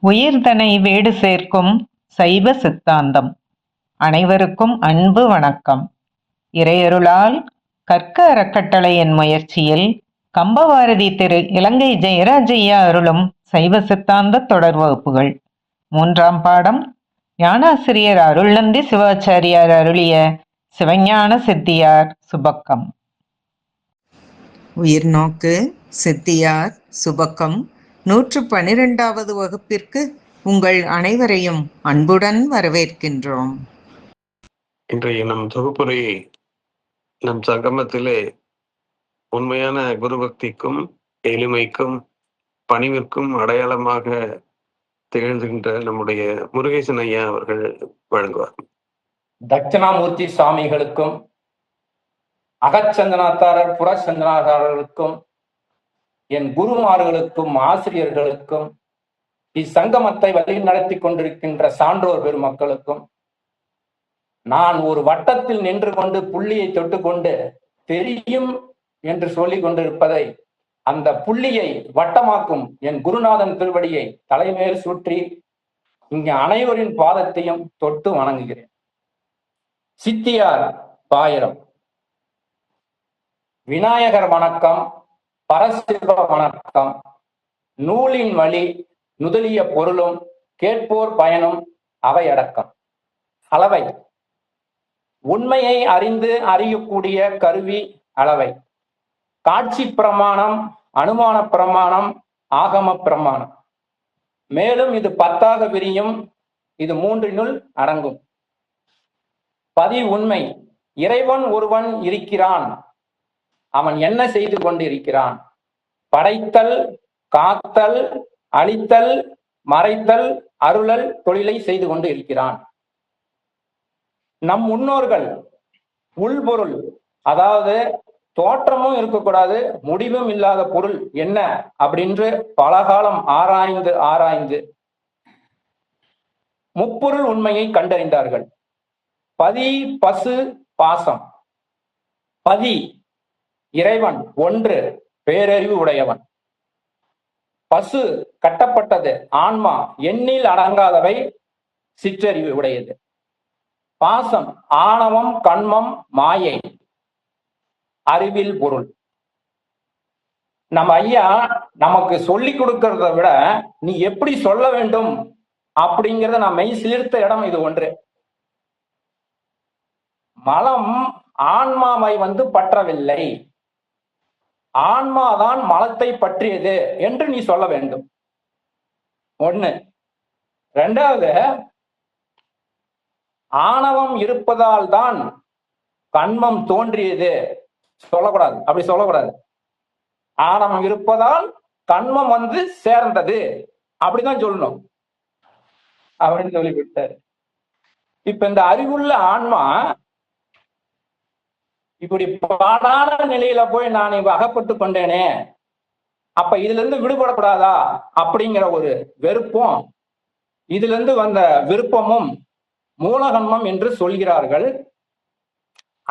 உயிர்தனை வீடு சேர்க்கும் சைவ சித்தாந்தம். அனைவருக்கும் அன்பு வணக்கம். இறையருளால் கற்க அறக்கட்டளை என் முயற்சியில் கம்பவாரதி திரு இலங்கை ஜெயராஜையா அருளும் சைவ சித்தாந்த தொடர் வகுப்புகள். 3ஆம் பாடம் ஞானாசிரியர் அருள்நந்தி சிவாச்சாரியார் அருளிய சிவஞான சித்தியார் சுபக்கம். உயிர்நோக்கு சித்தியார் சுபக்கம் 112வது வகுப்பிற்கு உங்கள் அனைவரையும் அன்புடன் வரவேற்கின்றோம். இன்றைய நம் தொகுப்புரையை நம் சங்கமத்திலே உண்மையான குருபக்திக்கும் எளிமைக்கும் பணிவிற்கும் அடையாளமாக திகழ்கின்ற நம்முடைய முருகேசன் ஐயா அவர்கள் வழங்குவார். தட்சிணாமூர்த்தி சுவாமிகளுக்கும் அகச்சந்தனாத்தாரர் புறச்சந்தனாதாரர்களுக்கும் என் குருமார்களுக்கும் ஆசிரியர்களுக்கும் இச்சங்கமத்தை வழி நடத்தி கொண்டிருக்கின்ற சான்றோர் பெருமக்களுக்கும் நான் ஒரு வட்டத்தில் நின்று கொண்டு புள்ளியை தொட்டுக்கொண்டு தெரியும் என்று சொல்லிக் கொண்டிருப்பதை அந்த புள்ளியை வட்டமாக்கும் என் குருநாதன் திருவடியை தலைமேல் சுற்றி இங்கு அனைவரின் பாதத்தையும் தொட்டு வணங்குகிறேன். சித்தியார் பாயிரம். விநாயகர் வணக்கம், பரசிவ வணக்கம். நூலின் வழி நுதலிய பொருளும் கேட்போர் பயனும் அவை அடக்கம். அளவை உண்மையை அறிந்து அறியக்கூடிய கருவி அளவை. காட்சி பிரமாணம், அனுமான பிரமாணம், ஆகம பிரமாணம். மேலும் இது 10ஆக விரியும். இது 3னுள் அடங்கும். பதி உண்மை. இறைவன் ஒருவன் இருக்கிறான். அவன் என்ன செய்து கொண்டிருக்கிறான்? படைத்தல், காத்தல், அழித்தல், மறைத்தல், அருளல் தொழிலை செய்து கொண்டு இருக்கிறான். நம் முன்னோர்கள் உள்பொருள், அதாவது தோற்றமும் இருக்கக்கூடாது, முடிவும் இல்லாத பொருள் என்ன அப்படின்று பலகாலம் ஆராய்ந்து ஆராய்ந்து முப்பொருள் உண்மையை கண்டறிந்தார்கள். பதி, பசு, பாசம். பதி இறைவன் ஒன்று, பேரறிவு உடையவன். பசு கட்டப்பட்டது, ஆன்மா எண்ணில் அடங்காதவை, சிற்றறிவு உடையது. பாசம் ஆணவம், கண்மம், மாயை, அறிவில் பொருள். நம்ம ஐயா நமக்கு சொல்லி கொடுக்கறத விட நீ எப்படி சொல்ல வேண்டும் அப்படிங்கிறத நான் மெய் சீர்த்த இடம் இது ஒன்று. மலம் ஆன்மாவை பற்றவில்லை, ஆன்மாதான் மலத்தை பற்றியது என்று நீ சொல்ல வேண்டும். ஒண்ணு. ரெண்டாவது, ஆணவம் இருப்பதால் தான் கண்மம் தோன்றியது சொல்லக்கூடாது. அப்படி சொல்லக்கூடாது. ஆணவம் இருப்பதால் கண்மம் சேர்ந்தது அப்படிதான் சொல்லணும் அப்படின்னு சொல்லிவிட்டாரு. இப்ப இந்த அறிவுள்ள ஆன்மா இப்படி பாடான நிலையில போய் நான் அகப்பட்டு கொண்டேனே, அப்ப இதுல இருந்து விடுபடக்கூடாதா அப்படிங்கிற ஒரு வெறுப்பும், இதுல இருந்து வந்த விருப்பமும் மூலகன்மம் என்று சொல்கிறார்கள்.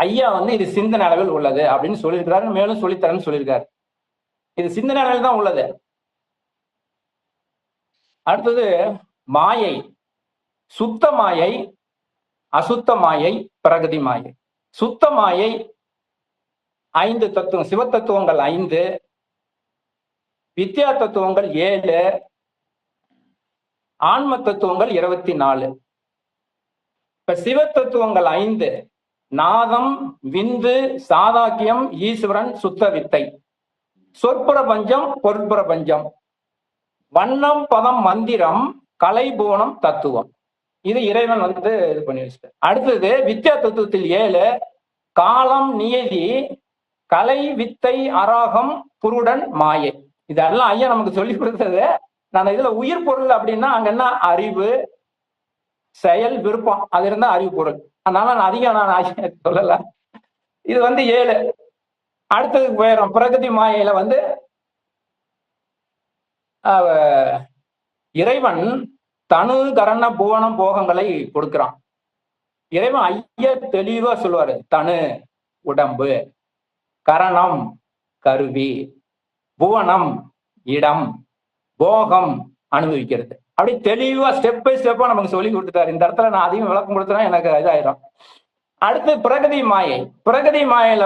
ஐயா இது சிந்தனை அளவில் உள்ளது அப்படின்னு சொல்லியிருக்கிறாரு. மேலும் சொல்லித்தரேன்னு சொல்லியிருக்காரு. இது சிந்தனை அளவில் தான் உள்ளது. அடுத்தது மாயை. சுத்த மாயை, அசுத்த மாயை, பிரகதி மாயை. சுத்த மாயை 5 தத்துவம், சிவ தத்துவங்கள் 5, வித்யா தத்துவங்கள் 7, ஆன்ம தத்துவங்கள் 24. இப்ப சிவ தத்துவங்கள் 5, நாதம், விந்து, சாதாக்கியம், ஈஸ்வரன், சுத்த வித்தை. சொற்பிரபஞ்சம், பொற்பிரபஞ்சம், வண்ணம், பதம், மந்திரம், கலை, புவனம், தத்துவம். இது இறைவன் இது பண்ணி வச்சுட்டார். அடுத்தது வித்யா தத்துவத்தில் 7, காலம், நியதி, கலை, வித்தை, அராகம், புருடன், மாயை. இதெல்லாம் ஐயா நமக்கு சொல்லி கொடுத்தது. நான் இதுல உயிர் பொருள் அப்படின்னா அங்க என்ன? அறிவு, செயல், விருப்பம். அது இருந்தா அறிவு பொருள். அதனால நான் அதிகம் சொல்லல. இது 7. அடுத்தது போயிடும். பிரகதி மாயையில இறைவன் தனு, கரண, புவனம், போகங்களை கொடுக்கிறான். இறைவன் ஐயா தெளிவா சொல்லுவாரு. தனு உடம்பு, கரணம் கருவி, புவனம் இடம், போகம் அனுபவிக்கிறது. அப்படி தெளிவா ஸ்டெப் பை ஸ்டெப்பா நமக்கு சொல்லி கொடுத்துட்டாரு. இந்த இடத்துல நான் அதிகம் விளக்கம் கொடுத்தா எனக்கு இதாயிரும். அடுத்து பிரகதி மாயை. பிரகதி மாயையில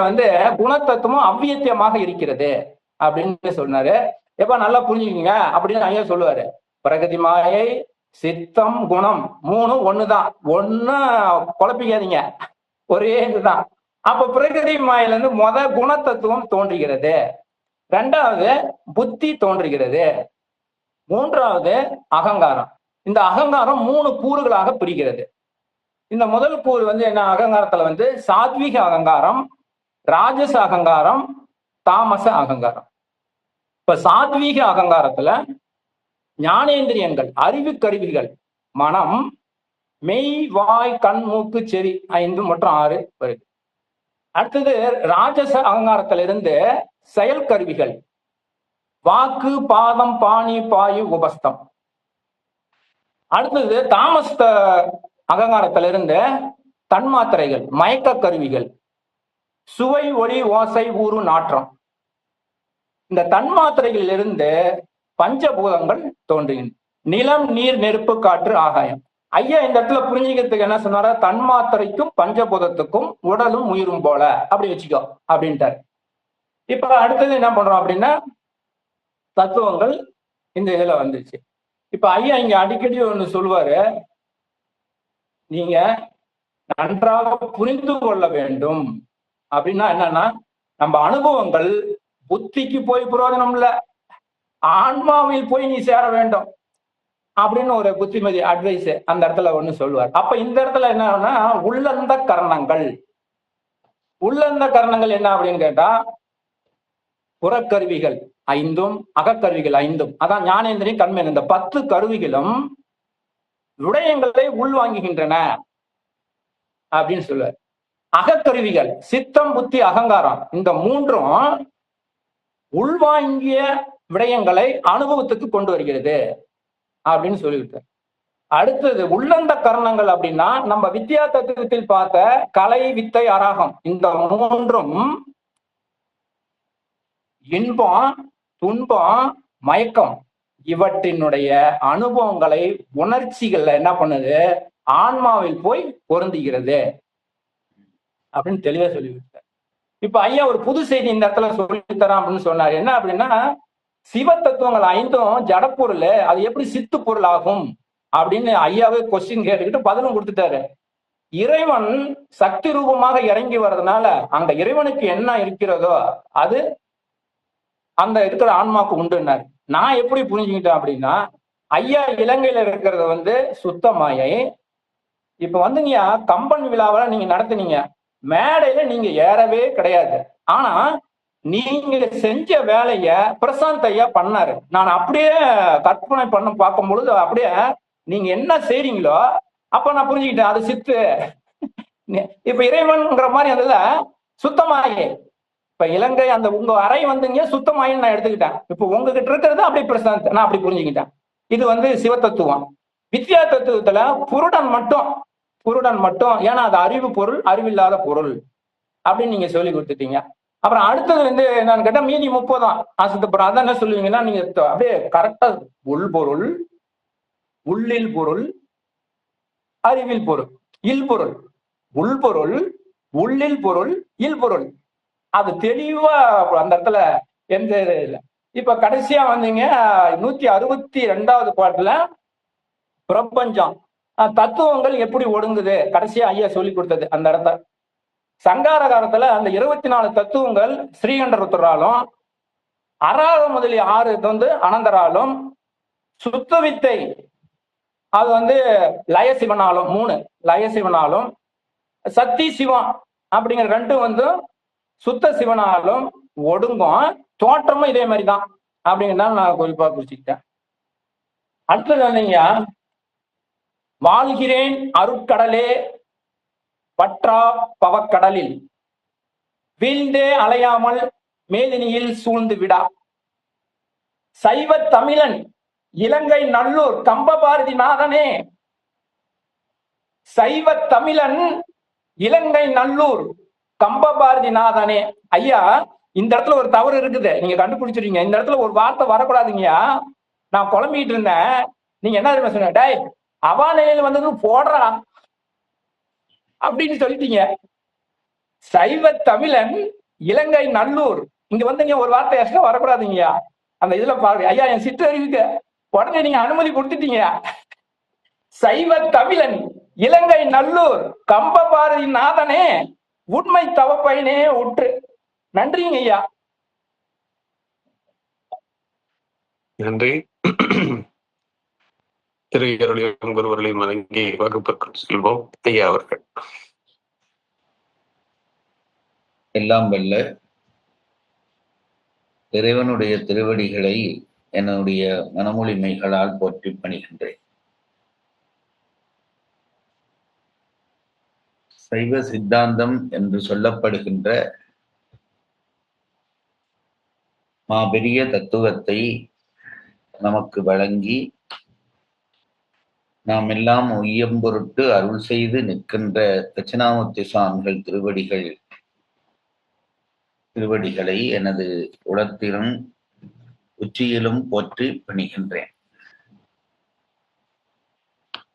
குணத்தத்துவம் அவ்வியத்தியமாக இருக்கிறது அப்படின்னு சொன்னாரு. எப்ப நல்லா புரிஞ்சுக்கீங்க அப்படின்னு ஐயா சொல்லுவாரு. பிரகதி மாயை, சித்தம், குணம் மூணும் ஒண்ணுதான். ஒண்ணு குழப்பிக்காதீங்க, ஒரே இதுதான். அப்ப பிரகதி மாயில குணத்தத்துவம் தோன்றுகிறது, ரெண்டாவது புத்தி தோன்றுகிறது, மூன்றாவது அகங்காரம். இந்த அகங்காரம் 3 கூறுகளாக பிரிக்கிறது. இந்த முதல் கூறு என்ன, அகங்காரத்துல சாத்விக அகங்காரம், ராஜச அகங்காரம், தாமச அகங்காரம். இப்ப சாத்வீக அகங்காரத்துல ஞானேந்திரியங்கள், அறிவு கருவிகள், மனம், மெய், வாய், கண், மூக்கு, செவி 5 மற்றும் 6 வருது. அடுத்தது ராஜச அகங்காரத்திலிருந்து செயல் கருவிகள், வாக்கு, பாதம், பாணி, பாயு, உபஸ்தம். அடுத்தது தாமச அகங்காரத்திலிருந்து தன்மாத்திரைகள், மயக்க கருவிகள், சுவை, ஒளி, ஓசை, ஊறு, நாற்றம். இந்த தன்மாத்திரைகளிலிருந்து பஞ்சபூதங்கள் தோன்றுகின்றன. நிலம், நீர், நெருப்பு, காற்று, ஆகாயம். ஐயா இந்த இடத்துல புரிஞ்சுக்கிறதுக்கு என்ன சொன்னாரா, தன்மாத்திரைக்கும் பஞ்சபூதத்துக்கும் உடலும் உயிரும் போல அப்படி வச்சுக்கோ அப்படின்ட்டாரு. இப்ப அடுத்தது என்ன பண்றோம் அப்படின்னா தத்துவங்கள் இந்த இதுல வந்துச்சு. இப்ப ஐயா இங்க அடிக்கடி ஒண்ணு சொல்லுவாரு, நீங்க நன்றாக புரிந்து கொள்ள வேண்டும். அப்படின்னா என்னன்னா, நம்ம அனுபவங்கள் புத்திக்கு போய் பிரயோஜனம் இல்ல, ஆன்மாவில் போய் நீ சேர வேண்டும் அப்படின்னு ஒரு புத்திமதி அட்வைஸ் அந்த இடத்துல ஒண்ணு சொல்லுவார். அப்ப இந்த இடத்துல என்னன்னா உள்ளந்த கரணங்கள். உள்ளந்த கரணங்கள் என்ன அப்படின்னு கேட்டா, புறக்கருவிகள் 5ம் அகக்கருவிகள் 5ம், அதான் ஞானேந்திரியம், கண்மேன், இந்த 10 கருவிகளும் விடயங்களை உள்வாங்குகின்றன அப்படின்னு சொல்லுவார். அகக்கருவிகள் சித்தம், புத்தி, அகங்காரம், இந்த 3ம் உள்வாங்கிய விடயங்களை அனுபவத்துக்கு கொண்டு வருகிறது அப்படின்னு சொல்லிவிட்டார். அடுத்தது உள்ளந்த கரணங்கள் அப்படின்னா நம்ம வித்யா தத்துவத்தில் பார்த்த கலை, வித்தை, அராகம், இந்த 3ம் இன்பம், துன்பம், மயக்கம் இவற்றினுடைய அனுபவங்களை, உணர்ச்சிகள்ல என்ன பண்ணுது, ஆன்மாவில் போய் பொருந்துகிறது அப்படின்னு தெளிவா சொல்லிவிட்டார். இப்ப ஐயா ஒரு புது செய்தி இந்த இடத்துல சொல்லித்தரான் அப்படின்னு சொன்னார். என்ன அப்படின்னா, சிவ தத்துவங்கள் 5ம் ஜடப்பொருள், அது எப்படி சித்து பொருள் ஆகும் அப்படின்னு ஐயாவே கொஸ்டின் கேட்டுக்கிட்டு பதிலும் கொடுத்துட்டாரு. இறைவன் சக்தி ரூபமாக இறங்கி வர்றதுனால அங்க இறைவனுக்கு என்ன இருக்கிறதோ அது அந்த இருக்கிற ஆன்மாக்கு உண்டுன்னாரு. நான் எப்படி புரிஞ்சுக்கிட்டேன் அப்படின்னா, ஐயா இலங்கையில இருக்கிறது சுத்த மாயை. இப்ப நீங்க கம்பன் விழாவில் நீங்க நடத்துனீங்க, மேடையில நீங்க ஏறவே கிடையாது. ஆனா நீங்க செஞ்ச வேலைய பிரசாந்த் ஐயா பண்ணாரு. நான் அப்படியே கற்பனை பண்ண பார்க்கும் பொழுது அப்படியே நீங்க என்ன செய்றீங்களோ அப்ப நான் புரிஞ்சுக்கிட்டேன், அது சித்து. இப்ப இறைவன்ங்கிற மாதிரி அதுல சுத்தமாயே, இப்ப இலங்கை அந்த உங்க அறை சுத்தமாயின்னு நான் எடுத்துக்கிட்டேன். இப்ப உங்ககிட்ட இருக்கிறது அப்படியே பிரசாந்த், நான் அப்படி புரிஞ்சுக்கிட்டேன். இது சிவ தத்துவம். வித்யா தத்துவத்துல புருடன் மட்டும், ஏன்னா அது அறிவு பொருள், அறிவில்லாத பொருள் அப்படின்னு நீங்க சொல்லி கொடுத்துட்டீங்க. அப்புறம் அடுத்தது என்னன்னு கேட்டா மீதி 30 அசத்துப்புறம். அதான் என்ன சொல்லுவீங்கன்னா, நீங்க அப்படியே கரெக்டா உள்பொருள், உள்ளில் பொருள், அறிவில் பொருள், இல்பொருள், உள்பொருள், உள்ளில் பொருள், இல்பொருள், அது தெளிவா அந்த இடத்துல எந்த இல்லை. இப்ப கடைசியா 162வது பாட்டுல பிரபஞ்சம் தத்துவங்கள் எப்படி ஒடுங்குது கடைசியா ஐயா சொல்லி கொடுத்தது அந்த இடத்த. சங்கார காலத்துல அந்த 24 தத்துவங்கள் ஸ்ரீகண்டருத்தராலும், அராக முதலிய 6 அனந்தராலும், சுத்த வித்தை அது லயசிவனாலும் 3 லயசிவனாலும், சக்தி சிவம் அப்படிங்கிற 2 சுத்த சிவனாலும் ஒடுங்கும். தோற்றமும் இதே மாதிரிதான் அப்படிங்கிறத நான் குறிப்பா குறிச்சுக்கிட்டேன். அடுத்தது வாழ்கிறேன் அருட்கடலே பற்றா பவக்கடலில் வீழ்ந்தே அலையாமல் மேதினியில் சூழ்ந்து விடா, சைவ தமிழன் இலங்கை நல்லூர் கம்பபாரதி நாதனே, சைவ தமிழன் இலங்கை நல்லூர் கம்பபாரதி நாதனே. ஐயா இந்த இடத்துல ஒரு தவறு இருக்குது, நீங்க கண்டுபிடிச்சிருக்கீங்க. இந்த இடத்துல ஒரு வார்த்தை வரக்கூடாதுங்கய்யா. நான் குழம்பிட்டு இருந்தேன், நீங்க என்ன தெரியுமா சொன்ன, டேய் அவா நிலையில் வந்தது போடுறா அப்படின்னு சொல்லிட்டீங்க. சைவ தமிழன் இலங்கை நல்லூர் இங்க வந்து ஒரு வார்த்தை எக்ஸ்ட்ரா வரக்கூடாதுங்கய்யா. அந்த இதுல பாருங்க ஐயா, என் சிற்றறிவுக்கு உடனே நீங்க அனுமதி கொடுத்துட்டீங்க. சைவ தமிழன் இலங்கை நல்லூர் கம்ப பாரதி நாதனே உண்மை தவப்பயனே உற்று. நன்றிங்க ஐயா. நன்றி. திருவருளையும் குருவர்களையும் வழங்கி வகுப்பிற்கு செல்வோம். ஐயா அவர்கள். எல்லாம் வல்ல இறைவனுடைய திருவடிகளை என்னுடைய மனமொழிமைகளால் போற்றி பணிகின்றேன். சைவ சித்தாந்தம் என்று சொல்லப்படுகின்ற மாபெரிய தத்துவத்தை நமக்கு வழங்கி நாம் எல்லாம் உய்யம் பொருட்டு அருள் செய்து நிற்கின்ற தட்சிணாமூர்த்தி சுவாமிகள் திருவடிகளை எனது உளத்திலும் உச்சியிலும் போற்றி பணிகின்றேன்.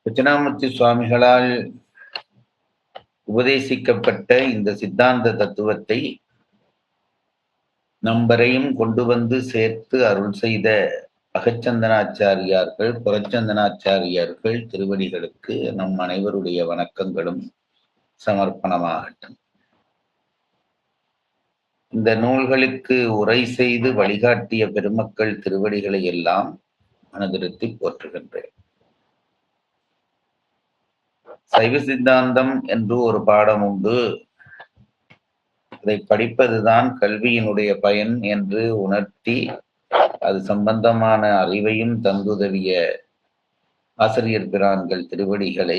தட்சிணாமூர்த்தி சுவாமிகளால் உபதேசிக்கப்பட்ட இந்த சித்தாந்த தத்துவத்தை நம்பரையும் கொண்டு வந்து சேர்த்து அருள் செய்த அகச்சந்தனாச்சாரியார்கள், புறச்சந்தனாச்சாரியார்கள் திருவடிகளுக்கு நம் அனைவருடைய வணக்கங்களும் சமர்ப்பணமாகட்டும். இந்த நூல்களுக்கு உரை செய்து வழிகாட்டிய பெருமக்கள் திருவடிகளை எல்லாம் மனதிருத்தி போற்றுகின்றேன். சைவ சித்தாந்தம் என்று ஒரு பாடம் உண்டு. அதை படிப்பதுதான் கல்வியினுடைய பயன் என்று உணர்த்தி அது சம்பந்தமான அறிவையும் தந்துதவிய ஆசிரியர் பிரான்கள் திருவடிகளை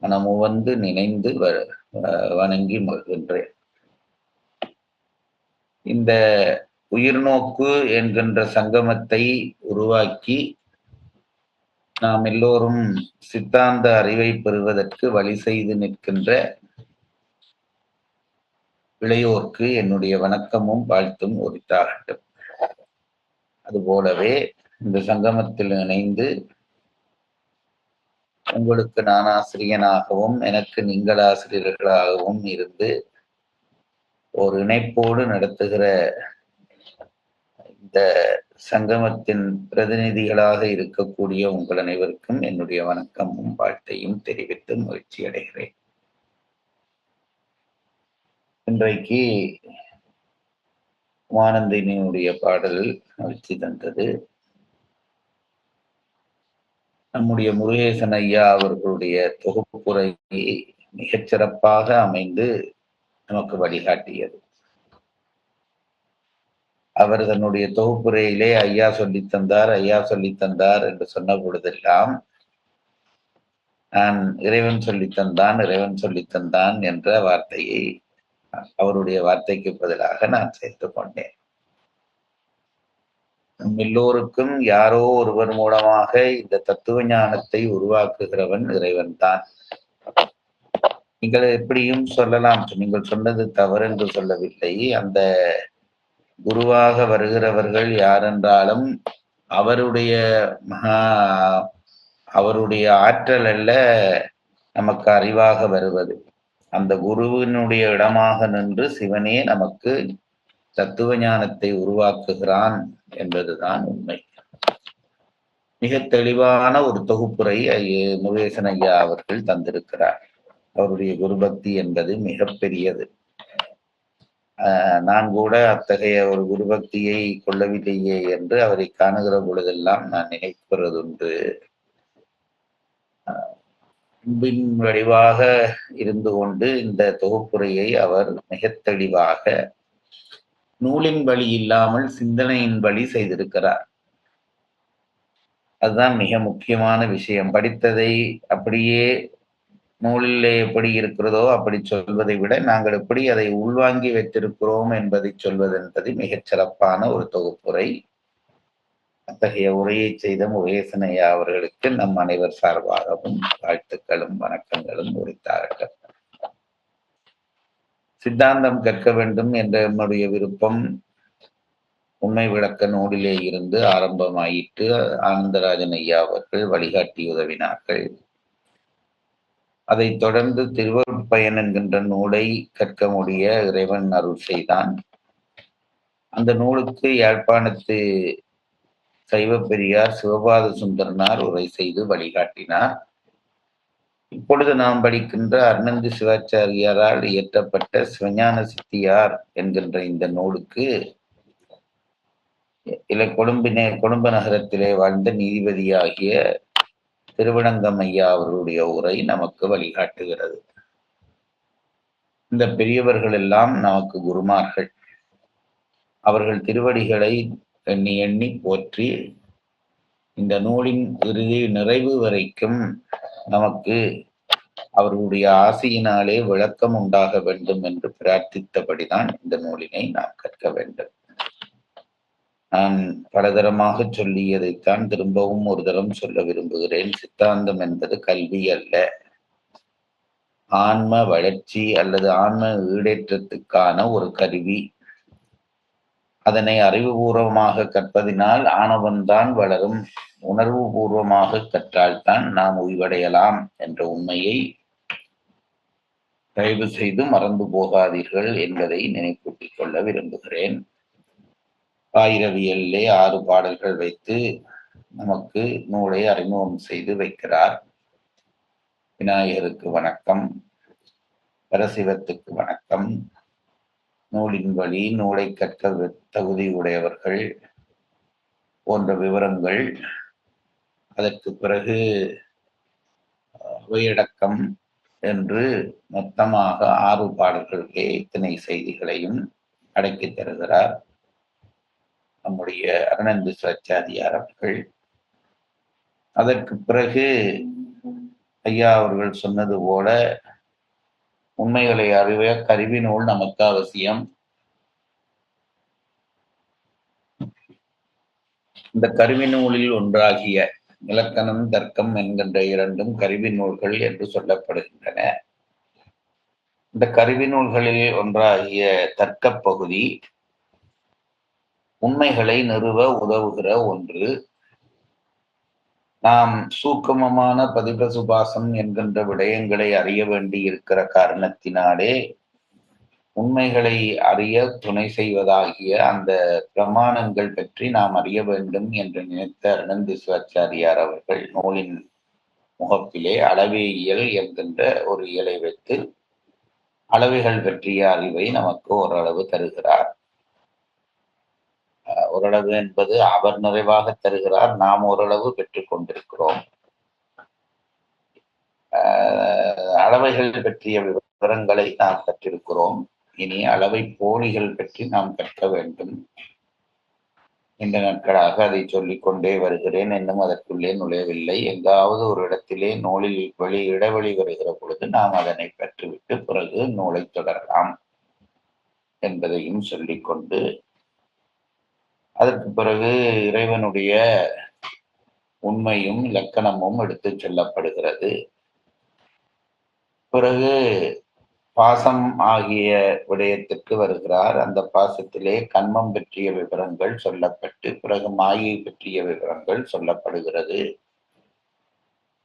மனமுவந்து நினைந்து வணங்கி மகிழ்கின்றேன். இந்த உயிர்நோக்கு என்கின்ற சங்கமத்தை உருவாக்கி நாம் எல்லோரும் சித்தாந்த அறிவை பெறுவதற்கு வழி செய்து நிற்கின்ற இளையோர்க்கு என்னுடைய வணக்கமும் வாழ்த்தும் உரித்தாகட்டும். அதுபோலவே இந்த சங்கமத்தில் இணைந்து உங்களுக்கு நான் ஆசிரியனாகவும் எனக்கு நீங்கள் ஆசிரியர்களாகவும் இருந்து ஒரு இணைப்போடு நடத்துகிற இந்த சங்கமத்தின் பிரதிநிதிகளாக இருக்கக்கூடிய உங்கள் அனைவருக்கும் என்னுடைய வணக்கமும் வாழ்த்தையும் தெரிவித்து மகிழ்ச்சி அடைகிறேன். இன்றைக்கு உமானந்தினியுடைய பாடல் மகிழ்ச்சி தந்தது. நம்முடைய முருகேசன் ஐயா அவர்களுடைய தொகுப்புரை மிகச்சிறப்பாக அமைந்து நமக்கு வழிகாட்டியது. அவர் தன்னுடைய தொகுப்புரையிலே ஐயா சொல்லித்தந்தார் என்று சொன்ன பொழுதெல்லாம் நான் இறைவன் சொல்லித்தந்தான் என்ற வார்த்தையை அவருடைய வார்த்தைக்கு பதிலாக நான் சேர்த்து கொண்டேன். நம் எல்லோருக்கும் யாரோ ஒருவர் மூலமாக இந்த தத்துவ ஞானத்தை உருவாக்குகிறவன் இறைவன் தான். நீங்கள் எப்படியும் சொல்லலாம், நீங்கள் சொன்னது தவறு என்று சொல்லவில்லை. அந்த குருவாக வருகிறவர்கள் யாரென்றாலும் அவருடைய ஆற்றல் அல்ல நமக்கு அறிவாக வருவது. அந்த குருவினுடைய இடமாக நின்று சிவனே நமக்கு தத்துவ ஞானத்தை உருவாக்குகிறான் என்பதுதான் உண்மை. மிக தெளிவான ஒரு தொகுப்புரை முருகேசன் ஐயா அவர்கள் தந்திருக்கிறார். அவருடைய குருபக்தி என்பது மிகப்பெரியது. நான் கூட அத்தகைய ஒரு குருபக்தியை கொள்ளவில்லையே என்று அவரை காணுகிற பொழுதெல்லாம் நான் நினைப்பதுண்டு. அன்பின் வடிவாக இருந்து கொண்டு இந்த தொகுப்புரையை அவர் மிக தெளிவாக நூலின் வழி இல்லாமல் சிந்தனையின் வழி செய்திருக்கிறார். அதுதான் மிக முக்கியமான விஷயம். படித்ததை அப்படியே நூலிலே எப்படி இருக்கிறதோ அப்படி சொல்வதை விட நாங்கள் எப்படி அதை உள்வாங்கி வைத்திருக்கிறோம் என்பதை சொல்வது என்பது மிகச் சிறப்பான ஒரு தொகுப்புரை. அத்தகைய உரையை செய்த முருகேசன் ஐயா அவர்களுக்கு நம் அனைவர் சார்பாகவும் வாழ்த்துக்களும் வணக்கங்களும் உரித்தார்கள். சித்தாந்தம் கற்க வேண்டும் என்ற என்னுடைய விருப்பம் உண்மை விளக்க நூலிலே இருந்து ஆரம்பமாயிற்று. ஆனந்தராஜன் ஐயா அவர்கள் வழிகாட்டி உதவினார்கள். அதைத் தொடர்ந்து திருவருட்பயன் என்கின்ற நூலை கற்க முடிய இறைவன் அருள் செய்தான். அந்த நூலுக்கு யாழ்ப்பாணத்து சைவ பெரியார் சிவபாத சுந்தரனார் உரை செய்து வழிகாட்டினார். இப்பொழுது நாம் படிக்கின்ற அருணந்தி சிவாச்சாரியாரால் இயற்றப்பட்ட சிவஞான சித்தியார் என்கின்ற இந்த நூலுக்கு கொழும்பு நகரத்திலே வாழ்ந்த நீதிபதியாகிய திருவணங்கம் ஐயா அவர்களுடைய உரை நமக்கு வழிகாட்டுகிறது. இந்த பெரியவர்கள் எல்லாம் நமக்கு குருமார்கள். அவர்கள் திருவடிகளை எண்ணி எண்ணி போற்றி இந்த நூலின் இறுதி நிறைவு வரைக்கும் நமக்கு அவர்களுடைய ஆசையினாலே விளக்கம் உண்டாக வேண்டும் என்று பிரார்த்தித்தபடிதான் இந்த நூலினை நாம் கற்க வேண்டும். நான் பலதரமாக சொல்லியதைத்தான் திரும்பவும் ஒரு தரம் சொல்ல விரும்புகிறேன். சித்தாந்தம் என்பது கல்வி அல்ல, ஆன்ம வளர்ச்சி அல்லது ஆன்ம ஈடேற்றத்துக்கான ஒரு கருவி. அதனை அறிவுபூர்வமாக கற்பதினால் ஆணவன்தான் வளரும். உணர்வு பூர்வமாக கற்றால்தான் நாம் உய்வடையலாம் என்ற உண்மையை தயவு செய்து மறந்து போகாதீர்கள் என்பதை நினைப்பூட்டிக் கொள்ள விரும்புகிறேன். ஆயிரவியலிலே 6 பாடல்கள் வைத்து நமக்கு நூலை அறிமுகம் செய்து வைக்கிறார். விநாயகருக்கு வணக்கம், பரசிவத்துக்கு வணக்கம், நூலின் வழி நூலை கற்க தகுதியுடையவர்கள் போன்ற விவரங்கள். அதற்கு பிறகு அவையடக்கம் என்று மொத்தமாக 6 பாடல்களுக்கே இத்தனை செய்திகளையும் அடக்கி தருகிறார் நம்முடைய அருணந்தி சிவாச்சாரியார் அவர்கள். அதற்கு பிறகு ஐயா அவர்கள் சொன்னது போல உண்மைகளை அறிய கருவி நூல் நமக்கு அவசியம். இந்த கருவி நூலில் ஒன்றாகிய இலக்கணம் தர்க்கம் என்கின்ற 2 கருவி நூல்கள் என்று சொல்லப்படுகின்றன. இந்த கருவி நூல்களில் ஒன்றாகிய தர்க்க பகுதி உண்மைகளை நிறுவ உதவுகிற ஒன்று. நாம் சூக்குமமான பதிபசுபாசம் என்கின்ற விடயங்களை அறிய வேண்டி இருக்கிற காரணத்தினாலே உண்மைகளை அறிய துணை செய்வதாகிய அந்த பிரமாணங்கள் பற்றி நாம் அறிய வேண்டும் என்று நினைத்த அருணந்தி சிவாச்சாரியார் அவர்கள் நூலின் முகப்பிலே அளவியல் என்கின்ற ஒரு இயலை வைத்து அளவைகள் பற்றிய அறிவை நமக்கு ஓரளவு தருகிறார். ஓரளவு என்பது அவர் நிறைவாக தருகிறார், நாம் ஓரளவு பெற்றுக் கொண்டிருக்கிறோம். அளவைகள் பற்றிய விவரங்களை நாம் கற்றிருக்கிறோம். இனி அளவை போலிகள் பற்றி நாம் கற்க வேண்டும். இந்த நாட்களாக அதை சொல்லிக் கொண்டே வருகிறேன், இன்னும் அதற்குள்ளே நுழையவில்லை. எங்காவது ஒரு இடத்திலே நூலில் இடைவெளி வருகிற பொழுது நாம் அதனை பெற்றுவிட்டு பிறகு நூலை தொடரலாம் என்பதையும் சொல்லிக்கொண்டு, அதற்கு பிறகு இறைவனுடைய உண்மையும் இலக்கணமும் எடுத்து சொல்லப்படுகிறது. பிறகு பாசம் ஆகிய விடயத்திற்கு வருகிறார். அந்த பாசத்திலே கண்மம் பற்றிய விவரங்கள் சொல்லப்பட்டு பிறகு மாயை பற்றிய விவரங்கள் சொல்லப்படுகிறது.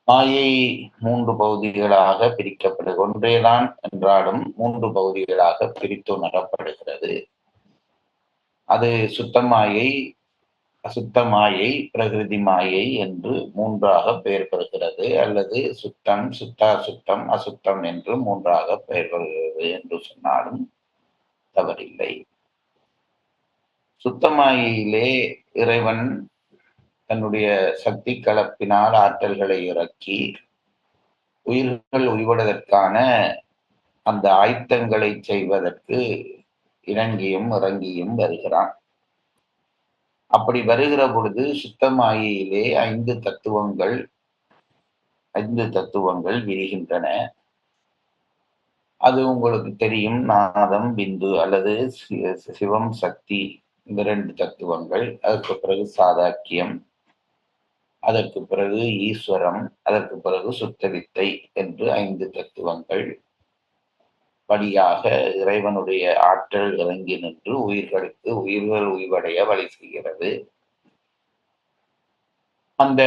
மாயை 3 பகுதிகளாக பிரிக்கப்படுகிறது. ஒன்றேதான் என்றாலும் 3 பகுதிகளாக பிரித்துணரப்படுகிறது. அது சுத்த மாயை, அசுத்த மாயை, பிரகிருதி மாயை என்று 3ஆக பெயர் பெறுகிறது. அல்லது சுத்தம், சுத்தம், அசுத்தம் என்று 3ஆக பெயர் பெறுகிறது என்று சொன்னாலும் தவறில்லை. சுத்தமாயிலே இறைவன் தன்னுடைய சக்தி கலப்பினால் ஆற்றல்களை இறக்கி உயிர்கள் உய்வதற்கான அந்த ஆயத்தங்களை செய்வதற்கு இறங்கியும் இறங்கியும் வருகிறான். அப்படி வருகிற பொழுது சுத்தமாயிலே 5 தத்துவங்கள் விரிகின்றன. அது உங்களுக்கு தெரியும். நாதம், பிந்து அல்லது சிவம், சக்தி, இந்த 2 தத்துவங்கள். அதற்கு பிறகு சாதாக்கியம், அதற்கு பிறகு ஈஸ்வரம், அதற்கு பிறகு சுத்த வித்தை என்று 5 தத்துவங்கள். வழியாக இறைவனுடைய ஆற்றல் இறங்கி நின்று உயிர்கள் உய்வடைய வழி செய்கிறது. அந்த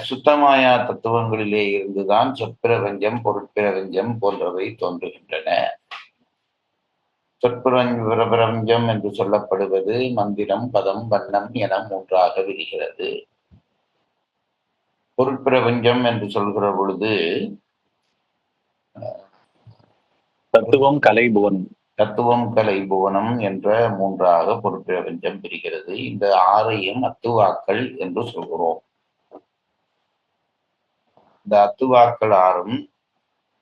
சுத்தமாயா தத்துவங்களிலே இருந்துதான் சொற்பிரபஞ்சம், பொருட்பிரபஞ்சம் போன்றவை தோன்றுகின்றன. சொற்பிரபஞ்சம் என்று சொல்லப்படுவது மந்திரம், பதம், வண்ணம் என மூன்றாக விரிகிறது. பொருட்பிரபஞ்சம் என்று சொல்கிற பொழுது தத்துவம், கலை, புவனம். தத்துவம், கலை, புவனம் என்ற மூன்றாக பொருட்பிரபஞ்சம் பிரிகிறது. இந்த ஆறையும் அத்துவாக்கள் என்று சொல்கிறோம். இந்த அத்துவாக்கள் ஆறும்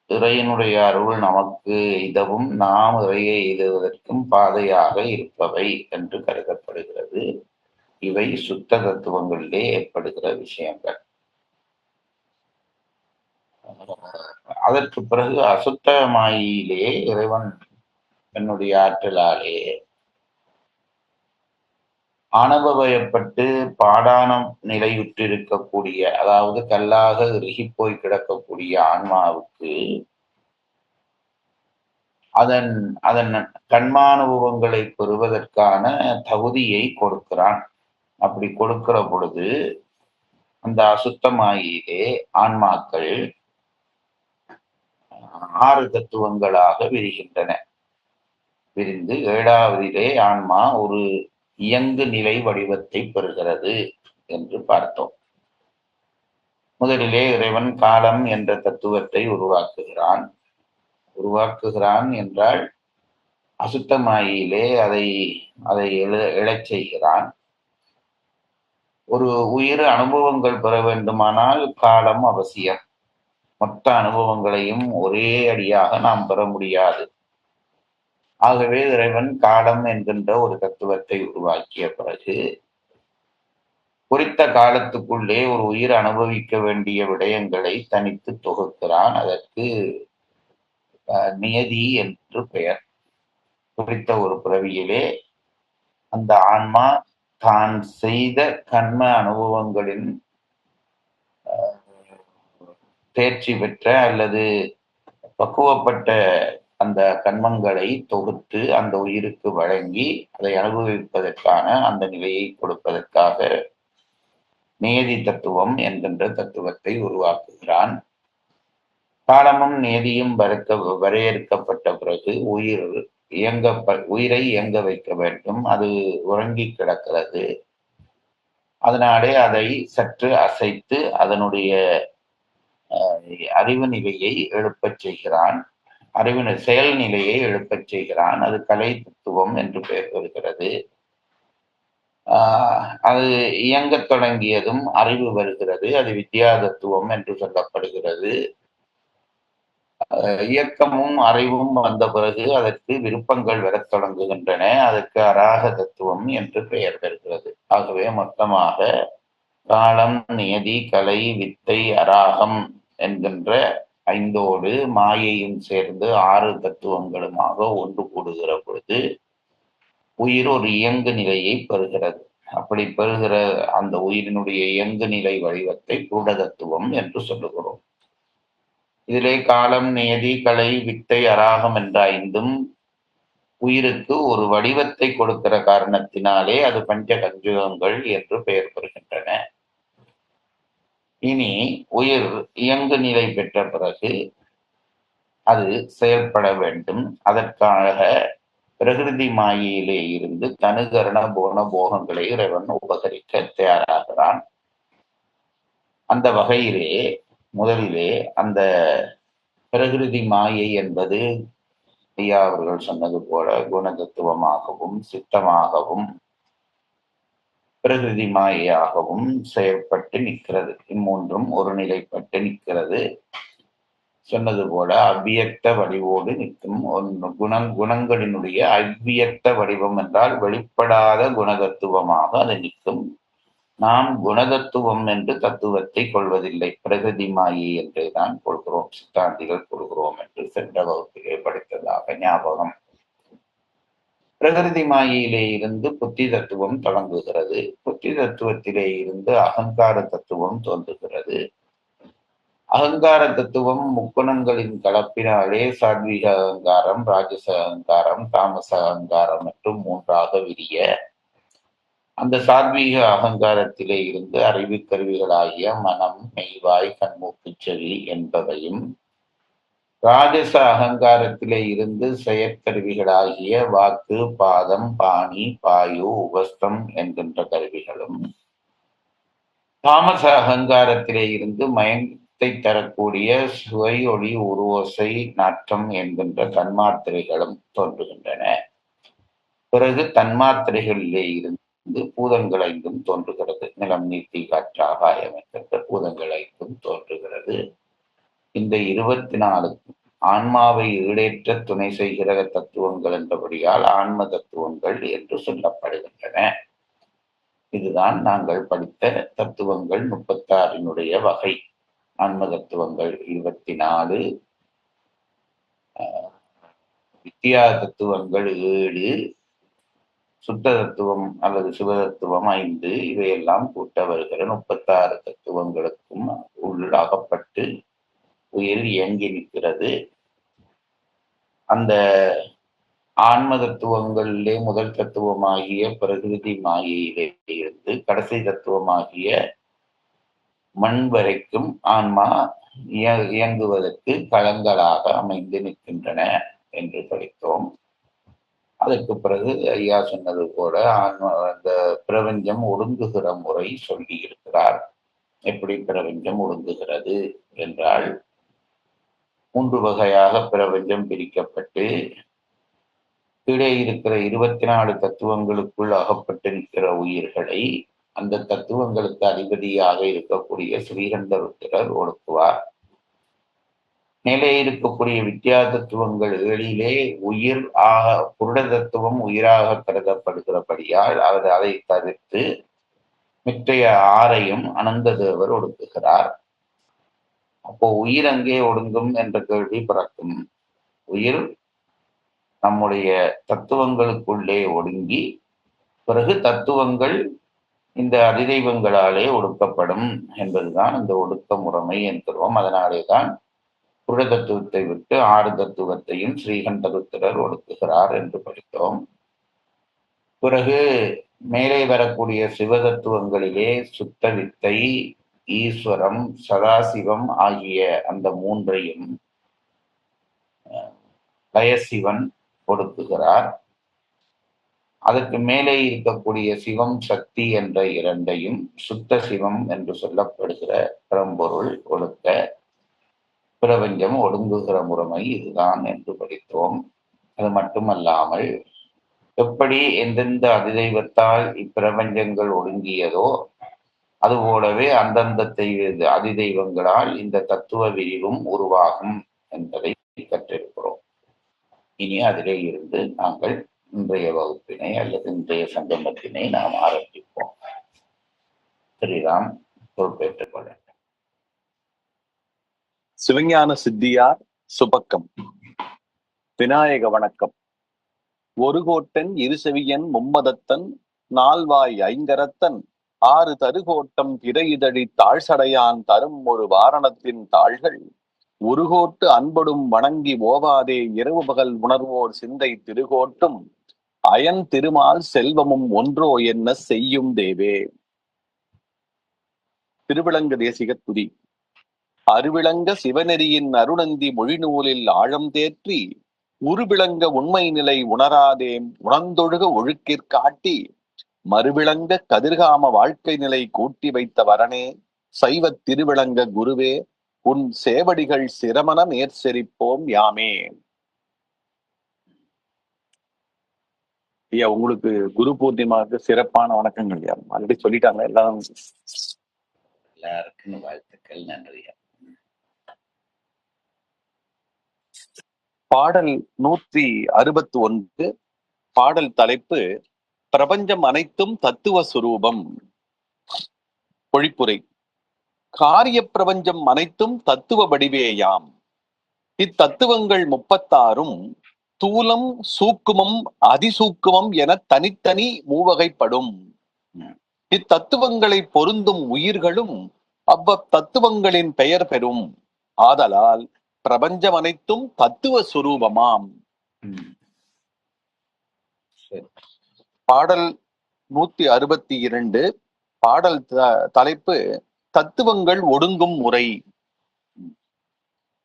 இறையினுடைய அருள் நமக்கு எய்தவும் நாம் இறையை எய்துவதற்கும் பாதையாக இருப்பவை என்று கருதப்படுகிறது. இவை சுத்த தத்துவங்களிலே ஏற்படுகிற விஷயங்கள். அதற்கு பிறகு அசுத்த மாயிலே இறைவன் தன்னுடைய ஆற்றலாலே அனுபவப்பட்டு பாடான நிலையுற்றிருக்கக்கூடிய, அதாவது கல்லாக இறுகி போய் கிடக்கக்கூடிய ஆன்மாவுக்கு அதன் அதன் கண்மானுபவங்களை பெறுவதற்கான தகுதியை கொடுக்கிறான். அப்படி கொடுக்கிற பொழுது அந்த அசுத்தமாயிலே ஆன்மாக்கள் 6 தத்துவங்களாக விரிகின்றன. விரிந்து 7வதிலே ஆன்மா ஒரு இயங்கு நிலை வடிவத்தை பெறுகிறது என்று பார்த்தோம். முதலிலே இறைவன் காலம் என்ற தத்துவத்தை உருவாக்குகிறான் என்றால் அசுத்தமாயிலே அதை எழச் செய்கிறான். ஒரு உயிர் அனுபவங்கள் பெற வேண்டுமானால் காலம் அவசியம். மொத்த அனுபவங்களையும் ஒரே அடியாக நாம் பெற முடியாது. ஆகவே இறைவன் காலம் என்கின்ற ஒரு தத்துவத்தை உருவாக்கிய பிறகு குறித்த காலத்துக்குள்ளே ஒரு உயிர் அனுபவிக்க வேண்டிய விடயங்களை தனித்து தொகுக்கிறான். அதற்கு நியதி என்று பெயர். குறித்த ஒரு பிறவியிலே அந்த ஆன்மா தான் செய்த கர்ம அனுபவங்களின் தேர்ச்சி பெற்ற அல்லது பக்குவப்பட்ட அந்த கர்மங்களை தொகுத்து அந்த உயிருக்கு வழங்கி அதை அனுபவிப்பதற்கான அந்த நிலையை கொடுப்பதற்காக நியதி தத்துவம் என்கின்ற தத்துவத்தை உருவாக்குகிறான். காலமும் நியதியும் வரையறுக்கப்பட்ட பிறகு உயிரை இயங்க வைக்க வேண்டும். அது உறங்கி கிடக்கிறது. அதனாலே அதை சற்று அசைத்து அதனுடைய அறிவு நிலையை எழுப்பச் செய்கிறான். செயல் நிலையை எழுப்பச் செய்கிறான். அது கலை தத்துவம் என்று பெயர் பெறுகிறது. அது இயங்கத் தொடங்கியதும் அறிவு வருகிறது. அது வித்யா தத்துவம் என்று சொல்லப்படுகிறது. இயக்கமும் அறிவும் வந்த பிறகு அதற்கு விருப்பங்கள் வரத் தொடங்குகின்றன. அதற்கு அராக தத்துவம் என்று பெயர் பெறுகிறது. ஆகவே மொத்தமாக காலம், நியதி, கலை, வித்தை, அராகம் என்கின்ற 5ஓடு மாயையும் சேர்ந்து 6 தத்துவங்களுமாக ஒன்று கூடுகிற பொழுது உயிர் ஒரு இயங்கு நிலையை பெறுகிறது. அப்படி பெறுகிற அந்த உயிரினுடைய இயங்கு நிலை வடிவத்தை கூட தத்துவம் என்று சொல்லுகிறோம். இதிலே காலம், நியதி, கலை, வித்தை, அராகம் என்ற 5ம் உயிருக்கு ஒரு வடிவத்தை கொடுக்கிற காரணத்தினாலே அது பஞ்ச கஞ்சுகங்கள் என்று பெயர் பெறுகின்றன. இனி உயிர் இயங்கு நிலை பெற்ற பிறகு அது செயல்பட வேண்டும். அதற்காக பிரகிருதி மாயிலே இருந்து தனுகரண புவன போகங்களை இறைவன் உபகரிக்க தயாராகிறான். அந்த வகையிலே முதலிலே அந்த பிரகிருதி மாயை என்பது ஐயா அவர்கள் சொன்னது போல குணதத்துவமாகவும் சித்தமாகவும் பிரகிருதி மாயையாகவும் செயல்பட்டு நிற்கிறது. இம்மூன்றும் ஒரு நிலைப்பட்டு நிற்கிறது. சொன்னது போல அவ்வியக்த வடிவோடு நிற்கும் குணங்களினுடைய அவ்வியக்த வடிவம் என்றால் வெளிப்படாத குணதத்துவமாக அது நிற்கும். நாம் குணதத்துவம் என்று தத்துவத்தை கொள்வதில்லை, பிரகிருதி மாயை என்றே தான் கொள்கிறோம், சித்தாந்திகள் கொள்கிறோம் என்று சென்ற வகுப்பிலே படித்ததாக ஞாபகம். பிரகிருதி மாயிலே இருந்து புத்தி தத்துவம் தொடங்குகிறது. புத்தி தத்துவத்திலே இருந்து அகங்கார தத்துவம் தோன்றுகிறது. அகங்கார தத்துவம் முக்குணங்களின் கலப்பினாலே சாத்வீக அகங்காரம், ராஜச அகங்காரம், தாமச அகங்காரம் மற்றும் மூன்றாக விரிய அந்த சாத்வீக அகங்காரத்திலே இருந்து அறிவு கருவிகளாகிய மனம், மெய்வாய், கண்மூக்கு, செவி என்பவையும், ராஜச அகங்காரத்திலே இருந்து செயற்கருவிகளாகிய வாக்கு, பாதம், பாணி, பாயு, உபஸ்தம் என்கின்ற கருவிகளும், தாமச அகங்காரத்திலே இருந்து மயங்கத்தை தரக்கூடிய சுவை, ஒளி, உருவோசை, நாற்றம் என்கின்ற தன்மாத்திரைகளும் தோன்றுகின்றன. பிறகு தன்மாத்திரைகளிலே இருந்து பூதங்கள் ஐந்தும் தோன்றுகிறது. நிலம், நீர், தீ, காற்று, ஆகாயம் என்கின்ற பூதங்கள் ஐந்தும் தோன்றுகிறது. இந்த 24 ஆன்மாவை ஈடேற்ற துணை செய்கிற தத்துவங்கள் என்றபடியால் ஆன்ம தத்துவங்கள் என்று சொல்லப்படுகின்றன. இதுதான் நாங்கள் படித்த தத்துவங்கள் 36 வகை. ஆன்ம தத்துவங்கள் 24, வித்தியா தத்துவங்கள் 7, சுத்த தத்துவம் அல்லது சிவதத்துவம் 5, இவையெல்லாம் கூட்ட வருகிற 36 தத்துவங்களுக்கும் உள்ளாகப்பட்டு உயிர் இயங்கி நிற்கிறது. அந்த ஆன்ம தத்துவங்களிலே முதல் தத்துவமாகிய பிரகிருதி மாயையிலே இருந்து கடைசி தத்துவமாகிய மண் வரைக்கும் ஆன்மா இயங்குவதற்கு களங்களாக அமைந்து நிற்கின்றன என்று படித்தோம். அதற்கு பிறகு ஐயா சொன்னது போல அந்த பிரபஞ்சம் ஒடுங்குகிற முறை சொல்லி இருக்கிறார். எப்படி பிரபஞ்சம் ஒடுங்குகிறது என்றால், 3 வகையாக பிரபஞ்சம் பிரிக்கப்பட்டு கீழே இருக்கிற 24 தத்துவங்களுக்குள் அகப்பட்டு நிற்கிற உயிர்களை அந்த தத்துவங்களுக்கு அதிபதியாக இருக்கக்கூடிய ஸ்ரீகண்டருத்திரர் ஒடுக்குவார். மேலே இருக்கக்கூடிய வித்தியா தத்துவங்கள் 7 உயிர் புருட தத்துவம் உயிராக கருதப்படுகிறபடியால் அதை தவிர்த்து மிற்றைய 6ஐயும் அனந்ததேவர் ஒடுக்குகிறார். அப்போ உயிர் அங்கே ஒடுங்கும் என்ற கேள்வி பிறக்கும். உயிர் நம்முடைய தத்துவங்களுக்குள்ளே ஒடுங்கி பிறகு தத்துவங்கள் இந்த அதிதெய்வங்களாலே ஒடுக்கப்படும் என்பதுதான் இந்த ஒடுக்க முறைமை என்கிறோம். அதனாலே தான் புருட தத்துவத்தை விட்டு 6 தத்துவத்தையும் ஸ்ரீகண்டருத்திரர் ஒடுக்குகிறார் என்று படித்தோம். பிறகு மேலே வரக்கூடிய சிவதத்துவங்களிலே சுத்த வித்தை, ஈஸ்வரம், சதாசிவம் ஆகிய அந்த 3ஐயும் லயசிவன் ஒடுக்குகிறார். அதற்கு மேலே இருக்கக்கூடிய சிவம், சக்தி என்ற 2ஐயும் சுத்த சிவம் என்று சொல்லப்படுகிற பரம்பொருள் ஒடுக்க பிரபஞ்சம் ஒடுங்குகிற முறைமை இதுதான் என்று படித்தோம். அது மட்டுமல்லாமல் எப்படி எந்தெந்த அதிதெய்வத்தால் இப்பிரபஞ்சங்கள் ஒடுங்கியதோ அதுபோலவே அந்தந்த அதிதெய்வங்களால் இந்த தத்துவ விரிவும் உருவாகும் என்பதை கற்றிருக்கிறோம். இனி அதிலே இருந்து நாங்கள் இன்றைய வகுப்பினை அல்லது இன்றைய சங்கமத்தினை நாம் ஆரம்பிப்போம். ஸ்ரீராம் பொறுப்பேற்றுக் கொள்ள. சிவஞான சித்தியார் சுபக்கம். விநாயக வணக்கம். ஒரு கோட்டன் இருசெவியன் மும்மதத்தன் நால்வாய் ஐங்கரத்தன் 6 தருகோட்டம் திரையிதழி தாழ்சடையான் தரும் ஒரு வாரணத்தின் தாள்கள் உருகோட்டு அன்படும் வணங்கி ஓவாதே இரவு பகல் உணர்வோர் சிந்தை திருகோட்டும் அயன் திருமால் செல்வமும் ஒன்றோ என்ன செய்யும் தேவே. திருவிளங்க தேசிக துதி. அருவிளங்க சிவநெறியின் அருணந்தி மொழிநூலில் ஆழம் தேற்றி உருவிளங்க உண்மை நிலை உணராதே உணர்ந்தொழுக ஒழுக்கிற்காட்டி மறுவிளங்க கதிர்காம வாழ்க்கை நிலை கூட்டி வைத்த வரனே சைவ திருவிளங்க குருவே உன் சேவடிகள் சிரமண மேற்செரிப்போம் யாமே. ஐயா, உங்களுக்கு குரு பூர்ணிமாவுக்கு சிறப்பான வணக்கங்கள். ஐயா ஆல்ரெடி சொல்லிட்டாங்க எல்லாரும். எல்லாருக்கும் வாழ்த்துக்கள். நன்றி. பாடல் 161. பாடல் தலைப்பு பிரபஞ்சம் அனைத்தும் தத்துவ சுரூபம். பொழிப்புரை. காரிய பிரபஞ்சம் அனைத்தும் தத்துவ வடிவேயாம். இத்தத்துவங்கள் 36 தூலம், சூக்குமம், அதிசூக்குமம் என தனித்தனி மூவகைப்படும். இத்தத்துவங்களை பொருந்தும் உயிர்களும் அவ்வத்தத்துவங்களின் பெயர் பெறும். ஆதலால் பிரபஞ்சம் அனைத்தும் தத்துவ சுரூபமாம். சரி. பாடல் 162. பாடல் தலைப்பு தத்துவங்கள் ஒடுங்கும் முறை.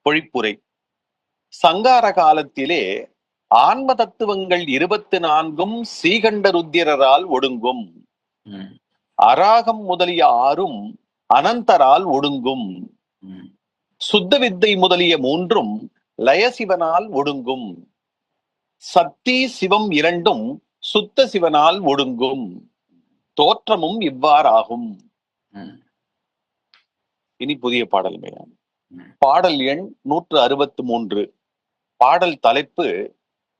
பொழிப்புரை. சங்கார காலத்திலே ஆன்ம தத்துவங்கள் 24 ஸ்ரீகண்டருத்திரரால் ஒடுங்கும். அராகம் முதலிய 6 அனந்தரால் ஒடுங்கும். சுத்த வித்தை முதலிய 3 லயசிவனால் ஒடுங்கும். சக்தி சிவம் 2 சுத்த சிவனால் ஒடுங்கும். தோற்றமும் இவ்வாறாகும். இனி புதிய பாடல். பாடல் எண் 163. பாடல் தலைப்பு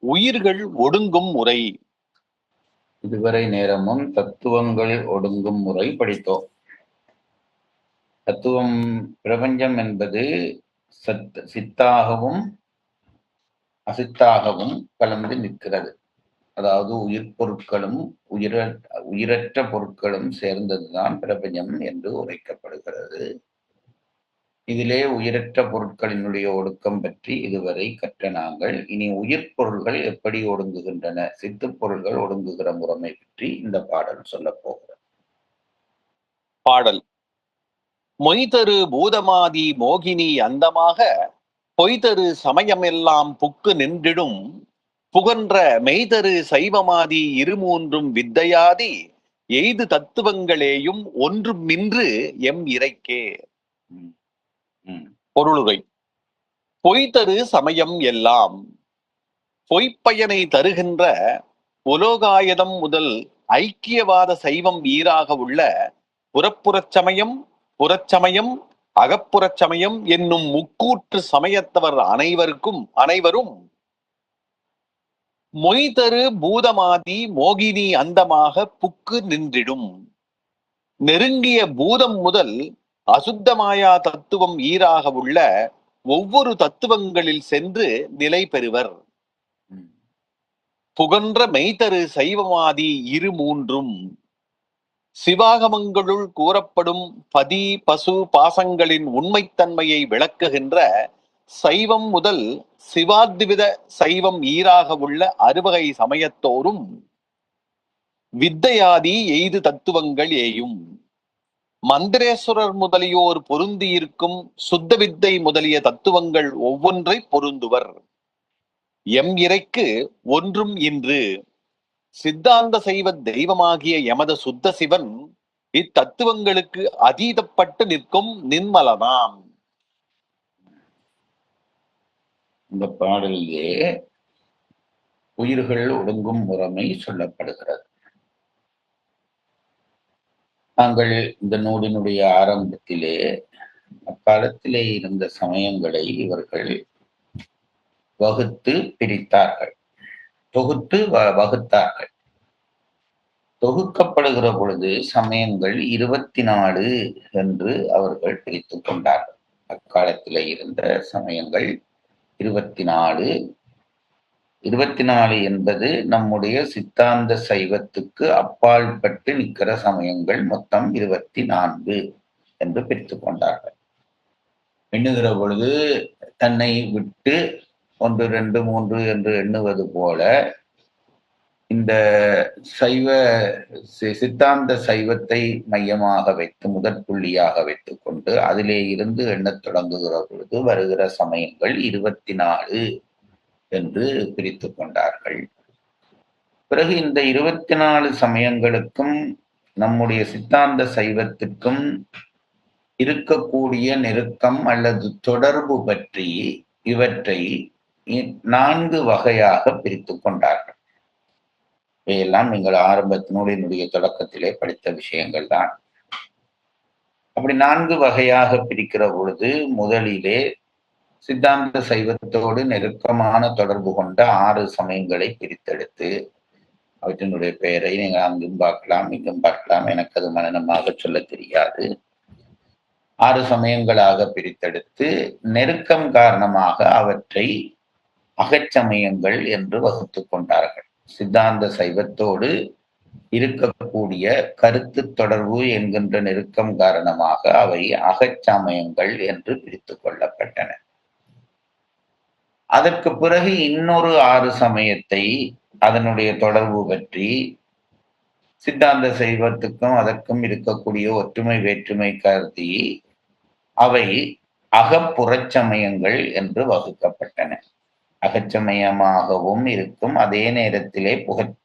உயிர்கள் ஒடுங்கும் முறை. இதுவரை நேரமும் தத்துவங்கள் ஒடுங்கும் முறை படித்தோம். தத்துவம் பிரபஞ்சம் என்பது சித்தாகவும் அசித்தாகவும் கலந்து நிற்கிறது. அதாவது உயிர் பொருட்களும் உயிரற்ற பொருட்களும் சேர்ந்ததுதான் பிரபஞ்சம் என்று உரைக்கப்படுகிறது. இதிலே உயிரற்ற பொருட்களினுடைய ஒடுக்கம் பற்றி இதுவரை கற்ற நாங்கள் இனி உயிர் பொருள்கள் எப்படி ஒடுங்குகின்றன, சித்து பொருள்கள் ஒடுங்குகிற முறைமை பற்றி இந்த பாடல் சொல்ல போகிறது. பாடல். மொய்தரு பூதமாதி மோகினி அந்தமாக பொய்தரு சமயமெல்லாம் புக்கு நின்றிடும். புகன்ற மெய்தரு சைவமாதி 23 வித்தையாதி எய்து தத்துவங்களேயும் ஒன்றும் நின்று எம் இறைக்கே. பொருளுரை. பொய்தரு சமயம் எல்லாம் பொய்ப்பயனை தருகின்ற உலோகாயதம் முதல் ஐக்கியவாத சைவம் ஈராக உள்ள புறப்புறச் சமயம், புறச்சமயம், அகப்புறச் சமயம் என்னும் முக்கூற்று சமயத்தவர் அனைவரும் மொய்தரு பூதமாதி மோகினி அந்தமாக புக்கு நின்றிடும். நெருங்கிய பூதம் முதல் அசுத்தமாயா தத்துவம் ஈராக உள்ள ஒவ்வொரு தத்துவங்களில் சென்று நிலை பெறுவர். புகன்ற மெய்தரு சைவமாதி 23 சிவாகமங்களுள் கூறப்படும் பதி பசு பாசங்களின் உண்மைத்தன்மையை விளக்குகின்ற சைவம் முதல் சிவாத்வித சைவம் ஈராக உள்ள 60 சமயத்தோரும் வித்தையாதி எய்து தத்துவங்கள் ஏயும். மந்திரேஸ்வரர் முதலியோர் பொருந்தியிருக்கும் சுத்த வித்தை முதலிய தத்துவங்கள் ஒவ்வொன்றை பொருந்துவர். எம் இறைக்கு ஒன்றும் இன்று. சித்தாந்த சைவ தெய்வமாகிய எமது சுத்த சிவன் இத்தத்துவங்களுக்கு அதீதப்பட்டு நிற்கும் நின்மலனாம். இந்த பாடலிலே உயிர்கள் ஒடுங்கும் முறைமை சொல்லப்படுகிறது. நாங்கள் இந்த நூலினுடைய ஆரம்பத்திலே அக்காலத்திலே இருந்த சமயங்களை இவர்கள் வகுத்து பிரித்தார்கள், தொகுத்து வகுத்தார்கள். தொகுக்கப்படுகிற பொழுது சமயங்கள் 24 என்று அவர்கள் பிரித்து கொண்டார்கள். அக்காலத்திலே இருந்த சமயங்கள் 24. 24 என்பது நம்முடைய சித்தாந்த சைவத்துக்கு அப்பாற்பட்டு நிற்கிற சமயங்கள் மொத்தம் 24 என்று பிரித்து கொண்டார்கள். எண்ணுகிற பொழுது தன்னை விட்டு 1, 2, 3 என்று எண்ணுவது போல இந்த சித்தாந்த சைவத்தை மையமாக வைத்து முதற் புள்ளியாக வைத்துக் கொண்டு அதிலே இருந்து எண்ணத் தொடங்குகிற பொழுது வருகிற சமயங்கள் 24 என்று பிரித்து கொண்டார்கள். பிறகு இந்த 24 சமயங்களுக்கும் நம்முடைய சித்தாந்த சைவத்திற்கும் இருக்கக்கூடிய நெருக்கம் அல்லது தொடர்பு பற்றி இவற்றை 4 வகையாக பிரித்து கொண்டார்கள். இவையெல்லாம் நீங்கள் நூலினுடைய தொடக்கத்திலே படித்த விஷயங்கள் தான். அப்படி 4 வகையாக பிரிக்கிற பொழுது முதலிலே சித்தாந்த சைவத்தோடு நெருக்கமான தொடர்பு கொண்ட 6 சமயங்களை பிரித்தெடுத்து அவற்றினுடைய பெயரை நீங்கள் அங்கும் பார்க்கலாம் இங்கும் பார்க்கலாம், எனக்கு அது மனனமாக சொல்ல தெரியாது. 6 சமயங்களாக பிரித்தெடுத்து நெருக்கம் காரணமாக அவற்றை அகச்சமயங்கள் என்று வகுத்து கொண்டார்கள். சித்தாந்த சைவத்தோடு இருக்கக்கூடிய கருத்து தொடர்பு என்கின்ற நெருக்கம் காரணமாக அவை அகச்சமயங்கள் என்று பிரித்துக் கொள்ளப்பட்டன. அதற்கு பிறகு இன்னொரு 6 சமயத்தை அதனுடைய தொடர்பு பற்றி சித்தாந்த சைவத்துக்கும் அதற்கும் இருக்கக்கூடிய ஒற்றுமை வேற்றுமை கருதி அவை அகப்புறச்சமயங்கள் என்று வகுக்கப்பட்டன. அகச்சமயமாகவும் இருக்கும், அதே நேரத்திலே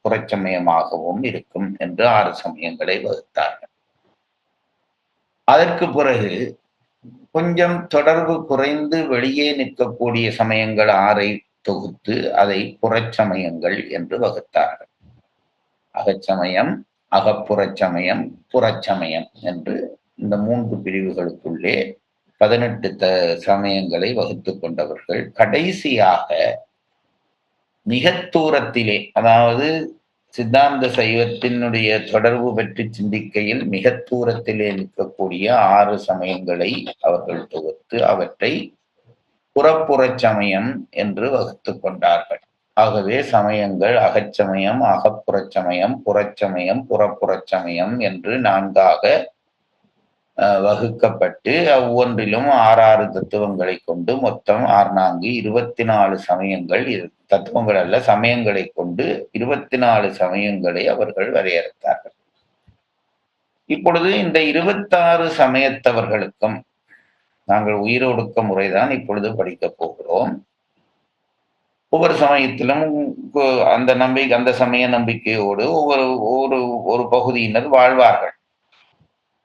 புறச்சமயமாகவும் இருக்கும் என்று 6 சமயங்களை வகுத்தார்கள். அதற்கு பிறகு கொஞ்சம் தொடர்பு குறைந்து வெளியே நிற்கக்கூடிய சமயங்கள் 6 தொகுத்து அதை புறச்சமயங்கள் என்று வகுத்தார்கள். அகச்சமயம், அகப்புறச்சமயம், புறச்சமயம் என்று இந்த 3 பிரிவுகளுக்குள்ளே 18 சமயங்களை வகுத்துக் கொண்டவர்கள் கடைசியாக மிக தூரத்திலே, அதாவது சித்தாந்த சைவத்தினுடைய தொடர்பு பற்றி சிந்திக்கையில் மிக தூரத்திலே நிற்கக்கூடிய 6 சமயங்களை அவர்கள் தொகுத்து அவற்றை புறப்புறச் சமயம் என்று வகுத்துக் கொண்டார்கள். ஆகவே சமயங்கள் அகச்சமயம், அகப்புறச் சமயம், புறச்சமயம், புறப்புறச் சமயம் என்று 4ஆக வகுக்கப்பட்டு ஒவ்வொன்றிலும் 6 தத்துவங்களை கொண்டு மொத்தம் 6 24 சமயங்கள், தத்துவங்கள் அல்ல சமயங்களை கொண்டு 24 சமயங்களை அவர்கள் வரையறுத்தார்கள். இப்பொழுது இந்த 26 சமயத்தவர்களுக்கும் நாங்கள் உயிரொடுக்க முறைதான் இப்பொழுது படிக்கப் போகிறோம். ஒவ்வொரு சமயத்திலும் அந்த சமய நம்பிக்கையோடு ஒரு பகுதியினர் வாழ்வார்கள்.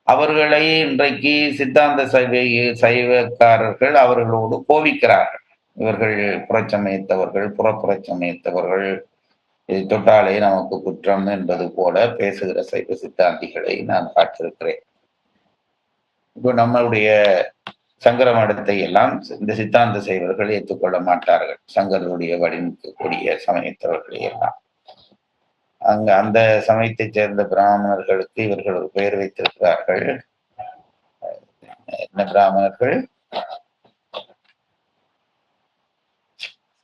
அவர்களை இன்றைக்கு சித்தாந்த சைவக்காரர்கள் அவர்களோடு கோபிக்கிறார்கள். இவர்கள் புறச்சமயத்தவர்கள், புறப்புறச்சமயத்தவர்கள், இதை தொட்டாலே நமக்கு குற்றம் என்பது போல பேசுகிற சைவ சித்தாந்திகளை நான் பார்த்திருக்கிறேன். இப்போ நம்மளுடைய சங்கர மடத்தை எல்லாம் இந்த சித்தாந்த சைவர்கள் ஏற்றுக்கொள்ள மாட்டார்கள். சங்கருடைய வழிநிற்கக்கூடிய சமயத்தவர்களை எல்லாம் அந்த சமயத்தைச் சேர்ந்த பிராமணர்களுக்கு இவர்கள் ஒரு பெயர் வைத்திருக்கிறார்கள். என்ன பிராமணர்கள்?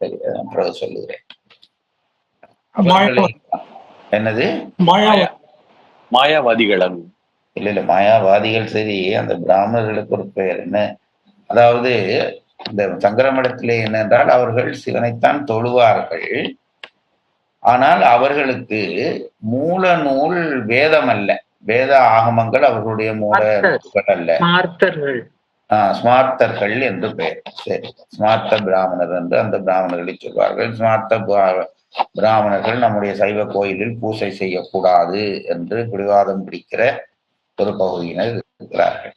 சரி, அப்புறம் சொல்லுகிறேன். என்னது? மாயாவாதிகள். இல்ல மாயாவாதிகள். சரி, அந்த பிராமணர்களுக்கு ஒரு பெயர் என்ன? அதாவது இந்த சங்கர மடத்திலே என்னென்றால் அவர்கள் சிவனைத்தான் தொழுவார்கள். ஆனால் அவர்களுக்கு மூல நூல் வேதம் அல்ல, வேத ஆகமங்கள் அவர்களுடைய மூல நூல்கள் அல்ல. ஸ்மார்த்தர்கள் என்று பெயர். சரி, ஸ்மார்த்த பிராமணர் என்று அந்த பிராமணர்களை சொல்வார்கள். ஸ்மார்த்த பிராமணர்கள் நம்முடைய சைவ கோயிலில் பூசை செய்யக்கூடாது என்று பிடிவாதம் பிடிக்கிற ஒரு பகுதியினர் இருக்கிறார்கள்.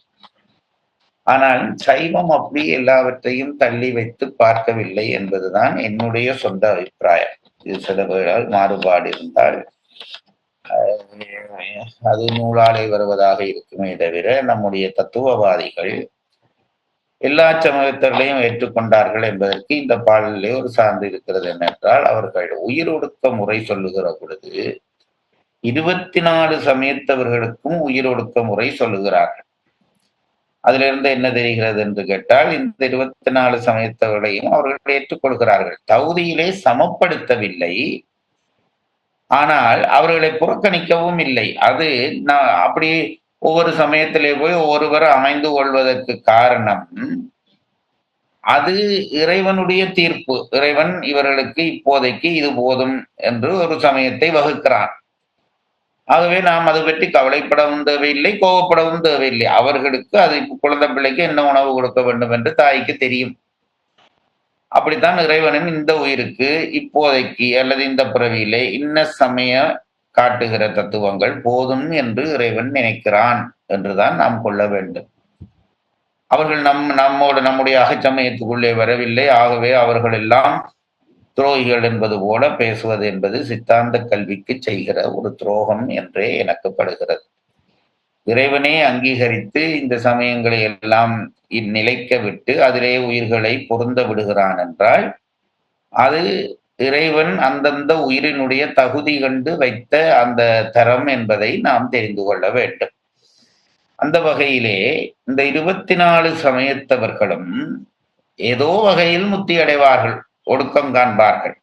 ஆனால் சைவம் அப்படி எல்லாவற்றையும் தள்ளி வைத்து பார்க்கவில்லை என்பதுதான் என்னுடைய சொந்த அபிப்பிராயம். இது சில பேரால் மாறுபாடு இருந்தால் அது நூலாலே வருவதாக இருக்குமே தவிர நம்முடைய தத்துவவாதிகள் எல்லா சமயத்தர்களையும் ஏற்றுக்கொண்டார்கள் என்பதற்கு இந்த பாடலிலே ஒரு சான்று இருக்கிறது. என்னென்றால் அவர்கள் உயிரொடுக்க முறை சொல்லுகிற பொழுது 24 சமயத்தவர்களுக்கும் உயிரொடுக்க முறை சொல்லுகிறார்கள். அதிலிருந்து என்ன தெரிகிறது என்று கேட்டால் இந்த 24 சமயத்தவர்களையும் அவர்கள் ஏற்றுக்கொள்கிறார்கள். தகுதியிலே சமப்படுத்தவில்லை, ஆனால் அவர்களை புறக்கணிக்கவும் இல்லை. அது அப்படி ஒவ்வொரு சமயத்திலே போய் ஒவ்வொருவர் அமைந்து கொள்வதற்கு காரணம் அது இறைவனுடைய தீர்ப்பு. இறைவன் இவர்களுக்கு இப்போதைக்கு இது போதும் என்று ஒரு சமயத்தை வகுக்கிறான். ஆகவே நாம் அதை பற்றி கவலைப்படவும் தேவையில்லை, கோபப்படவும் தேவையில்லை. அவர்களுக்கு அது குழந்தை பிள்ளைக்கு என்ன உணவு கொடுக்க வேண்டும் என்று தாய்க்கு தெரியும். அப்படித்தான் இறைவனும் இந்த உயிருக்கு இப்போதைக்கு அல்லது இந்த பிறவியிலே இன்ன சமயம் காட்டுகிற தத்துவங்கள் போதும் என்று இறைவன் நினைக்கிறான் என்றுதான் நாம் கொள்ள வேண்டும். அவர்கள் நம்முடைய அகச்சமயத்துக்குள்ளே வரவில்லை. ஆகவே அவர்கள் எல்லாம் துரோகிகள் என்பது போல பேசுவது என்பது சித்தாந்த கல்விக்கு செய்கிற ஒரு துரோகம் என்றே எனக்கு படுகிறது. இறைவனே அங்கீகரித்து இந்த சமயங்களை எல்லாம் நிலைக்க விட்டு அதிலே உயிர்களை பொருந்த விடுகிறான் என்றால் அது இறைவன் அந்தந்த உயிரினுடைய தகுதி கண்டு வைத்த அந்த தரம் என்பதை நாம் தெரிந்து கொள்ள வேண்டும். அந்த வகையிலே இந்த 24 சமயத்தவர்களும் ஏதோ வகையில் முத்தி அடைவார்கள், ஒடுக்கம் காண்பார்கள்.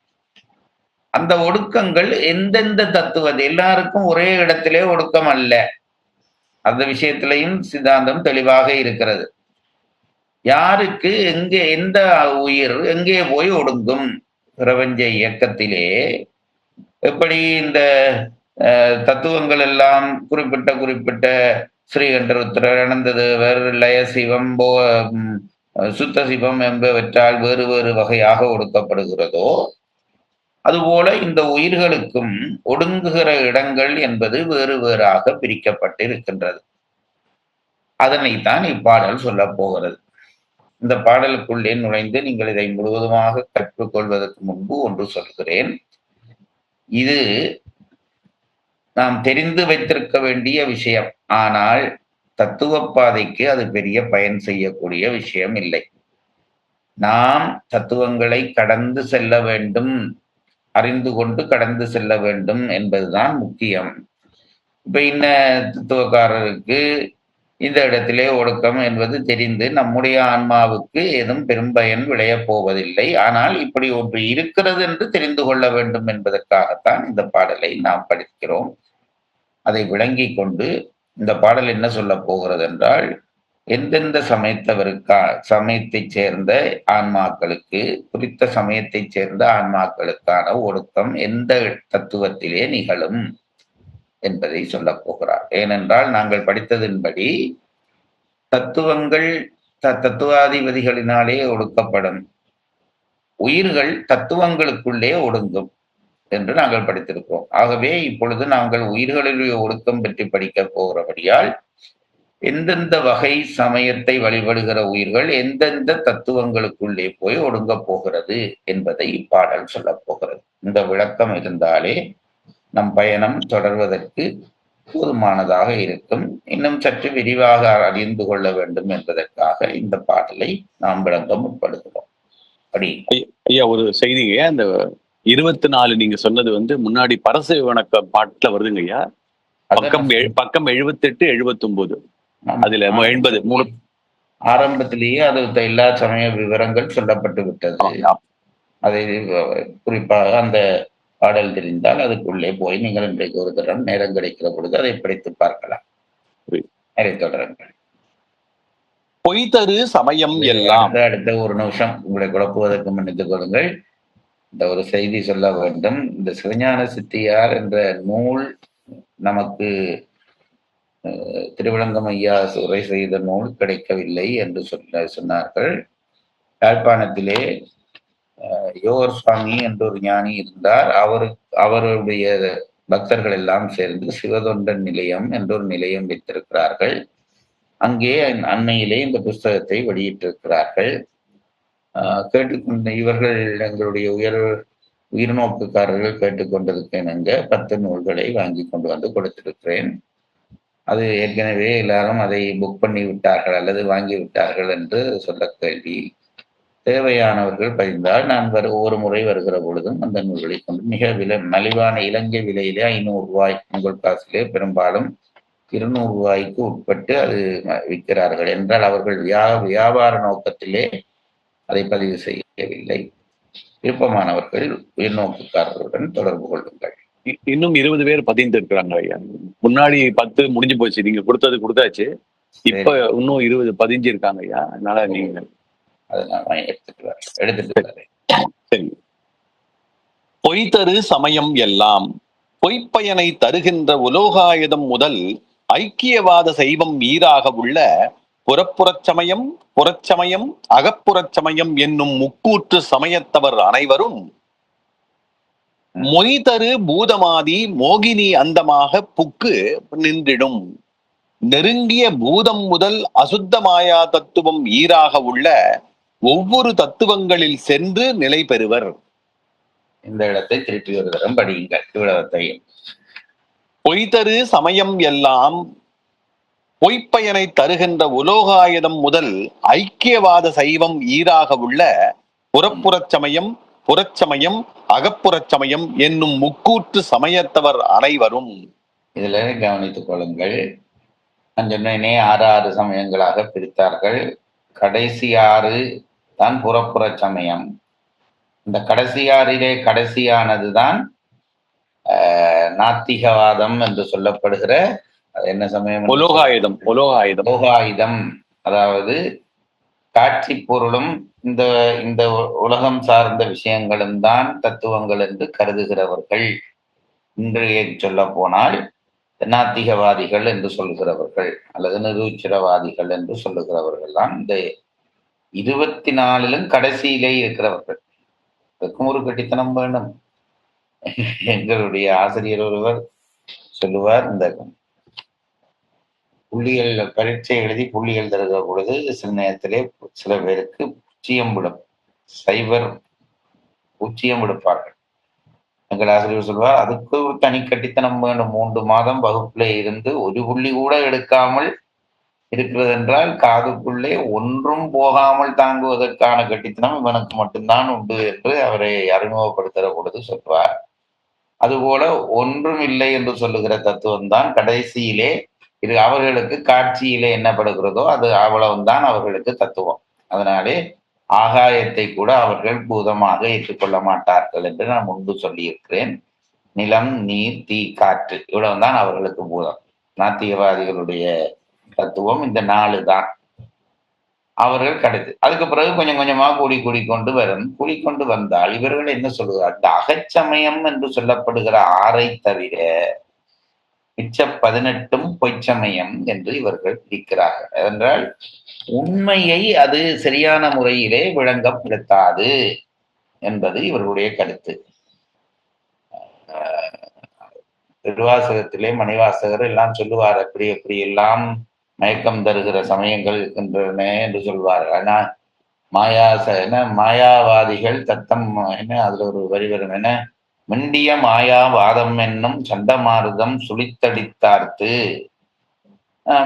அந்த ஒடுக்கங்கள் எந்தெந்த தத்துவம், எல்லாருக்கும் ஒரே இடத்திலே ஒடுக்கம் அல்ல. அந்த விஷயத்திலையும் சித்தாந்தம் தெளிவாக இருக்கிறது. யாருக்கு எங்கே எந்த உயிர் எங்கே போய் ஒடுங்கும்? பிரபஞ்ச இயக்கத்திலே எப்படி இந்த தத்துவங்கள் எல்லாம் குறிப்பிட்ட ஸ்ரீகண்டருத்திரர், அனந்ததேவர், லயசிவம், சுத்த சிவம் என்பவற்றால் வேறு வேறு வகையாக ஒடுக்கப்படுகிறதோ, அதுபோல இந்த உயிர்களுக்கும் ஒடுங்குகிற இடங்கள் என்பது வேறு வேறாக பிரிக்கப்பட்டிருக்கின்றது. அதனைத்தான் இப்பாடல் சொல்ல போகிறது. இந்த பாடலுக்குள்ளே நுழைந்து நீங்கள் இதை முழுவதுமாக கற்றுக்கொள்வதற்கு முன்பு ஒன்று சொல்கிறேன். இது நாம் தெரிந்து வைத்திருக்க வேண்டிய விஷயம். ஆனால் தத்துவ பாதைக்கு அது பெரிய பயன் செய்யக்கூடிய விஷயம் இல்லை. நாம் தத்துவங்களை கடந்து செல்ல வேண்டும், அறிந்து கொண்டு கடந்து செல்ல வேண்டும் என்பதுதான் முக்கியம். இப்ப இன்ன தத்துவக்காரருக்கு இந்த இடத்திலே ஒடுக்கம் என்பது தெரிந்து நம்முடைய ஆன்மாவுக்கு ஏதும் பெரும் பயன் விளையப் போவதில்லை. ஆனால் இப்படி ஒன்று இருக்கிறது என்று தெரிந்து கொள்ள வேண்டும் என்பதற்காகத்தான் இந்த பாடலை நாம் படிக்கிறோம். அதை விளங்கி கொண்டு இந்த பாடல் என்ன சொல்ல போகிறது என்றால், எந்தெந்த சமயத்தைச் சேர்ந்த ஆன்மாக்களுக்கு, குறித்த சமயத்தைச் சேர்ந்த ஆன்மாக்களுக்கான ஒடுக்கம் எந்த தத்துவத்திலே நிகழும் என்பதை சொல்ல போகிறார். ஏனென்றால் நாங்கள் படித்ததின்படி தத்துவங்கள் தத்துவாதிபதிகளினாலே ஒடுக்கப்படும், உயிர்கள் தத்துவங்களுக்குள்ளே ஒடுங்கும் என்று நாங்கள் படித்திருக்கிறோம். ஆகவே இப்பொழுது நாங்கள் உயிர்களுடைய ஒடுக்கம் பற்றி படிக்கப் போகிறபடியால் எந்தெந்த வகை சமயத்தை வழிபடுகிற உயிர்கள் எந்தெந்த தத்துவங்களுக்குள்ளே போய் ஒடுங்கப் போகிறது என்பதை இப்பாடல் சொல்ல போகிறது. இந்த விளக்கம் இருந்தாலே நம் பயணம் தொடர்வதற்கு போதுமானதாக இருக்கும். இன்னும் சற்று விரிவாக அறிந்து கொள்ள வேண்டும் என்பதற்காக இந்த பாடலை நாம் விளங்க முற்படுகிறோம். அப்படி ஐயா ஒரு செய்திங்க, அந்த 24 நீங்க சொன்னது முன்னாடி பரசு வணக்க பாட்டுல வருதுங்க ஐயா. பக்கம் 78, 79 அதுல 80 ஆரம்பத்திலேயே அது எல்லா சமய விவரங்கள் சொல்லப்பட்டு விட்டது. அதை குறிப்பாக அந்த பாடல் தெரிந்தால் அதுக்குள்ளே போய் நீங்கள் இன்றைக்கு ஒரு தரம் நேரம் கிடைக்கிற பொழுது அதை படித்து பார்க்கலாம். தொடருங்கள். பொய்தரு சமயம் எல்லாம். அடுத்த ஒரு நிமிஷம் உங்களை குழப்புவதற்கு மன்னித்துக் கொள்ளுங்கள். இந்த ஒரு செய்தி சொல்ல வேண்டும். இந்த சிவஞான சித்தியார் என்ற நூல் நமக்கு திருவிளங்கம் ஐயா உரை செய்த நூல் கிடைக்கவில்லை என்று சொன்னார்கள். யாழ்ப்பாணத்திலே யோகர் சுவாமி என்ற ஒரு ஞானி இருந்தார். அவருடைய பக்தர்கள் எல்லாம் சேர்ந்து சிவதொண்டன் நிலையம் என்ற ஒரு நிலையம் வைத்திருக்கிறார்கள். அங்கே அண்மையிலே இந்த புஸ்தகத்தை வெளியிட்டிருக்கிறார்கள். கேட்டுக்கொண்ட இவர்கள் எங்களுடைய உயிர்நோக்குக்காரர்கள் கேட்டுக்கொண்டிருக்கேன் என்ற 10 நூல்களை வாங்கி கொண்டு வந்து கொடுத்திருக்கிறேன். அது ஏற்கனவே எல்லாரும் அதை புக் பண்ணி விட்டார்கள் அல்லது வாங்கி விட்டார்கள் என்று சொல்ல கேள்வி. தேவையானவர்கள் பதிந்தால் நான் ஒவ்வொரு முறை வருகிற பொழுதும் அந்த நூல்களை கொண்டு மிக மலிவான இலங்கை விலையிலே 500 ரூபாய், உங்கள் காசிலே பெரும்பாலும் 200 ரூபாய்க்கு உட்பட்டு அது விற்கிறார்கள். என்றால் அவர்கள் வியாபார நோக்கத்திலே அதை பதிவு செய்யவில்லை. விருப்பமானவர்கள் உயர்நோக்குக்காரர்களுடன் தொடர்பு கொள்ளுங்கள். இன்னும் 20 பேர் பதிந்து இருக்கிறாங்க ஐயா. முன்னாடி 10 முடிஞ்சு போச்சு, நீங்க கொடுத்தாச்சு. இப்ப இன்னும் 20 பதிஞ்சு இருக்காங்க ஐயா. அதனால நீங்க சரி. பொய்தரு சமயம் எல்லாம், பொய்ப்பயனை தருகின்ற உலோகாயுதம் முதல் ஐக்கியவாத சைவம் ஈராக உள்ள புறப்புறச்சமயம், புறச்சமயம், அகப்புறச்சமயம் என்னும் முக்கூற்று சமயத்தவர் அனைவரும் மொய்தரு பூதமாதி மோகினி அந்தமாக புக்கு நின்றிடும். நெருங்கிய பூதம் முதல் அசுத்த மாயா தத்துவம் ஈராக உள்ள ஒவ்வொரு தத்துவங்களில் சென்று நிலை பெறுவர். இந்த இடத்தை திருப்பி ஒரு தரம் படியுங்கள். இவ்வளவத்தையும் பொய்தரு சமயம் எல்லாம், பொய்ப்பயனை தருகின்ற உலோகாயுதம் முதல் ஐக்கியவாத சைவம் ஈராக உள்ள புறப்புறச்சமயம், புறச்சமயம், அகப்புறச்சமயம் என்னும் முக்கூற்று சமயத்தவர் அனைவரும். இதுல கவனித்துக் கொள்ளுங்கள். நான் சொன்னேனே 6 சமயங்களாக பிரித்தார்கள். கடைசி 6 தான் புறப்புற சமயம். இந்த கடைசியாரிலே கடைசியானதுதான் நாத்திகவாதம் என்று சொல்லப்படுகிற என்ன சமயம்? உலோகாயுதம். லோகாயுதம், அதாவது காட்சி பொருளும் இந்த இந்த உலகம் சார்ந்த விஷயங்களும் தான் தத்துவங்கள் என்று கருதுகிறவர்கள். இன்றைய சொல்ல போனால் நாத்திகவாதிகள் என்று சொல்லுகிறவர்கள் அல்லது நிரூச்சரவாதிகள் என்று சொல்லுகிறவர்கள் தான் இந்த 24 கடைசியிலே இருக்கிறவர்கள். அதுக்கும் ஒரு கட்டித்தனம் வேண்டும். எங்களுடைய ஆசிரியர் ஒருவர் சொல்லுவார், இந்த புள்ளிகள் பரீட்சை எழுதி புள்ளிகள் தருகிற பொழுது சில நேரத்திலே சில பேருக்கு பூச்சியம் விடும், சைபர் பூச்சியம் விடுப்பார்கள். எங்கள் ஆசிரியர் சொல்வார், அதுக்கு ஒரு தனி கட்டித்தனம் வேண்டும். 3 மாதம் வகுப்பிலே இருந்து ஒரு புள்ளி கூட எடுக்காமல் இருக்கிறது என்றால் காதுக்குள்ளே ஒன்றும் போகாமல் தாங்குவதற்கான கட்டித்தனம் இவனுக்கு மட்டும்தான் உண்டு என்று அவரை அறிமுகப்படுத்துகிற பொழுது சொல்வார். அதுபோல ஒன்றும் இல்லை என்று சொல்லுகிற தத்துவம் தான் கடைசியிலே இது அவர்களுக்கு காட்சியிலே என்னப்படுகிறதோ அது அவ்வளவுதான் அவர்களுக்கு தத்துவம். அதனாலே ஆகாயத்தை கூட அவர்கள் பூதமாக ஏற்றுக்கொள்ள மாட்டார்கள் என்று நான் முன்பு சொல்லியிருக்கிறேன். நிலம், நீர், தீ, காற்று இவ்வளவுதான் அவர்களுக்கு பூதம். நாத்திகவாதிகளுடைய தத்துவம் இந்த 4 தான். அவர்கள் கிடைத்து அதுக்கு பிறகு கொஞ்சம் கொஞ்சமா கூடிக்கொண்டு வந்தால் இவர்கள் என்ன சொல்லுகிறார்? இந்த அகச்சமயம் என்று சொல்லப்படுகிற 6 தவிர மிச்ச 18 பொய்ச்சமயம் என்று இவர்கள் பிரிக்கிறார்கள். என்றால் உண்மையை அது சரியான முறையிலே விளங்கப்படுத்தாது என்பது இவர்களுடைய கருத்து. திருவாசகத்திலே மணிவாசகர் எல்லாம் சொல்லுவார், எப்படி எல்லாம் மயக்கம் தருகிற சமயங்கள் இருக்கின்றன என்று சொல்வார். ஆனா மாயாவாதிகள் தத்தம் அதுல ஒரு வரி வரும், மிண்டிய மாயாவாதம் என்னும் சண்டமாருதம் சுழித்தடித்தார்த்து.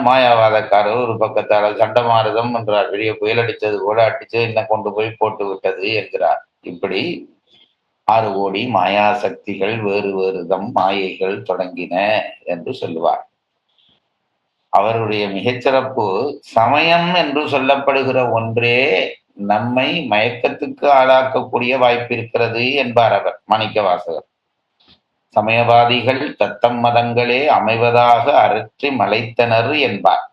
மாயாவாதக்காரர் ஒரு பக்கத்தால் சண்டமாருதம் என்றார், பெரிய புயல் அடித்தது போல அடிச்சு என்ன கொண்டு போய் போட்டு விட்டது என்கிறார். இப்படி 6 கோடி மாயா சக்திகள் வேறுதம் மாயைகள் தொடங்கின என்று சொல்லுவார். அவருடைய மிகச்சிறப்பு, சமயம் என்று சொல்லப்படுகிற ஒன்றே நம்மை மயக்கத்துக்கு ஆளாக்கக்கூடிய வாய்ப்பு இருக்கிறது என்பார் அவர், மாணிக்கவாசகர். சமயவாதிகள் தத்தம் மதங்களே அமைவதாக அரற்றி மலைத்தனர் என்பார்.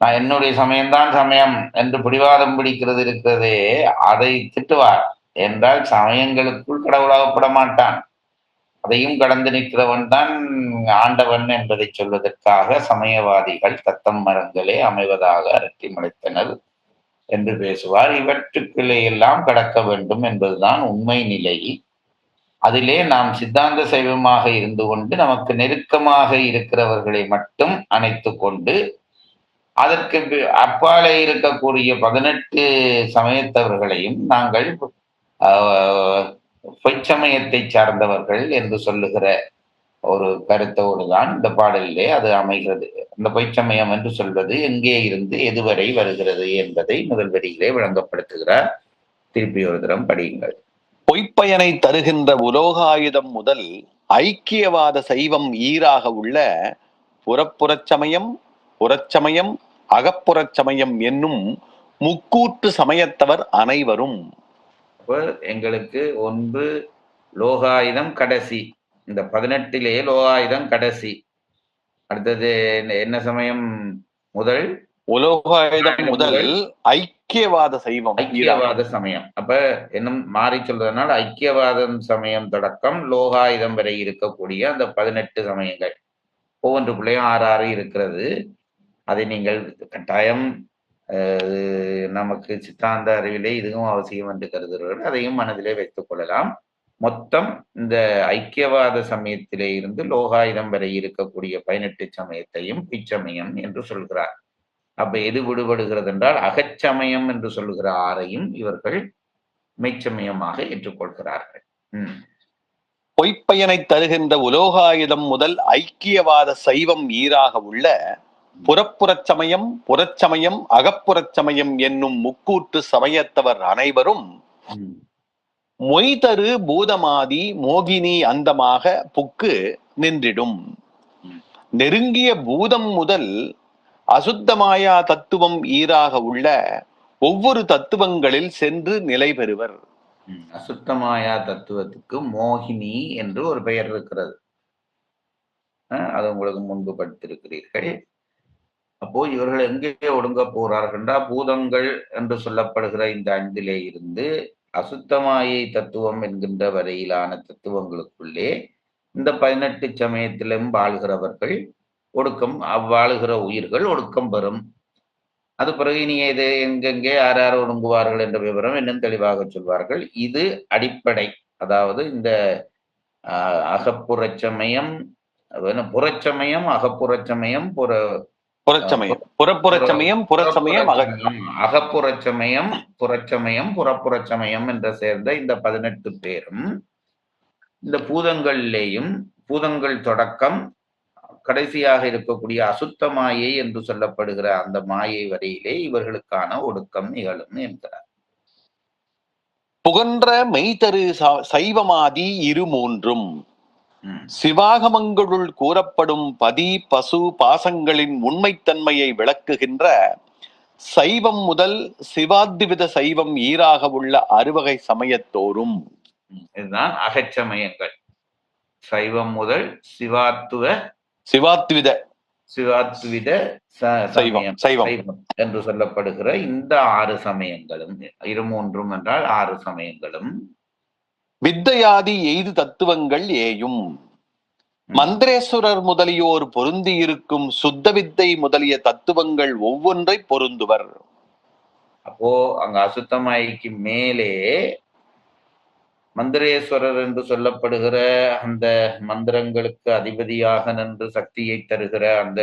நான் என்னுடைய சமயம்தான் சமயம் என்று பிடிவாதம் பிடிக்கிறது இருக்கிறதே, அதை திட்டுவார். என்றால் சமயங்களுக்குள் கடவுளாகப்பட மாட்டான், அதையும் கடந்து நிற்கிறவன் தான் ஆண்டவன் என்பதை சொல்வதற்காக சமயவாதிகள் தத்தம் மரங்களே அமைவதாக அரட்டி மலைத்தனர் என்று பேசுவார். இவற்றுக்களை எல்லாம் கடக்க வேண்டும் என்பதுதான் உண்மை நிலை. அதிலே நாம் சித்தாந்த சைவமாக இருந்து கொண்டு நமக்கு நெருக்கமாக இருக்கிறவர்களை மட்டும் அணைத்து கொண்டு அதற்கு அப்பாலே இருக்கக்கூடிய 18 சமயத்தவர்களையும் நாங்கள் பொய்ச்சமயத்தை சார்ந்தவர்கள் என்று சொல்லுகிற ஒரு கருத்தோடு தான் இந்த பாடலிலே அது அமைகிறது. அந்த பொய்ச்சமயம் என்று சொல்வது எங்கே இருந்து எதுவரை வருகிறது என்பதை முதல் வரியிலே விளங்கப்படுத்துகிறார். திருப்பி ஒரு தரம் படியுங்கள். பொய்ப்பயனை தருகின்ற உலோகாயுதம் முதல் ஐக்கியவாத சைவம் ஈராக உள்ள புறச்சமயம், புறச்சமயம், அகப்புறச்சமயம் என்னும் முக்கூற்று சமயத்தவர் அனைவரும். எங்களுக்கு ஒன்று லோகாயுதம் கடைசி, இந்த 18 லோகாயுதம் கடைசி. அடுத்தது என்ன சமயம்? முதல் உலோகாயுதம் முதல் ஐக்கியவாத சைவம், ஐக்கியவாத சமயம். அப்ப என்ன மாறி சொல்றதுனால ஐக்கியவாதம் சமயம் தொடக்கம் லோகாயுதம் வரை இருக்கக்கூடிய அந்த 18 சமயங்கள் ஒவ்வொன்றுக்குள்ளேயும் 6 இருக்கிறது. அதை நீங்கள் கட்டாயம் நமக்கு சித்தாந்த அறிவிலே இதுவும் அவசியம் என்று கருதுகிறவர்கள் அதையும் மனதிலே வைத்துக் கொள்ளலாம். மொத்தம் இந்த ஐக்கியவாத சமயத்திலே இருந்து லோகாயுதம் வரை இருக்கக்கூடிய 18 சமயத்தையும் பிச்சமயம் என்று சொல்கிறார். அப்ப எது விடுபடுகிறது என்றால் அகச்சமயம் என்று சொல்லுகிற 6ஐயும் இவர்கள் மெய்ச்சமயமாக ஏற்றுக்கொள்கிறார்கள். பொய்ப்பயனை தருகின்ற உலோகாயுதம் முதல் ஐக்கியவாத சைவம் ஈராக உள்ள புறச்சமயம், புறச்சமயம், அகப்புறச்சமயம் என்னும் முக்கூற்று சமயத்தவர் அனைவரும் மொய்தரு பூதமாதி மோகினி அந்தமாக புக்கு நின்றிடும். நெருங்கிய பூதம் முதல் அசுத்தமாயா தத்துவம் ஈராக உள்ள ஒவ்வொரு தத்துவங்களில் சென்று நிலை பெறுவர். அசுத்தமாயா தத்துவத்துக்கு மோகினி என்று ஒரு பெயர் இருக்கிறது. அது உங்களுக்கு முன்பு படித்திருக்கிறீர்கள். அப்போ இவர்கள் எங்கே ஒடுங்க போறார்கள்டா, பூதங்கள் என்று சொல்லப்படுகிற இந்த 5 இருந்து அசுத்தமாயை தத்துவம் என்கின்ற வரையிலான தத்துவங்களுக்குள்ளே இந்த 18 சமயத்திலும் வாழ்கிறவர்கள் ஒடுக்கம், அவ்வாழுகிற உயிர்கள் ஒடுக்கம் பெறும். அது பிறகு இனி இது எங்கெங்கே யார் யார் ஒடுங்குவார்கள் என்ற விவரம் இன்னும் தெளிவாக சொல்வார்கள். இது அடிப்படை. அதாவது இந்த அகப்புறச்சமயம், புறச்சமயம், அகப்புறச்சமயம், புறச்சமயம், புறப்புறச்சமயம், புறச்சமயம், அகப்புறச்சமயம், புறச்சமயம், புறப்புறச்சமயம் என்ற சேர்ந்த இந்த 18 பேரும் இந்த பூதங்களிலேயும் பூதங்கள் தொடக்கம் கடைசியாக இருக்கக்கூடிய அசுத்த மாயை என்று சொல்லப்படுகிற அந்த மாயை வரையிலே இவர்களுக்கான ஒடுக்கம் நிகழும் என்கிறார். புகன்ற மெய்தரு சைவமாதி 2 சிவாகமங்களுள் கூறப்படும் பதி பசு பாசங்களின் உண்மைத்தன்மையை விளக்குகின்ற சைவம் முதல் சிவாத்வித சைவம் ஈராக உள்ள 6 சமயத்தோறும். இதுதான் அகச்சமயங்கள். சைவம் முதல் சிவாத்வித சைவம் என்று சொல்லப்படுகிற இந்த 6 சமயங்களும், 2 என்றால் 6 சமயங்களும் வித்தையாதி எய்து தத்துவங்கள் ஏயும் மந்திரேஸ்வரர் முதலியோர் பொருந்தி இருக்கும் சுத்த வித்தை முதலிய தத்துவங்கள் ஒவ்வொன்றை பொருந்துவர். அப்போ அங்க அசுத்தமாய்க்கு மேலே மந்திரேஸ்வரர் என்று சொல்லப்படுகிற அந்த மந்திரங்களுக்கு அதிபதியாக நின்று சக்தியை தருகிற அந்த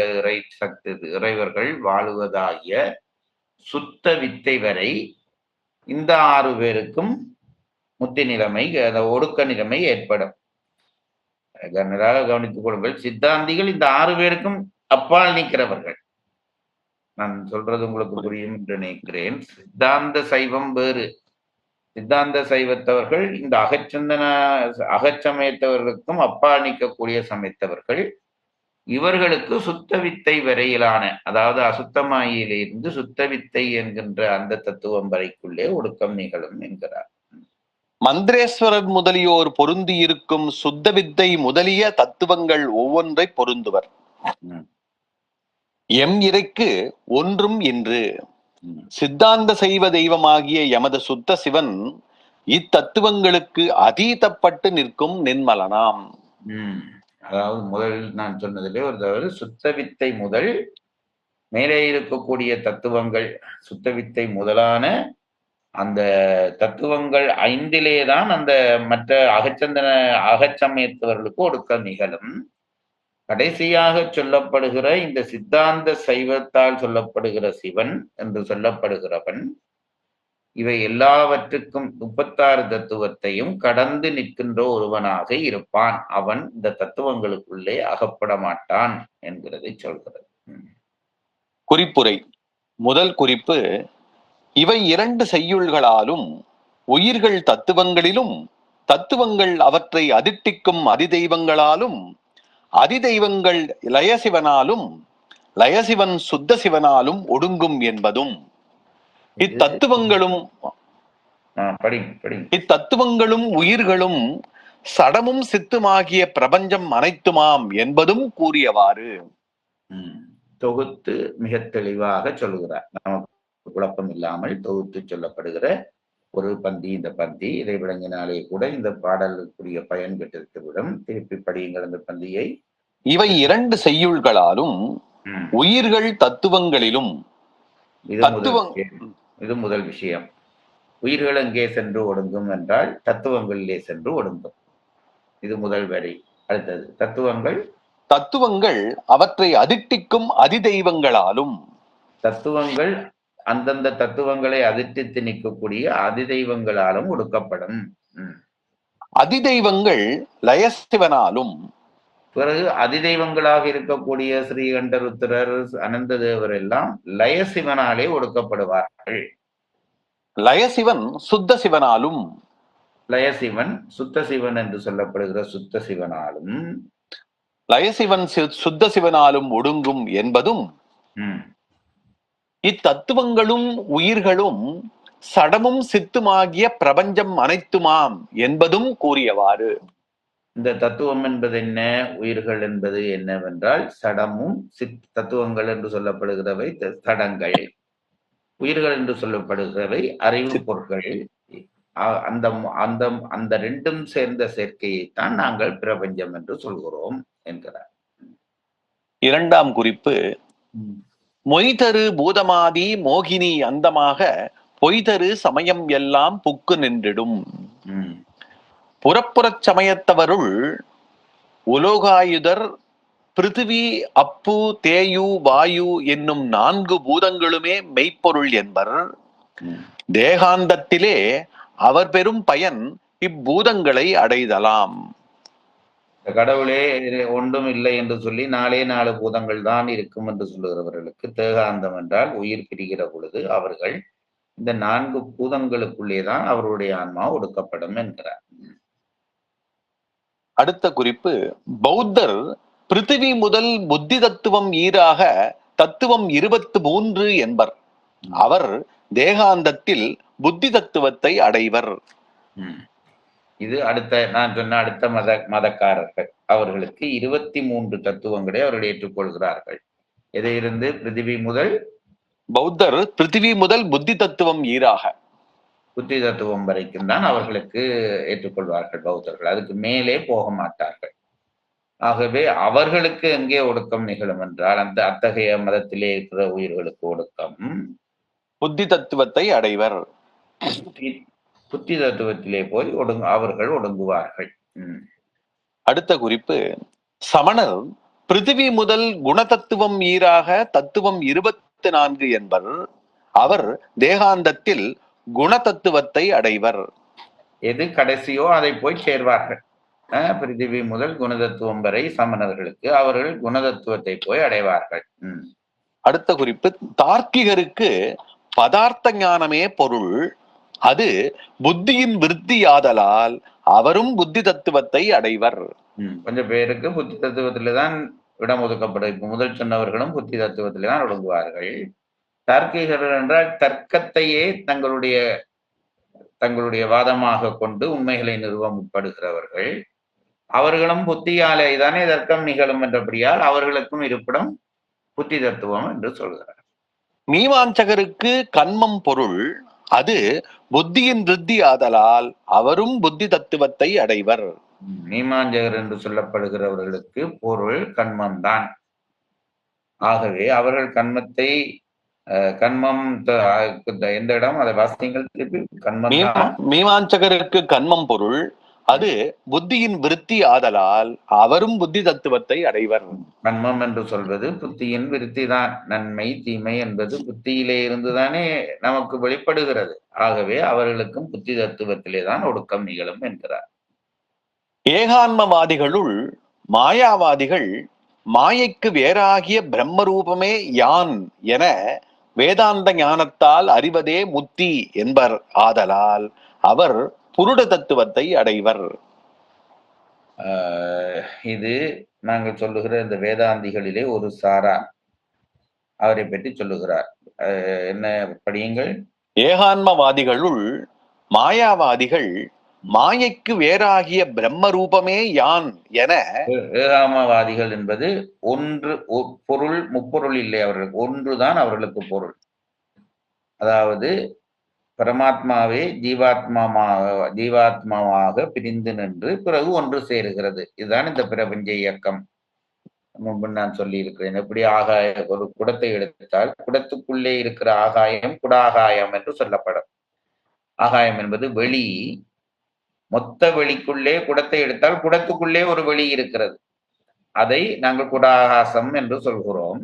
இறைவர்கள் வாழுவதாகிய சுத்த வித்தை வரை இந்த 6 பேருக்கும் முத்தி நிலைமை, ஒடுக்க நிலைமை ஏற்படும். நன்றாக கவனித்துக் கொள்ளுங்கள். சித்தாந்திகள் இந்த 6 பேருக்கும் அப்பால் நிற்கிறவர்கள். நான் சொல்றது உங்களுக்கு புரியும் என்று நினைக்கிறேன். சித்தாந்த சைவம் வேறு. சித்தாந்த சைவத்தவர்கள் இந்த அகச்சமயத்தவர்களுக்கும் அப்பால் நிற்கக்கூடிய சமயத்தவர்கள். இவர்களுக்கு சுத்த வித்தை வரையிலான, அதாவது அசுத்தமாயிலிருந்து சுத்த வித்தை என்கின்ற அந்த தத்துவம் வரைக்குள்ளே ஒடுக்கம் நிகழும் என்கிறார். மந்திரேஸ்வரர் முதலியோர் பொருந்தி இருக்கும் சுத்த வித்தை முதலிய தத்துவங்கள் ஒவ்வொன்றை பொருந்துவர். எம் இறைக்கு ஒன்றும் இன்று சித்தாந்த சைவ தெய்வமாகிய எமது சுத்த சிவன் இத்தத்துவங்களுக்கு அதீதப்பட்டு நிற்கும் நின்மலனாம். அதாவது முதலில் நான் சொன்னதிலே ஒரு தவறு. சுத்த வித்தை முதல் மேலே இருக்கக்கூடிய தத்துவங்கள், சுத்த வித்தை முதலான அந்த தத்துவங்கள் 5 தான் அந்த மற்ற அகச்சமயத்தவர்களுக்கு ஒடுக்கம் நிகழும். கடைசியாக சொல்லப்படுகிற இந்த சித்தாந்த சைவத்தால் சொல்லப்படுகிற சிவன் என்று சொல்லப்படுகிறவன் இவை எல்லாவற்றுக்கும் 36 தத்துவத்தையும் கடந்து நிற்கின்ற ஒருவனாக இருப்பான். அவன் இந்த தத்துவங்களுக்குள்ளே அகப்பட மாட்டான் என்கிறதை சொல்கிறது. குறிப்புரை. முதல் குறிப்பு, இவை 2 செய்யுள்களாலும் உயிர்கள் தத்துவங்களிலும் தத்துவங்கள் அவற்றை அதிட்டிக்கும் அதிதெய்வங்களாலும் அதிதெய்வங்கள் லயசிவனாலும் லயசிவன் சுத்த சிவனாலும் ஒடுங்கும் என்பதும் இத்தத்துவங்களும் உயிர்களும் சடமும் சித்துமாகிய பிரபஞ்சம் அனைத்துமாம் என்பதும் கூறியவாறு தொகுத்து மிக தெளிவாக சொல்கிறார். நமக்கு குழப்பம் இல்லாமல் தொகுத்து சொல்லப்படுகிற ஒரு பந்தி இந்த பந்தி. இதை விளங்கினாலே கூட இந்த பாடலுக்குரிய பயன் பெற்றிருந்துவிடும். திருப்பி படியுங்கள் அந்த பந்தியை. இவை 2 செய்யுள்களாலும் உயிர்கள் தத்துவங்களிலும் இது முதல் விஷயம். உயிர்கள் எங்கே சென்று ஒடுங்கும் என்றால் தத்துவங்களிலே சென்று ஒடுங்கும். இது முதல் வரி. அடுத்தது தத்துவங்கள் அவற்றை அதிட்டிக்கும் அதிதெய்வங்களாலும், தத்துவங்கள் அந்தந்த தத்துவங்களை அதிர்த்து நிற்கக்கூடிய அதிதெய்வங்களாலும் ஒடுக்கப்படும். அதிதெய்வங்கள் லயசிவனாலும், பிறகு அதிதெய்வங்களாக இருக்கக்கூடிய ஸ்ரீகண்டருத்திரர் அனந்த தேவர் எல்லாம் லயசிவனாலே ஒடுக்கப்படுவார்கள். லயசிவன் சுத்த சிவனாலும், லயசிவன் சுத்த சிவன் என்று சொல்லப்படுகிற சுத்த சிவனாலும் லயசிவன் சுத்த சிவனாலும் ஒடுங்கும் என்பதும் இத்தத்துவங்களும் உயிர்களும் சடமும் சித்துமாகிய பிரபஞ்சம் அனைத்துமாம் என்பதும் கூறியவாறு. இந்த தத்துவம் என்பது என்ன, உயிர்கள் என்பது என்னவென்றால் சடமும் தத்துவங்கள் என்று சொல்லப்படுகிறவை தடங்கள், உயிர்கள் என்று சொல்லப்படுகிறவை அறிவு பொருட்கள். அந்த அந்த அந்த ரெண்டும் சேர்ந்த சேர்க்கையைத்தான் நாங்கள் பிரபஞ்சம் என்று சொல்கிறோம் என்கிறார். இரண்டாம் குறிப்பு, மொய்தரு பூதமாதி மோகினி அந்தமாக பொய்தரு சமயம் எல்லாம் புக்கு நின்றிடும். புறப்புறச் சமயத்தவருள் உலோகாயுதர் பிருத்திவி அப்பு தேயு வாயு என்னும் 4 பூதங்களுமே மெய்ப்பொருள் என்பர். தேகாந்தத்திலே அவர் பெரும் பயன் இப்பூதங்களை அடைதலாம். கடவுளே ஒன்றும் இல்லை என்று சொல்லி 4 பூதங்கள் தான் இருக்கும் என்று சொல்லுகிறவர்களுக்கு தேகாந்தம் என்றால் உயிர் பிரிகிற பொழுது அவர்கள் இந்த 4 பூதங்களுக்குள்ளேதான் அவருடைய ஆன்மா ஒடுக்கப்படும் என்கிறார். அடுத்த குறிப்பு, பௌத்தர் பிருத்திவி முதல் புத்தி தத்துவம் ஈராக தத்துவம் 23 என்பர். அவர் தேகாந்தத்தில் புத்தி தத்துவத்தை அடைவர். இது நான் சொன்ன அடுத்த மதக்காரர்கள், அவர்களுக்கு 23 தத்துவங்களை அவர்கள் ஏற்றுக்கொள்கிறார்கள். எதிலிருந்து? பிருத்திவி முதல், பௌத்தர் பிருத்திவி முதல் புத்தி தத்துவம் ஈராக புத்தி தத்துவம் வரைக்கும் தான் அவர்களுக்கு ஏற்றுக்கொள்வார்கள் பௌத்தர்கள். அதுக்கு மேலே போக மாட்டார்கள். ஆகவே அவர்களுக்கு எங்கே ஒடுக்கம் நிகழும் என்றால் அத்தகைய மதத்திலே இருக்கிற உயிர்களுக்கு ஒடுக்கம் புத்தி தத்துவத்தை அடைவர். புத்தி தத்துவத்திலே போய் அவர்கள் ஒடுங்குவார்கள். அடுத்த குறிப்பு, சமணர் பிருத்திவி முதல் குணதத்துவம் ஈராக தத்துவம் 24 என்பர். அவர் தேகாந்தத்தில் குணதத்துவத்தை அடைவர். எது கடைசியோ அதை போய் சேர்வார்கள். பிருத்திவி முதல் குணதத்துவம் வரை சமணர்களுக்கு அவர்கள் குணதத்துவத்தை போய் அடைவார்கள். அடுத்த குறிப்பு, தார்க்கிகருக்கு பதார்த்த ஞானமே பொருள், அது புத்தியின் விருத்தியாதலால் அவரும் புத்தி தத்துவத்தை அடைவர். கொஞ்சம் பேருக்கு புத்தி தத்துவத்திலே தான் இடம் ஒதுக்கப்படும். இப்ப முதல் சொன்னவர்களும் புத்தி தத்துவத்திலே தான் ஒடுங்குவார்கள். தார்க்கிகர்கள் என்றால் தர்க்கத்தையே தங்களுடைய வாதமாக கொண்டு உண்மைகளை நிறுவ முற்படுகிறவர்கள். அவர்களும் புத்தியாலே தானே தர்க்கம் நிகழும் என்றபடியால் அவர்களுக்கும் இருப்பிடம் புத்தி தத்துவம் என்று சொல்கிறார். மீமாஞ்சகருக்கு கன்மம் பொருள், அது புத்தியின் விருத்தி ஆதலால் அவரும் புத்தி தத்துவத்தை அடைவர். மீமாஞ்சகர் என்று சொல்லப்படுகிறவர்களுக்கு பொருள் கன்மம்தான். ஆகவே அவர்கள் கன்மம் எந்த இடம், அதை வாசிங்கள் திருப்பி. கன்மம், மீமாஞ்சகருக்கு கன்மம் பொருள், அது புத்தியின் விருத்தி ஆதலால் அவரும் புத்தி தத்துவத்தை அடைவர். கன்மம் என்று சொல்வது புத்தியின் விருத்தி தான். நன்மை தீமை என்பது புத்தியிலே இருந்துதானே நமக்கு வெளிப்படுகிறது. ஆகவே அவர்களுக்கும் புத்தி தத்துவத்திலே தான் ஒடுக்கம் நிகழும் என்கிறார். ஏகான்மவாதிகளுள் மாயாவாதிகள் மாயைக்கு வேறாகிய பிரம்மரூபமே யான் என வேதாந்த ஞானத்தால் அறிவதே முத்தி என்பர். ஆதலால் அவர் புருட தத்துவத்தை அடைவர். இது நாங்கள் சொல்லுகிற இந்த வேதாந்திகளிலே ஒரு சாரார் அவரை பற்றி சொல்லுகிறார். என்ன படியுங்கள். ஏகான்மவாதிகளுள் மாயாவாதிகள் மாயைக்கு வேறாகிய பிரம்ம ரூபமே யான் என. ஏகாமவாதிகள் என்பது ஒன்று பொருள், முப்பொருள் இல்லை அவர்களுக்கு, ஒன்றுதான் அவர்களுக்கு பொருள். அதாவது பரமாத்மாவே ஜீவாத்மாவாக பிரிந்து நின்று பிறகு ஒன்று சேருகிறது. இதுதான் இந்த பிரபஞ்ச இயக்கம். முன்பு நான் சொல்லி இருக்கிறேன். எப்படி ஒரு குடத்தை எடுத்தால் குடத்துக்குள்ளே இருக்கிற ஆகாயம் குடாகாயம் என்று சொல்லப்படும். ஆகாயம் என்பது வெளி. மொத்த வெளிக்குள்ளே குடத்தை எடுத்தால் குடத்துக்குள்ளே ஒரு வெளி இருக்கிறது. அதை நாங்கள் குடாகாசம் என்று சொல்கிறோம்.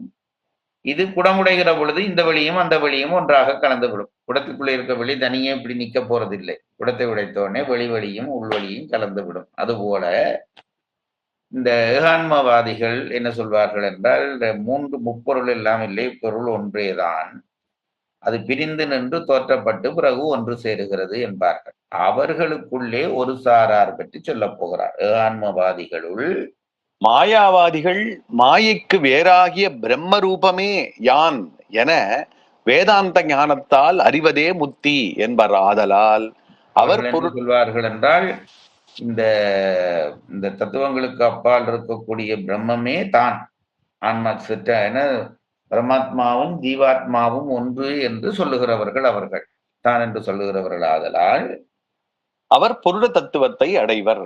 இது குடமுடைகிற பொழுது இந்த வெளியும் அந்த வெளியும் ஒன்றாக கலந்துவிடும். குடத்துக்குள்ளே இருக்க வெளி தனியே இப்படி நிற்க போறதில்லை. குடத்தை உடைத்தோடனே வெளியும் உள்வெளியும் கலந்துவிடும். அதுபோல இந்த ஏகான்மவாதிகள் என்ன சொல்வார்கள் என்றால், முப்பொருள் எல்லாம் இல்லை, பொருள் ஒன்றேதான், அது பிரிந்து நின்று தோற்றப்பட்டு பிறகு ஒன்று சேருகிறது என்பார்கள். அவர்களுக்குள்ளே ஒரு சாரார் பற்றி சொல்ல போகிறார். ஏகான்மவாதிகளுள் மாயாவாதிகள் மாயைக்கு வேறாகிய பிரம்ம ரூபமே யான் என வேதாந்த ஞானத்தால் அறிவதே முத்தி என்பர் ஆதலால் அவர் அவர்கள் என்ன சொல்வார்கள் என்றால், இந்த இந்த தத்துவங்களுக்கு அப்பால் இருக்கக்கூடிய பிரம்மமே தான் ஆன்மா என பரமாத்மாவும் ஜீவாத்மாவும் ஒன்று என்று சொல்லுகிறவர்கள் அவர்கள் தான் என்று சொல்லுகிறவர்கள் ஆதலால் அவர் புருட தத்துவத்தை அடைவர்.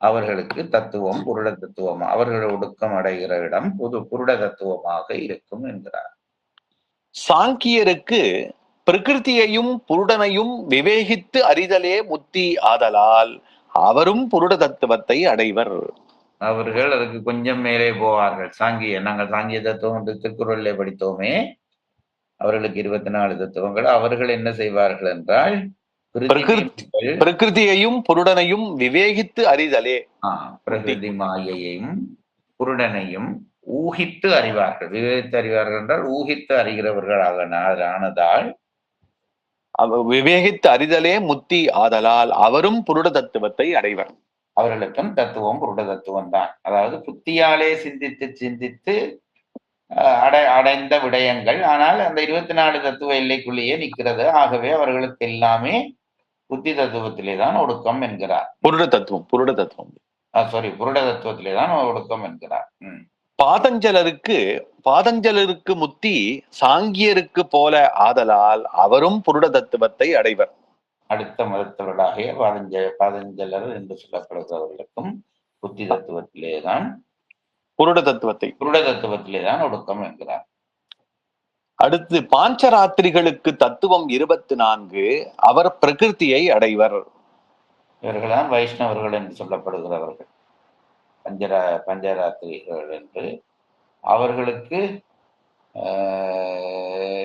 அவர்களுக்கு தத்துவம் புருட தத்துவம், அவர்கள் ஒடுக்கம் அடைகிற இடம் புருட தத்துவமாக இருக்கும் என்கிறார். சாங்கியருக்கு பிரகிருதியையும் புருடனையும் விவேகித்து அறிதலே முத்தி ஆதலால் அவரும் புருட தத்துவத்தை அடைவர். அவர்கள் அதுக்கு கொஞ்சம் மேலே போவார்கள். நாங்கள் சாங்கிய தத்துவம் என்று திருக்குறளிலே படித்தோமே, அவர்களுக்கு 24 தத்துவங்கள். அவர்கள் என்ன செய்வார்கள் என்றால், பிரகிருதியையும் புருடனையும் விவேகித்து அறிதலே, பிரகிருதி மாயையையும் புருடனையும் ஊகித்து அறிவார்கள். விவேகித்து அறிவார்கள் என்றால் ஊகித்து அறிகிறவர்கள் ஆனதால் விவேகித்து அறிதலே முத்தி ஆதலால் அவரும் புருட தத்துவத்தை அடைவர். அவர்களுக்கும் தத்துவம் புருட தத்துவம் தான். அதாவது புத்தியாலே சிந்தித்து அடைந்த விடயங்கள். ஆனால் அந்த 24 தத்துவ எல்லைக்குள்ளேயே நிற்கிறது. ஆகவே அவர்களுக்கு எல்லாமே புத்தி தத்துவத்திலே தான் ஒடுக்கம் என்கிறார். புருட தத்துவம் புருட தத்துவத்திலே தான் ஒடுக்கம் என்கிறார். பாதஞ்சலருக்கு முத்தி சாங்கியருக்கு போல ஆதலால் அவரும் புருட தத்துவத்தை அடைவர். அடுத்த மதத்தவர்களாகிய பாதஞ்சலர் என்று சொல்லப்படுகிறவர்களுக்கும் புத்தி தத்துவத்திலே தான் புருட தத்துவத்திலே தான் ஒடுக்கம் என்கிறார். அடுத்து பாஞ்சராத்திரிகளுக்கு தத்துவம் 24, அவர் பிரகிருதியை அடைவர். இவர்கள்தான் வைஷ்ணவர்கள் என்று சொல்லப்படுகிறவர்கள், பஞ்சராத்திரிகள் என்று. அவர்களுக்கு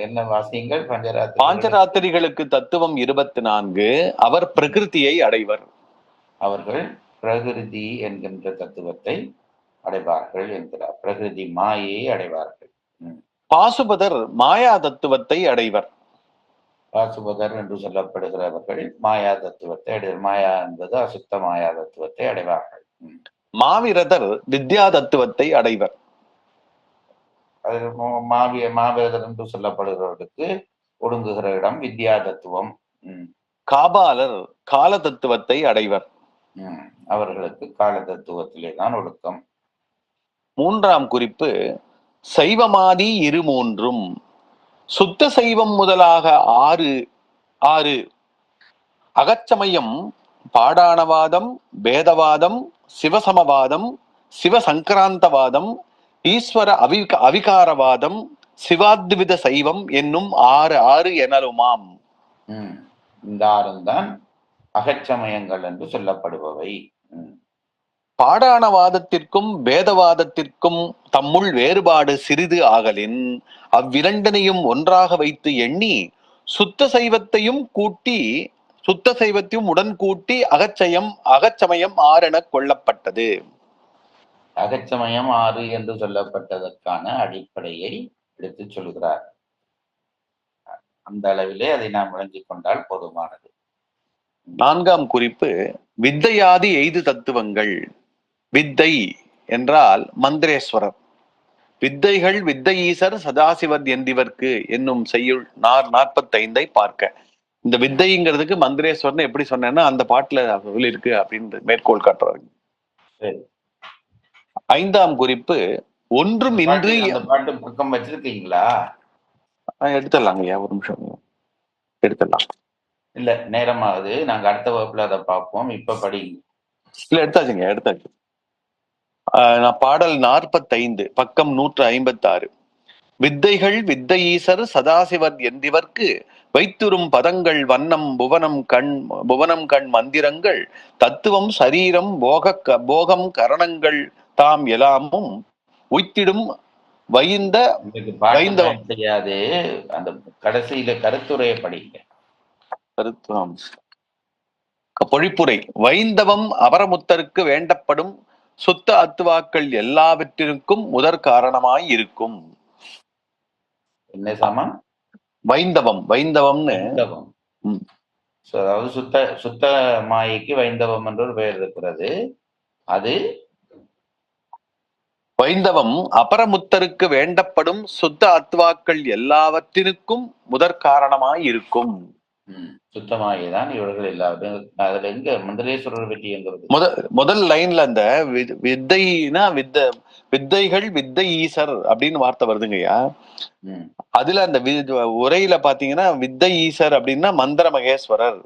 என்ன வாசியங்கள்? பாஞ்சராத்திரிகளுக்கு தத்துவம் 24, அவர் பிரகிருதியை அடைவர். அவர்கள் பிரகிருதி என்கின்ற தத்துவத்தை அடைவார்கள் என்கிறார். பிரகிருதி மாயை அடைவார்கள். பாசுபதர் மாயா தத்துவத்தை அடைவர். பாசுபதர் என்று சொல்லப்படுகிறவர்கள் மாயா தத்துவத்தை அடைவர். மாயா என்பது அசுத்த மாயா தத்துவத்தை அடைவார்கள். மாவிரதர் வித்யா தத்துவத்தை அடைவர். அது மாவிரதர் என்று சொல்லப்படுகிறவர்களுக்கு ஒடுங்குகிற இடம் வித்யா தத்துவம். காபாலர் கால தத்துவத்தை அடைவர். அவர்களுக்கு கால தத்துவத்திலே தான் ஒடுக்கம். 3ஆம் குறிப்பு, சைவமாதி 23, சுத்த சைவம் முதலாக 6 அகச்சமயம், பாடாணவாதம், பேதவாதம், சிவசமவாதம், சிவசங்கராந்தவாதம், ஈஸ்வர அவிகாரவாதம், சிவாத்வித சைவம் என்னும் 6 எனலுமாம். இந்த 6 தான் அகச்சமயங்கள் என்று சொல்லப்படுபவை. பாடாணவாதத்திற்கும் பேதவாதத்திற்கும் தம்முள் வேறுபாடு சிறிது ஆகலின் அவ்விரண்டனையும் ஒன்றாக வைத்து எண்ணி சுத்த சைவத்தையும் உடன் கூட்டி அகச்சமயம் 6 என கொள்ளப்பட்டது. அகச்சமயம் 6 என்று சொல்லப்பட்டதற்கான அடிப்படையை எடுத்து சொல்கிறார். அந்த அளவிலே அதை நாம் விளங்கிக் கொண்டால் போதுமானது. 4ஆம் குறிப்பு, வித்தையாதி 5 தத்துவங்கள். வித்தை என்றால் மந்திரேஸ்வரர். வித்தைகள் வித்தையீசர் சதாசிவர் என்பவர்க்கு என்னும் செய்யுள் 45 பார்க்க. இந்த வித்தைங்கிறதுக்கு மந்திரேஸ்வரன் எப்படி சொன்னேன்னா அந்த பாட்டுல சொல்லியிருக்கு அப்படின்னு மேற்கோள் காட்டுறாங்க. 5ஆம் குறிப்பு, ஒன்றும் இன்றி. பாட்டு பக்கம் வச்சிருக்கீங்களா? எடுத்துடலாங்க ஐயா, ஒரு நிமிஷம் எடுத்துடலாம். இல்ல, நேரமாகுது. நாங்க அடுத்த வகுப்புல அதை பார்ப்போம். இப்ப படிங்க. இல்ல, எடுத்தாச்சு. நான் பாடல் 45 பக்கம் 156. வித்தைகள் வித்தையீசர் சதாசிவர் என்பவர்க்கு வைத்துறும் பதங்கள் வண்ணம் புவனம் கண் மந்திரங்கள் தத்துவம் சரீரம் போகம் கரணங்கள் தாம் எல்லாமும் உய்த்திடும் செய்யாது. அந்த கடைசியில கருத்துரையை படிங்க. பொழிப்புரை. வைந்தவம் அபரமுத்தருக்கு வேண்டப்படும் சுத்த அத்துவாக்கள் எல்லாவற்றிற்கும் முதற் காரணமாய் இருக்கும். என்ன சமம்? வைந்தவம்னு. அதாவது சுத்த மாயைக்கு வைந்தவம் என்ற ஒரு பெயர் இருக்கிறது. அது வைந்தவம் அபரமுத்தருக்கு வேண்டப்படும் சுத்த ஆத்மாக்கள் எல்லாவற்றிற்கும் முதற் காரணமாய் இருக்கும். சுத்தமாகிதான் இவர்கள் எல்லாரும். அதுல எங்க மந்திரேஸ்வரர் பற்றி எங்க முதல் லைன்ல அந்த வித்தைனா வித்தைகள் வித்தை ஈசர் அப்படின்னு வார்த்தை வருதுங்கய்யா. அதுல அந்த உரையில பாத்தீங்கன்னா வித்தை ஈசர் அப்படின்னா மந்திர மகேஸ்வரர்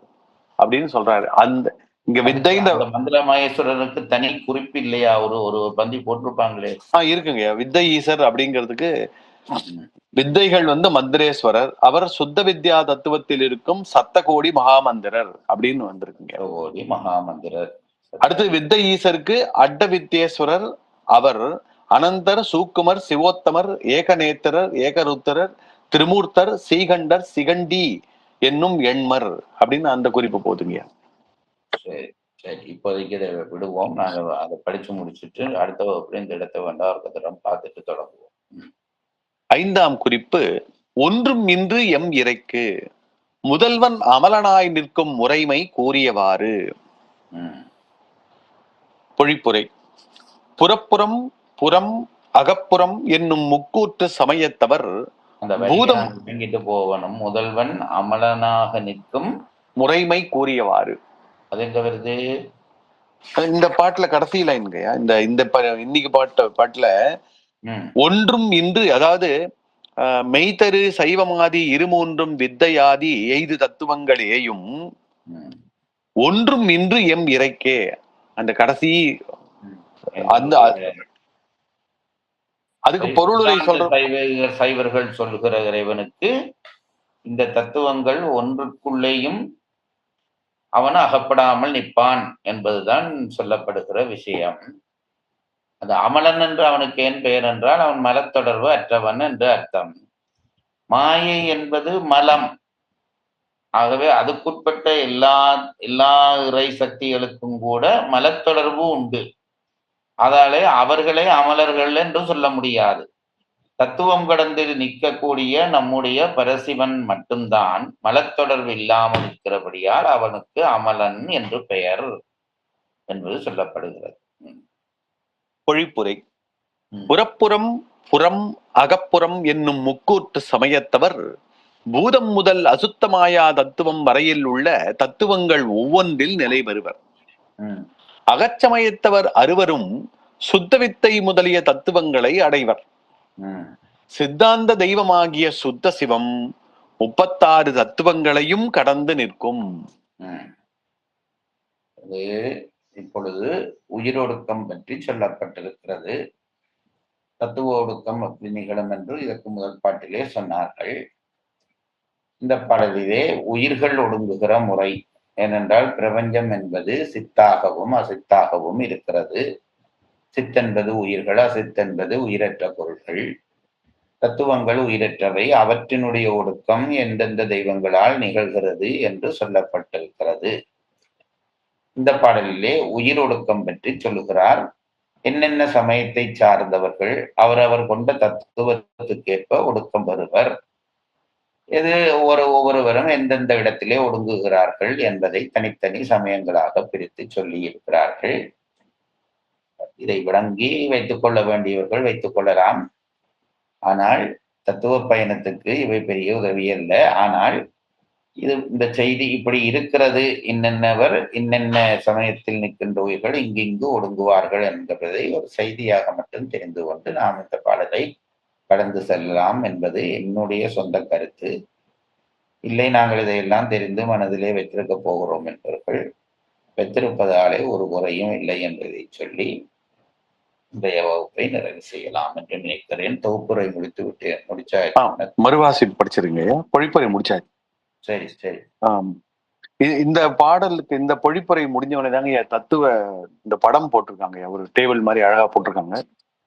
அப்படின்னு சொல்றாரு. அந்த இங்க வித்தை மந்திர மகேஸ்வரருக்கு தனி குறிப்பு இல்லையா? ஒரு பந்தி போட்டிருப்பாங்களே. இருக்குங்க. வித்தை ஈசர் அப்படிங்கிறதுக்கு வித்தைகள் மந்திரேஸ்வரர், அவர் சுத்த வித்யா தத்துவத்தில் இருக்கும் சத்தகோடி மகாமந்திரர் அப்படின்னு வந்திருக்குங்க. கோடி மகாமந்திரர். அடுத்து வித்தை ஈசருக்கு அட்ட வித்யேஸ்வரர், அவர் அனந்தர், சூக்குமர், சிவோத்தமர், ஏகநேத்திரர், ஏகருத்தரர், திரிமூர்த்தர், சீகண்டர், சிகண்டி என்னும் எண்மர் அப்படின்னு அந்த குறிப்பு போதுங்க. சரி சரி, இப்போதைக்கு இதை விடுவோம். நாங்க அதை படிச்சு முடிச்சுட்டு அடுத்த வகுப்புல இந்த இடத்தை வேண்டாம் ஒரு தரம் பார்த்துட்டு தொடங்குவோம். 5ஆம் குறிப்பு, ஒன்றும் இன்று எம் இறைக்கு முதல்வன் அமலனாய் நிற்கும் முறைமை கூறியவாறு. பொழிப்புரை. புறப்புறம் புறம் அகப்புறம் என்னும் முக்கூற்று சமயத்தவர் பூதம் இங்கிட்டு போகணும். முதல்வன் அமலனாக நிற்கும் முறைமை கூறியவாறு. அது எங்க வருது? இந்த பாட்டுல கடைசி லைன்கையா, இந்த இன்னைக்கு பாட்டுல ஒன்றும் இன்று, அதாவது மெய்தரு சைவமாதி இருமூன்றும் வித்தையாதி எய்து தத்துவங்களேயும் ஒன்றும் இன்று எம் இறைக்கே, அந்த கடைசி அந்த அதுக்கு பொருளுரை சொல்ற சைவர்கள் சொல்லுகிற இறைவனுக்கு இந்த தத்துவங்கள் ஒன்றுக்குள்ளேயும் அவன் அகப்படாமல் நிற்பான் என்பதுதான் சொல்லப்படுகிற விஷயம். அது அமலன் என்று அவனுக்கு ஏன் பெயர் என்றால் அவன் மலத்தொடர்பு அற்றவன் என்று அர்த்தம். மாயை என்பது மலம். ஆகவே அதுக்குட்பட்ட எல்லா இறை சக்திகளுக்கும் கூட மலத்தொடர்பு உண்டு. அதாலே அவர்களே அமலர்கள் என்று சொல்ல முடியாது. தத்துவம் கடந்து நிற்கக்கூடிய நம்முடைய பரசிவன் மட்டும்தான் மலத்தொடர்பு இல்லாமல் இருக்கிறபடியால் அவனுக்கு அமலன் என்று பெயர் என்பது சொல்லப்படுகிறது. பொழிப்புரை. புறப்புறம் புறம் அகப்புறம் என்னும் முக்கூற்று சமயத்தவர் பூதம் முதல் அசுத்தமாயா தத்துவம் வரையில் உள்ள தத்துவங்கள் ஒவ்வொன்றில் நிலை பெறுவர். அகச்சமயத்தவர் அறுவரும் சுத்தவித்தை முதலிய தத்துவங்களை அடைவர். சித்தாந்த தெய்வமாகிய சுத்த சிவம் 36 தத்துவங்களையும் கடந்து நிற்கும். இப்பொழுது உயிரொடுக்கம் பற்றி சொல்லப்பட்டிருக்கிறது. தத்துவ ஒடுக்கம் அப்படி நிகழும் என்று இதற்கு முதல் பாட்டிலே சொன்னார்கள். இந்த பாடலிலே உயிர்கள் ஒடுங்குகிற முறை, ஏனென்றால் பிரபஞ்சம் என்பது சித்தாகவும் அசித்தாகவும் இருக்கிறது. சித்தென்பது உயிர்கள், அசித்தென்பது உயிரற்ற பொருள்கள். தத்துவங்கள் உயிரற்றவை, அவற்றினுடைய ஒடுக்கம் எந்தெந்த தெய்வங்களால் நிகழ்கிறது என்று சொல்லப்பட்டிருக்கிறது. இந்த பாடலிலே உயிர் ஒடுக்கம் பற்றி சொல்லுகிறார். என்னென்ன சமயத்தை சார்ந்தவர்கள் அவரவர் கொண்ட தத்துவத்துக்கேற்ப ஒடுக்கம் பெறுவர், இது ஒவ்வொருவரும் எந்தெந்த இடத்திலே ஒடுங்குகிறார்கள் என்பதை தனித்தனி சமயங்களாக பிரித்து சொல்லி இருக்கிறார்கள். இதை விளங்கி வைத்துக் கொள்ள வேண்டியவர்கள் வைத்துக் கொள்ளலாம். ஆனால் தத்துவ பயணத்துக்கு இவை பெரிய உதவி அல்ல. ஆனால் இந்த செய்தி இப்படி இருக்கிறது, இன்னென்னவர் இன்னென்ன சமயத்தில் நிற்கின்ற உயிர்கள் இங்கு ஒடுங்குவார்கள் என்பதை ஒரு செய்தியாக மட்டும் தெரிந்து கொண்டு நாம் இந்த பாடலை கடந்து செல்லலாம் என்பது என்னுடைய சொந்த கருத்து. இல்லை, நாங்கள் இதையெல்லாம் தெரிந்து மனதிலே வைத்திருக்க போகிறோம் என்பவர்கள் வைத்திருப்பதாலே ஒரு குறையும் இல்லை என்பதை சொல்லி இன்றைய வகுப்பை நிறைவு செய்யலாம் என்று நினைக்கிறேன். தொகுப்புரை முடித்து விட்டு முடிச்சா மறுவாசிப்பு படிச்சிருங்க, பொழிப்புரை முடிச்சாச்சு. சரி சரி. இந்த பாடலுக்கு இந்த பொழிப்புரை முடிஞ்சவனே தாங்க தத்துவ இந்த படம் போட்டிருக்காங்க, ஒரு டேபிள் மாதிரி அழகா போட்டிருக்காங்க.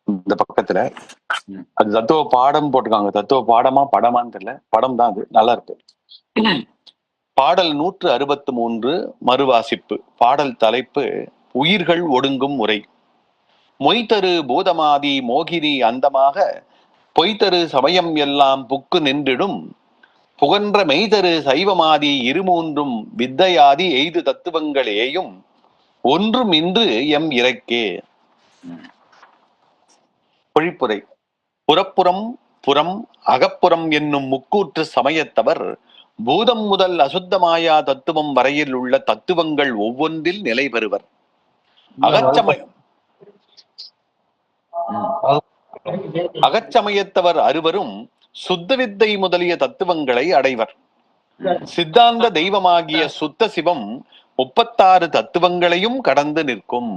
இந்த பக்கத்துல அது தத்துவ பாடம் போட்டிருக்காங்க. தத்துவ பாடமா படமான்னு தெரியல, படம் தான் அது, நல்லா இருக்கு. பாடல் 163 மறுவாசிப்பு. பாடல் தலைப்பு உயிர்கள் ஒடுங்கும் முறை. மொய்தரு பூதமாதி மோகினி அந்தமாக பொய்தரு சமயம் எல்லாம் புக்கு நின்றிடும் புகன்ற மெய்தரு சைவமாதி இருமூன்றும் வித்தையாதி எய்து தத்துவங்களேயும் ஒன்றும் இன்று எம் இறைக்கே. பொழிப்புரை. புறப்புறம் புறம் அகப்புறம் என்னும் முக்கூற்று சமயத்தவர் பூதம் முதல் அசுத்தமாயா தத்துவம் வரையில் உள்ள தத்துவங்கள் ஒவ்வொன்றில் நிலை பெறுவர். அகச்சமயத்தவர் அறுவரும் சுத்த வித்தை முதலிய தத்துவங்களை அடைவர். சித்தாந்த தெய்வமாகிய சுத்த சிவம் 36 தத்துவங்களையும் கடந்து நிற்கும்.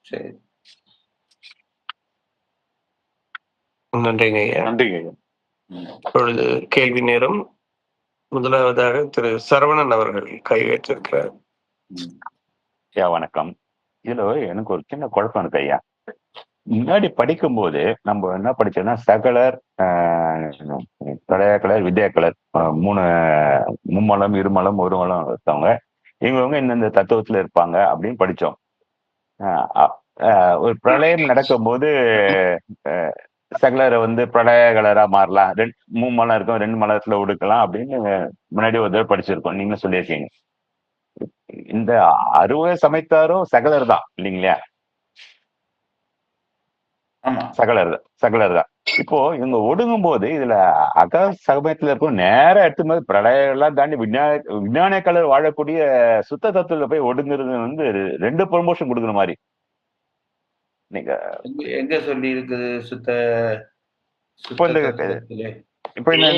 சரி, நன்றிங்க ஐயா. நன்றிங்க ஐயா. இப்பொழுது கேள்வி நேரம். முதலாவதாக திரு சரவணன் அவர்கள் கை வைத்திருக்கிறார். ஐயா வணக்கம். இதுல எனக்கு ஒரு சின்ன குழப்பம் இருக்கு ஐயா. முன்னாடி படிக்கும்போது நம்ம என்ன படிச்சோம்னா சகலர், கலையாக்கலர், வித்யாக்கலர், 3 மும்மலம், இருமலம், ஒரு மலம் இருந்தவங்க, இவங்க இந்தந்த தத்துவத்துல இருப்பாங்க அப்படின்னு படிச்சோம். ஒரு பிரளயம் நடக்கும்போது சகலரை பிரளயகலரா மாறலாம், 3 மலம் இருக்கும், 2 மலத்துல ஒடுக்கலாம் அப்படின்னு முன்னாடி ஒரு தடவை படிச்சிருக்கோம். நீங்களும் சொல்லியிருக்கீங்க. இந்த 60 சமைத்தாரும் சகலர் தான் இல்லைங்களா? சகலர் தான். இப்போ இவங்க ஒடுங்கும் போது இதுல அக சமயத்துல இருக்கும் நேரம் எடுத்தும்போது பிரளயம் எல்லாம் தாண்டி விஞ்ஞான கலர் வாழக்கூடிய சுத்த தத்துவத்துல போய் ஒடுங்குறது 2 ப்ரொமோஷன் கொடுக்குற மாதிரி. நீங்க எங்க சொல்லி இருக்குது? இப்போ இந்த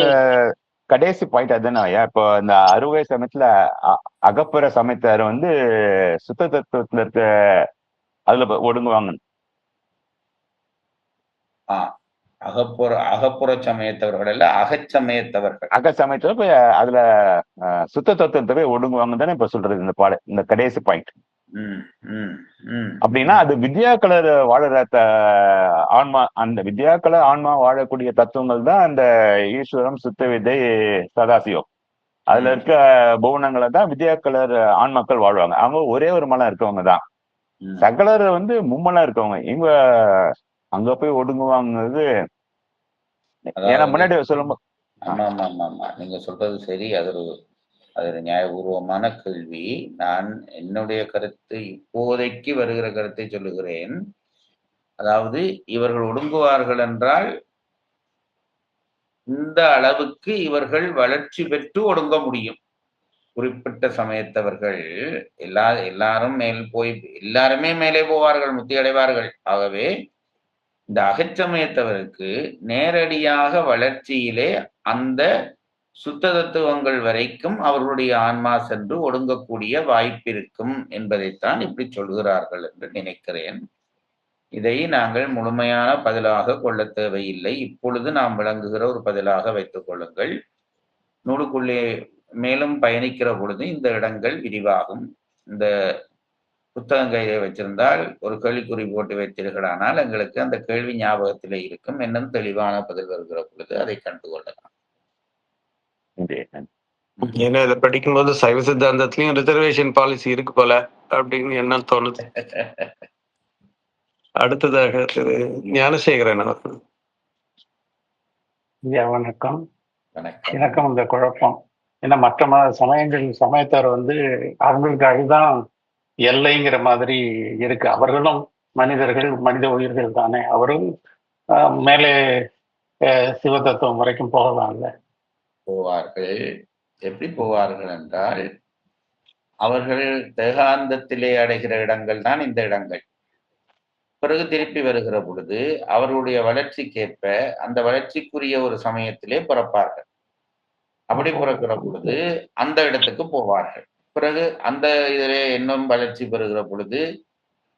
கடைசி பாயிண்ட் அதுதானே ஐயா. இப்போ இந்த 60 சமயத்துல அகப்புற சமயத்தார் சுத்த தத்துவத்துல இருக்க அதுல ஒடுங்குவாங்க. அகப்புற சமயத்தவர்கள் அல்ல, அகச்சமயத்தவர்கள். அகச்சமயத்தவர் அதுல சுத்த தத்துவத்தை போய் ஒடுங்குவாங்க தானே இப்ப சொல்றது இந்த கடைசி பாயிண்ட். அப்படின்னா அது வித்யா கலர் வாழற ஆன்மா, அந்த வித்யா கலர் ஆன்மா வாழக்கூடிய தத்துவங்கள் தான் அந்த ஈஸ்வரம், சுத்த வித்தை, சதாசிவம். அதுல இருக்க புவனங்களை தான் வித்யா கலர் ஆன்மாக்கள் வாழ்வாங்க. அவங்க ஒரே ஒரு மலம் இருக்கவங்க தான். சகலர் மும்மலம் இருக்கவங்க. இவங்க அங்க போய் ஒடுங்குவாங்கிறது ஏன்னா முன்னாடி சொல்லும்போது. ஆமா, நீங்க சொல்றது சரி. அது ஒரு நியாயபூர்வமான கேள்வி. நான் என்னுடைய கருத்து, இப்போதைக்கு வருகிற கருத்தை சொல்லுகிறேன். அதாவது இவர்கள் ஒடுங்குவார்கள் என்றால் இந்த அளவுக்கு இவர்கள் வளர்ச்சி பெற்று ஒடுங்க முடியும். குறிப்பிட்ட சமயத்தவர்கள் எல்லாருமே மேலே போவார்கள், முத்தி அடைவார்கள். ஆகவே இந்த அகச்சமயத்தவருக்கு நேரடியாக வளர்ச்சியிலே அந்த சுத்த தத்துவங்கள் வரைக்கும் அவர்களுடைய ஆன்மா சென்று ஒடுங்கக்கூடிய வாய்ப்பிருக்கும் என்பதைத்தான் இப்படி சொல்கிறார்கள் என்று நினைக்கிறேன். இதை நாங்கள் முழுமையான பதிலாக கொள்ள தேவையில்லை. இப்பொழுது நாம் விளங்குகிற ஒரு பதிலாக வைத்துக் கொள்ளுங்கள். நூலுக்குள்ளே மேலும் பயணிக்கிற பொழுது இந்த இடங்கள் விரிவாகும். இந்த புத்தகம் கையிலே வச்சிருந்தால் ஒரு கேள்விக்குறி போட்டு வைத்தீர்களானால் எங்களுக்கு அந்த கேள்வி ஞாபகத்திலே இருக்கும். இன்னும் தெளிவான பதில் வருகிற பொழுது அதை கண்டு கொள்ளலாம். ஏன்னா இதை படிக்கும்போது சைவ சித்தாந்தத்திலையும் ரிசர்வேஷன் பாலிசி இருக்கு போல அப்படின்னு என்ன தோணுது. அடுத்ததாக திரு ஞானசேகரன் அவர்கள். வணக்கம். எனக்கும் இந்த குழப்பம். ஏன்னா மற்ற சமயத்தார் அவங்களுக்கு அதுதான் எல்லைங்கிற மாதிரி இருக்கு. அவர்களும் மனிதர்கள், மனித உயிர்கள் தானே. அவரும் மேலே சிவ தத்துவம் வரைக்கும் போகலாம்ல? போவார்கள். எப்படி போவார்கள் என்றால் அவர்கள் தேகாந்தத்திலே அடைகிற இடங்கள் தான் இந்த இடங்கள். பிறகு திருப்பி வருகிற பொழுது அவர்களுடைய வளர்ச்சிக்கேற்ப அந்த வளர்ச்சிக்குரிய ஒரு சமயத்திலே பிறப்பார்கள். அப்படி பிறக்கிற பொழுது அந்த இடத்துக்கு போவார்கள். பிறகு அந்த இதிலே இன்னும் வளர்ச்சி பெறுகிற பொழுது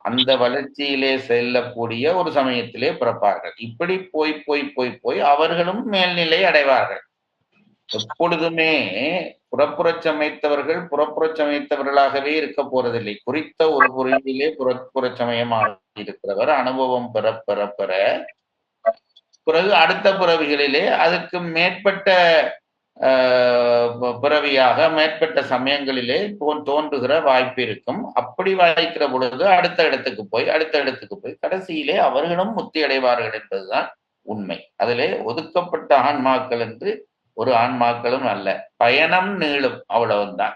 அந்த வளர்ச்சியிலே செல்லக்கூடிய ஒரு சமயத்திலே பிறப்பார்கள். இப்படி போய் போய் போய் போய் அவர்களும் மேல்நிலை அடைவார்கள். எப்பொழுதுமே புறப்புறச் சமைத்தவர்கள் புறப்புறச் சமைத்தவர்களாகவே இருக்க போறதில்லை. குறித்த ஒரு பொருளிலே புறப்புறச் சமயமாக இருக்கிறவர் அனுபவம் பெற பெற பெற பிறகு அடுத்த பிறவிகளிலே அதுக்கு மேற்பட்ட பிறவியாக மேற்பட்ட சமயங்களிலே தோன்றுகிற வாய்ப்பு இருக்கும். அப்படி வாய்க்கிற பொழுது அடுத்த இடத்துக்கு போய் கடைசியிலே அவர்களும் முத்தி அடைவார்கள் என்பதுதான் உண்மை. அதிலே ஒதுக்கப்பட்ட ஆன்மாக்கள் என்று ஒரு ஆன்மாக்களும் அல்ல. பயணம் நீளும், அவ்வளவுதான்.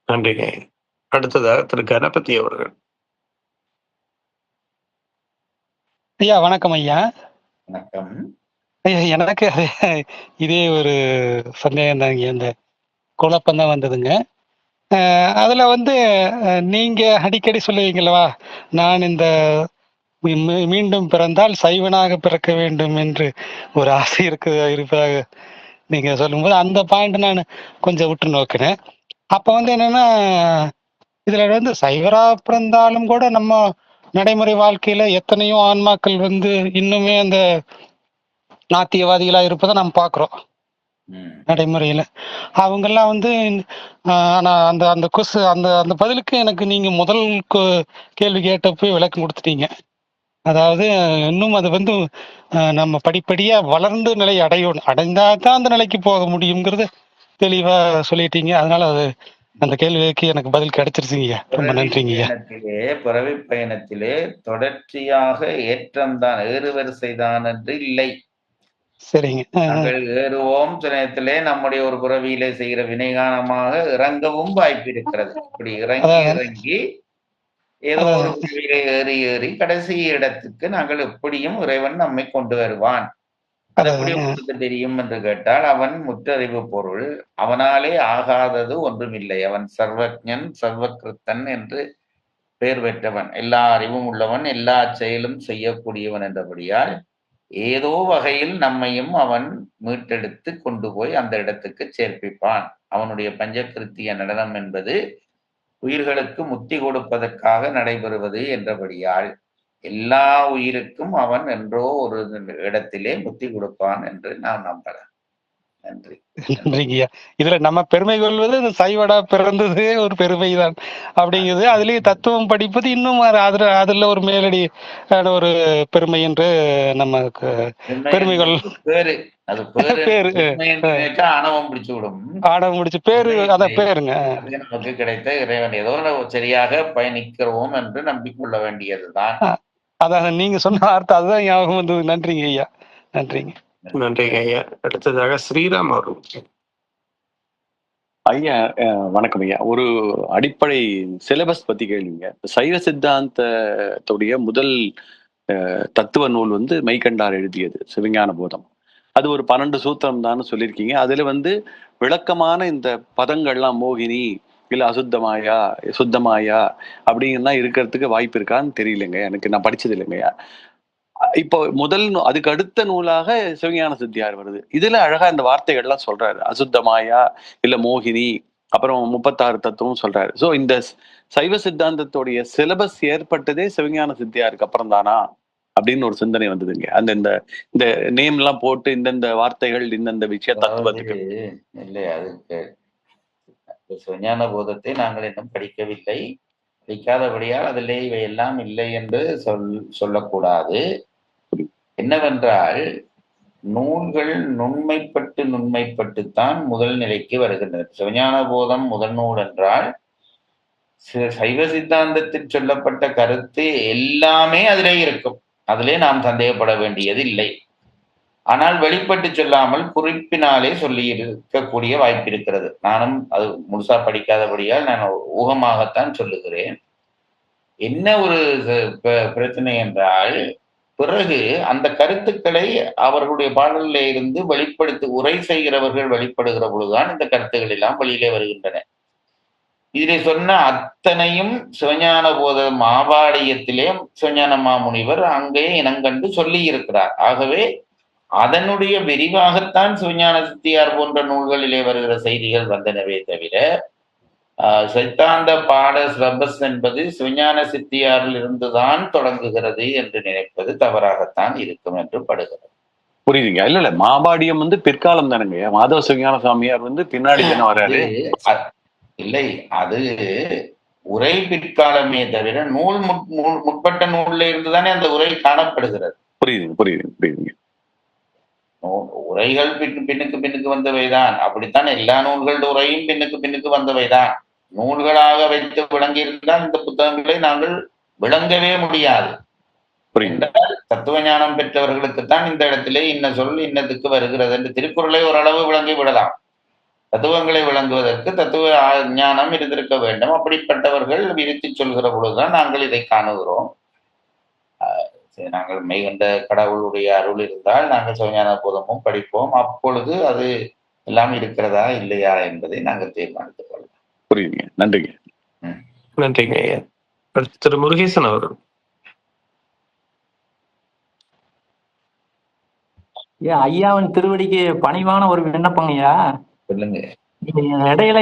நன்றி. அடுத்ததாக திரு கணபதி அவர்கள். ஐயா வணக்கம் ஐயா. வணக்கம். ஐயா எனக்கு இதே ஒரு சந்தேகம் தாங்க, இந்த குழப்பம் தான் வந்ததுங்க. அதுல வந்து நீங்க அடிக்கடி சொல்லுவீங்களவா, நான் இந்த மீண்டும் பிறந்தால் சைவனாக பிறக்க வேண்டும் என்று ஒரு ஆசை இருப்பதாக நீங்க சொல்லும்போது அந்த பாயிண்ட் நான் கொஞ்சம் விட்டு நோக்கினேன். அப்ப வந்து என்னன்னா, இதுல வந்து சைவரா பிறந்தாலும் கூட நம்ம நடைமுறை வாழ்க்கையில எத்தனையோ ஆன்மாக்கள் வந்து இன்னுமே அந்த நாத்தியவாதிகளா இருப்பதை நம்ம பாக்குறோம் நடைமுறையில. அவங்கெல்லாம் வந்து ஆனா அந்த அந்த கொசு அந்த அந்த பதிலுக்கு எனக்கு நீங்க முதல் கேள்வி கேட்டப்போ விளக்கம் கொடுத்துட்டீங்க. அதாவது இன்னும் அது வந்து நம்ம படிப்படியா வளர்ந்து நிலை அடைந்தா தான் அந்த நிலைக்கு போக முடியுங்கிறது தெளிவா சொல்லிட்டீங்க. அதனால அது அந்த கேள்விக்கு எனக்கு பதில் கிடைச்சிருச்சுங்க. ரொம்ப நன்றிங்க. பிறவி பயணத்திலே தொடர்ச்சியாக ஏற்றம்தான், ஏறுவரிசைதான் என்று இல்லை. சரிங்க. நாங்கள் ஏறுவோம், சில நேரத்திலே நம்முடைய ஒரு பிறவியிலே செய்கிற வினைகானமாக இறங்கவும் வாய்ப்பு இருக்கிறது. இப்படி இறங்கி ஏதோ ஒரு பிறவியிலே ஏறி கடைசி இடத்துக்கு நாங்கள் எப்படியும் இறைவன் நம்மை கொண்டு வருவான். அது எப்படி உங்களுக்கு தெரியும் என்று கேட்டால், அவன் முற்றறிவு பொருள், அவனாலே ஆகாதது ஒன்றுமில்லை. அவன் சர்வஜன் சர்வகிருத்தன் என்று பெயர் பெற்றவன், எல்லா அறிவும் உள்ளவன், எல்லா செயலும் செய்யக்கூடியவன் என்றபடியால் ஏதோ வகையில் நம்மையும் அவன் மீட்டெடுத்து கொண்டு போய் அந்த இடத்துக்கு சேர்ப்பிப்பான். அவனுடைய பஞ்சகிருத்திய நடனம் என்பது உயிர்களுக்கு முத்தி கொடுப்பதற்காக நடைபெறுவது என்றபடியால் எல்லா உயிருக்கும் அவன் என்றோ ஒரு இடத்திலே முத்தி கொடுப்பான் என்று நான் நம்புறேன். நன்றி. நன்றிங்கய்யா. இதுல நம்ம பெருமை கொள்வது இந்த சைவடா பிறந்தது ஒரு பெருமைதான் அப்படிங்கிறது. அதுலயே தத்துவம் படிப்பது இன்னும் அதுல ஒரு மேலடி ஒரு பெருமை என்று நமக்கு பெருமை கொள் பேரு ஆணவம் பிடிச்சு விடும். ஆணவம் பிடிச்சு பேரு அதான் பேருங்க. நமக்கு கிடைத்த இறைவன் ஏதோ சரியாக பயணிக்கிறோம் என்று நம்பிக்கொள்ள வேண்டியதுதான். அதான் நீங்க சொன்ன வார்த்தை அதுதான் ஞாபகம் வந்தது. நன்றிங்க ஐயா. நன்றிங்க. நன்றிங்க ஐயா. அடுத்ததாக ஸ்ரீராம் அவர்கள். ஐயா வணக்கம் ஐயா. ஒரு அடிப்படை சிலபஸ் பத்தி கேள்விங்க. சைவ சித்தாந்தத்துடைய முதல் தத்துவ நூல் வந்து மெய்கண்டார் எழுதியது சிவஞான போதம். அது ஒரு 12 சூத்திரம் தான் சொல்லியிருக்கீங்க. அதுல வந்து விளக்கமான இந்த பதங்கள்லாம் மோகினி இல்ல அசுத்தமாயா சுத்தமாயா அப்படின்னா இருக்கிறதுக்கு வாய்ப்பு இருக்கான்னு தெரியலங்க எனக்கு. நான் படிச்சது இல்லைங்கய்யா. இப்போ அதுக்கு அடுத்த நூலாக சிவஞான சித்தியார் வருது. இதுல அழகா இந்த வார்த்தைகள்லாம் சொல்றாரு. அசுத்தமாயா இல்ல மோகினி, அப்புறம் 36 தத்துவம் சொல்றாரு. சோ இந்த சைவ சித்தாந்தத்துடைய சிலபஸ் ஏற்பட்டதே சிவஞான சித்தியாருக்கு அப்புறம் தானா அப்படின்னு ஒரு சிந்தனை வந்ததுங்க. அந்த இந்த நேம் எல்லாம் போட்டு இந்தந்த வார்த்தைகள் இந்தந்த விஷய தத்துவத்துக்கு இல்லை. அதுக்கு சிவஞான போதத்தை நாங்கள் இன்னும் படிக்கவில்லை. படிக்காதபடியால் அதிலே இவை எல்லாம் இல்லை என்று சொல்லக்கூடாது. என்னவென்றால் நூல்கள் நுண்மைப்பட்டுத்தான் முதல் நிலைக்கு வருகின்றன. சிவஞான போதம் முதல் நூல் என்றால் சைவ சித்தாந்தத்தில் சொல்லப்பட்ட கருத்து எல்லாமே அதிலே இருக்கும். அதிலே நாம் சந்தேகப்பட வேண்டியது இல்லை. ஆனால் வெளிப்பட்டு சொல்லாமல் குறிப்பினாலே சொல்லி இருக்கக்கூடிய வாய்ப்பு இருக்கிறது. நானும் அது முழுசா படிக்காதபடியால் நான் ஊகமாகத்தான் சொல்லுகிறேன். என்ன ஒரு பிரச்சனை என்றால், பிறகு அந்த கருத்துக்களை அவர்களுடைய பாடலில் இருந்து உரை செய்கிறவர்கள் வெளிப்படுகிற பொழுதுதான் இந்த கருத்துக்கள் எல்லாம் வெளியிலே வருகின்றன. இதிலே சொன்ன அத்தனையும் சிவஞான போத மாபாடியத்திலே சிவஞான மாமுனிவர் அங்கே இனங்கண்டு சொல்லி இருக்கிறார். ஆகவே அதனுடைய விரிவாகத்தான் சிவஞான சித்தியார் போன்ற நூல்களிலே வருகிற செய்திகள் வந்தனவே தவிர சித்தாந்த பாட சிலபஸ் என்பது சிவஞான சித்தியாரில் இருந்துதான் தொடங்குகிறது என்று நினைப்பது தவறாகத்தான் இருக்கும் என்று படுகிறது. புரியுதுங்க. இல்ல மாபாடியம் வந்து பிற்காலம் தானுங்க. மாதவ சிவஞான சுவாமியார் வந்து பின்னாடி தானே வர்றாரு. இல்லை, அது உரை பிற்காலமே தவிர நூல் முற்பட்ட நூல்ல இருந்துதானே அந்த உரை காணப்படுகிறது. புரியுதுங்க. உரைகள் பின்னுக்கு வந்தவைதான். அப்படித்தான் எல்லா நூல்களோட உரையும் பின்னுக்கு வந்தவைதான். நூல்களாக வைத்து விளங்கி இருந்தால் இந்த புத்தகங்களை நாங்கள் விளங்கவே முடியாது. தத்துவ ஞானம் பெற்றவர்களுக்குத்தான் இந்த இடத்திலே இன்ன சொல் இன்னத்துக்கு வருகிறது என்று திருக்குறளை ஓரளவு விளங்கி விடலாம். தத்துவங்களை விளங்குவதற்கு தத்துவ ஞானம் இருந்திருக்க வேண்டும். அப்படிப்பட்டவர்கள் விரித்து சொல்கிற பொழுதுதான் நாங்கள் இதை காணுகிறோம். நாங்கள் மெய்கண்ட கடவுளுடைய அருள் இருந்தால் நாங்கள் சிவஞான போதமும் படிப்போம். அப்பொழுது அது எல்லாம் இருக்கிறதா இல்லையா என்பதை நாங்கள் தீர்மானித்துக் கொள்ளலாம். புரியுதுங்க. நன்றிங்க. நன்றிங்க ஐயா. அடுத்து திரு முருகேசன் அவர்கள். ஐயாவின் திருவடிக்கு பணிவான ஒரு விண்ணப்பங்க ஐயா. சொல்லுங்க. இடையில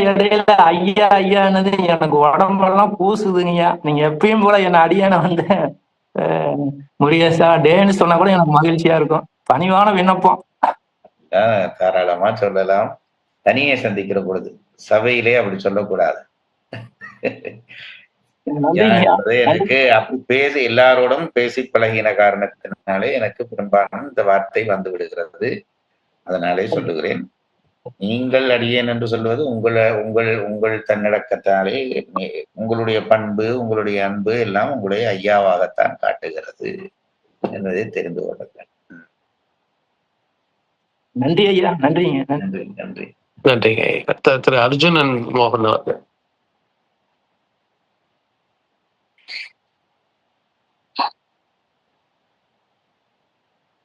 ஐயா ஐயானது எனக்கு உடம்பெல்லாம் பூசுதுங்கய்யா. நீங்க எப்பயும் போல என்ன அடியான வந்து முருகேசா டேன்னு சொன்னா கூட எனக்கு மகிழ்ச்சியா இருக்கும். பணிவான விண்ணப்பம். தாராளமா சொல்லலாம். தனியே சந்திக்கிற பொழுது சபையிலே அப்படி சொல்லக்கூடாது. எனக்கு அப்படி பேசி எல்லாரோடும் பேசி பழகின காரணத்தினாலே எனக்கு பெரும்பாலும் இந்த வார்த்தை வந்து விடுகிறது. அதனாலே சொல்லுகிறேன். நீங்கள் அடியேன் என்று சொல்வது உங்கள் தன்னடக்கத்தாலே உங்களுடைய பண்பு, உங்களுடைய அன்பு எல்லாம் உங்களுடைய ஐயாவாகத்தான் காட்டுகிறது என்பதை தெரிந்து கொள்ளுங்கள். நன்றி ஐயா. நன்றிங்க. நன்றி நன்றி நன்றிங்க ஐயா. அடுத்த திரு அர்ஜுனன் மோகன் அவர்கள்.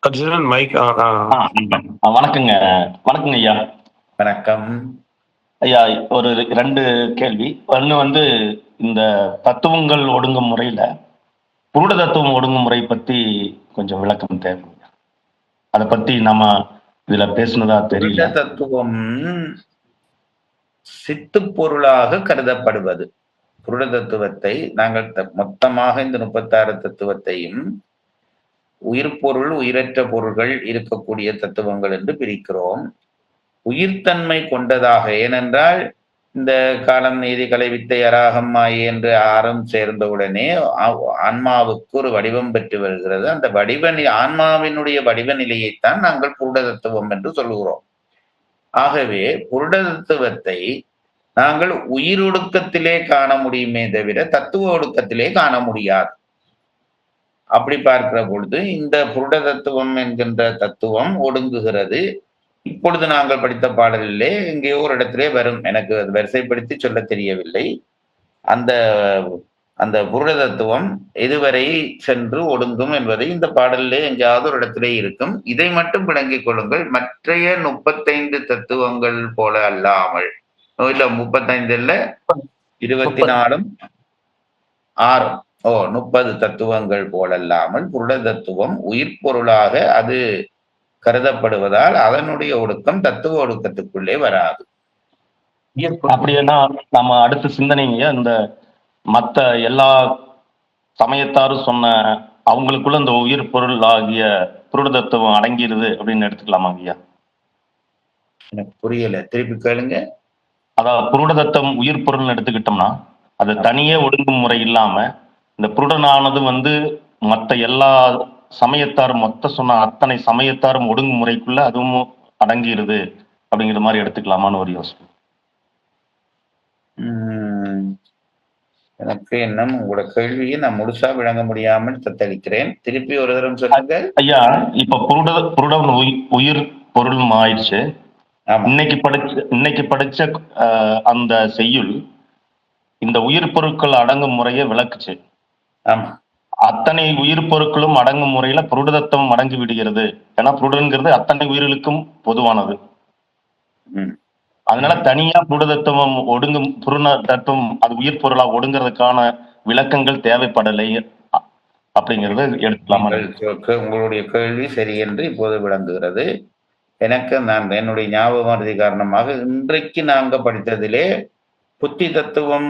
அர்ஜுனன் மைக். வணக்கங்க. வணக்கங்க ஐயா. வணக்கம் ஐயா. ஒரு 2 கேள்வி. ஒண்ணு வந்து இந்த தத்துவங்கள் ஒடுங்கும் முறையில புருட தத்துவம் ஒடுங்கும் முறை பத்தி கொஞ்சம் விளக்கம் தேவைங்க. அதை பத்தி நம்ம இதுல பேசுனதா தெரியல. தத்துவம் சித்து பொருளாக கருதப்படுவது. புருட தத்துவத்தை நாங்கள் மொத்தமாக இந்த 36 தத்துவத்தையும் உயிர் பொருள், உயிரற்ற பொருள்கள் இருக்கக்கூடிய தத்துவங்கள் என்று பிரிக்கிறோம். உயிர்த்தன்மை கொண்டதாக, ஏனென்றால் இந்த காலம், நீதி, கலை, வித்தை, அராகம், மாயை என்று 6ம் சேர்ந்தவுடனே ஆன்மாவுக்கு ஒரு வடிவம் பெற்று வருகிறது. அந்த ஆன்மாவினுடைய வடிவ நிலையைத்தான் நாங்கள் புருட தத்துவம் என்று சொல்லுகிறோம். ஆகவே புருட தத்துவத்தை நாங்கள் உயிரொடுக்கத்திலே காண முடியுமே தவிர தத்துவ ஒடுக்கத்திலே காண முடியாது. அப்படி பார்க்கிற பொழுது இந்த புருட தத்துவம் என்கின்ற தத்துவம் ஒடுங்குகிறது. இப்பொழுது நாங்கள் படித்த பாடலிலே எங்கேயோ ஒரு இடத்திலே வரும், எனக்கு அது வரிசைப்படுத்தி சொல்ல தெரியவில்லை. அந்த புருட தத்துவம் எதுவரை சென்று ஒடுங்கும் என்பதை இந்த பாடலிலே எங்கேயாவது ஒரு இடத்திலே இருக்கும். இதை மட்டும் விளங்கிக் கொள்ளுங்கள். மற்றைய 35 தத்துவங்கள் போல அல்லாமல், இல்ல 35 இல்ல 24 6 30 தத்துவங்கள் போலல்லாமல் புருட தத்துவம் உயிர் பொருளாக அது கருதப்படுவதால் அதனுடைய ஒடுக்கம் தத்துவ ஒடுக்கத்துக்குள்ளே வராது. அப்படின்னா நம்ம அடுத்த சிந்தனைங்க இந்த மற்ற எல்லா சமயத்தாரும் சொன்ன அவங்களுக்குள்ள இந்த உயிர் பொருள் ஆகிய புருட தத்துவம் அடங்கிடுது அப்படின்னு எடுத்துக்கலாமா ஐயா? எனக்கு புரியல, திருப்பி கேளுங்க. அதாவது புருட தத்துவம் உயிர் பொருள்னு எடுத்துக்கிட்டோம்னா அது தனியே ஒடுங்கும் முறை இல்லாம இந்த புருடனானது வந்து மற்ற எல்லா சமயத்தாரும் மொத்த சொன்ன அத்தனை சமயத்தாரும் ஒடுங்கும் முறைக்குள்ள அதுவும் அடங்கிடுது அப்படிங்கிற மாதிரி எடுத்துக்கலாமான்னு ஒரு யோசனை. எனக்கு இன்னும் உங்களோட கேள்வியை நான் முழுசா விளங்க முடியாமல் தத்தளிக்கிறேன். திருப்பி ஒரு தரம் சொல்லுங்க ஐயா. இப்ப புருடம் உயிர் பொருள் ஆயிடுச்சு. இன்னைக்கு படிச்ச அந்த செய்யுள் இந்த உயிர் பொருட்கள் அடங்கும் முறையை விளக்குச்சு. ஆமா, அத்தனை உயிர் பொருட்களும் அடங்கும் முறையில புருடதத்துவம் அடங்கி விடுகிறது. ஏன்னா புருடங்கிறது அத்தனை உயிர்களுக்கும் பொதுவானது. அதனால தனியா புருடதத்துவம் ஒடுங்கும் புருண தத்துவம் அது உயிர் பொருளா ஒடுங்கிறதுக்கான விளக்கங்கள் தேவைப்படலை அப்படிங்கிறத எடுத்துக்கலாமா? உங்களுடைய கேள்வி சரி என்று இப்போது விளங்குகிறது. எனக்கு என்னுடைய ஞாபக மறதி காரணமாக இன்றைக்கு நாங்க படித்ததிலே புத்தி தத்துவம்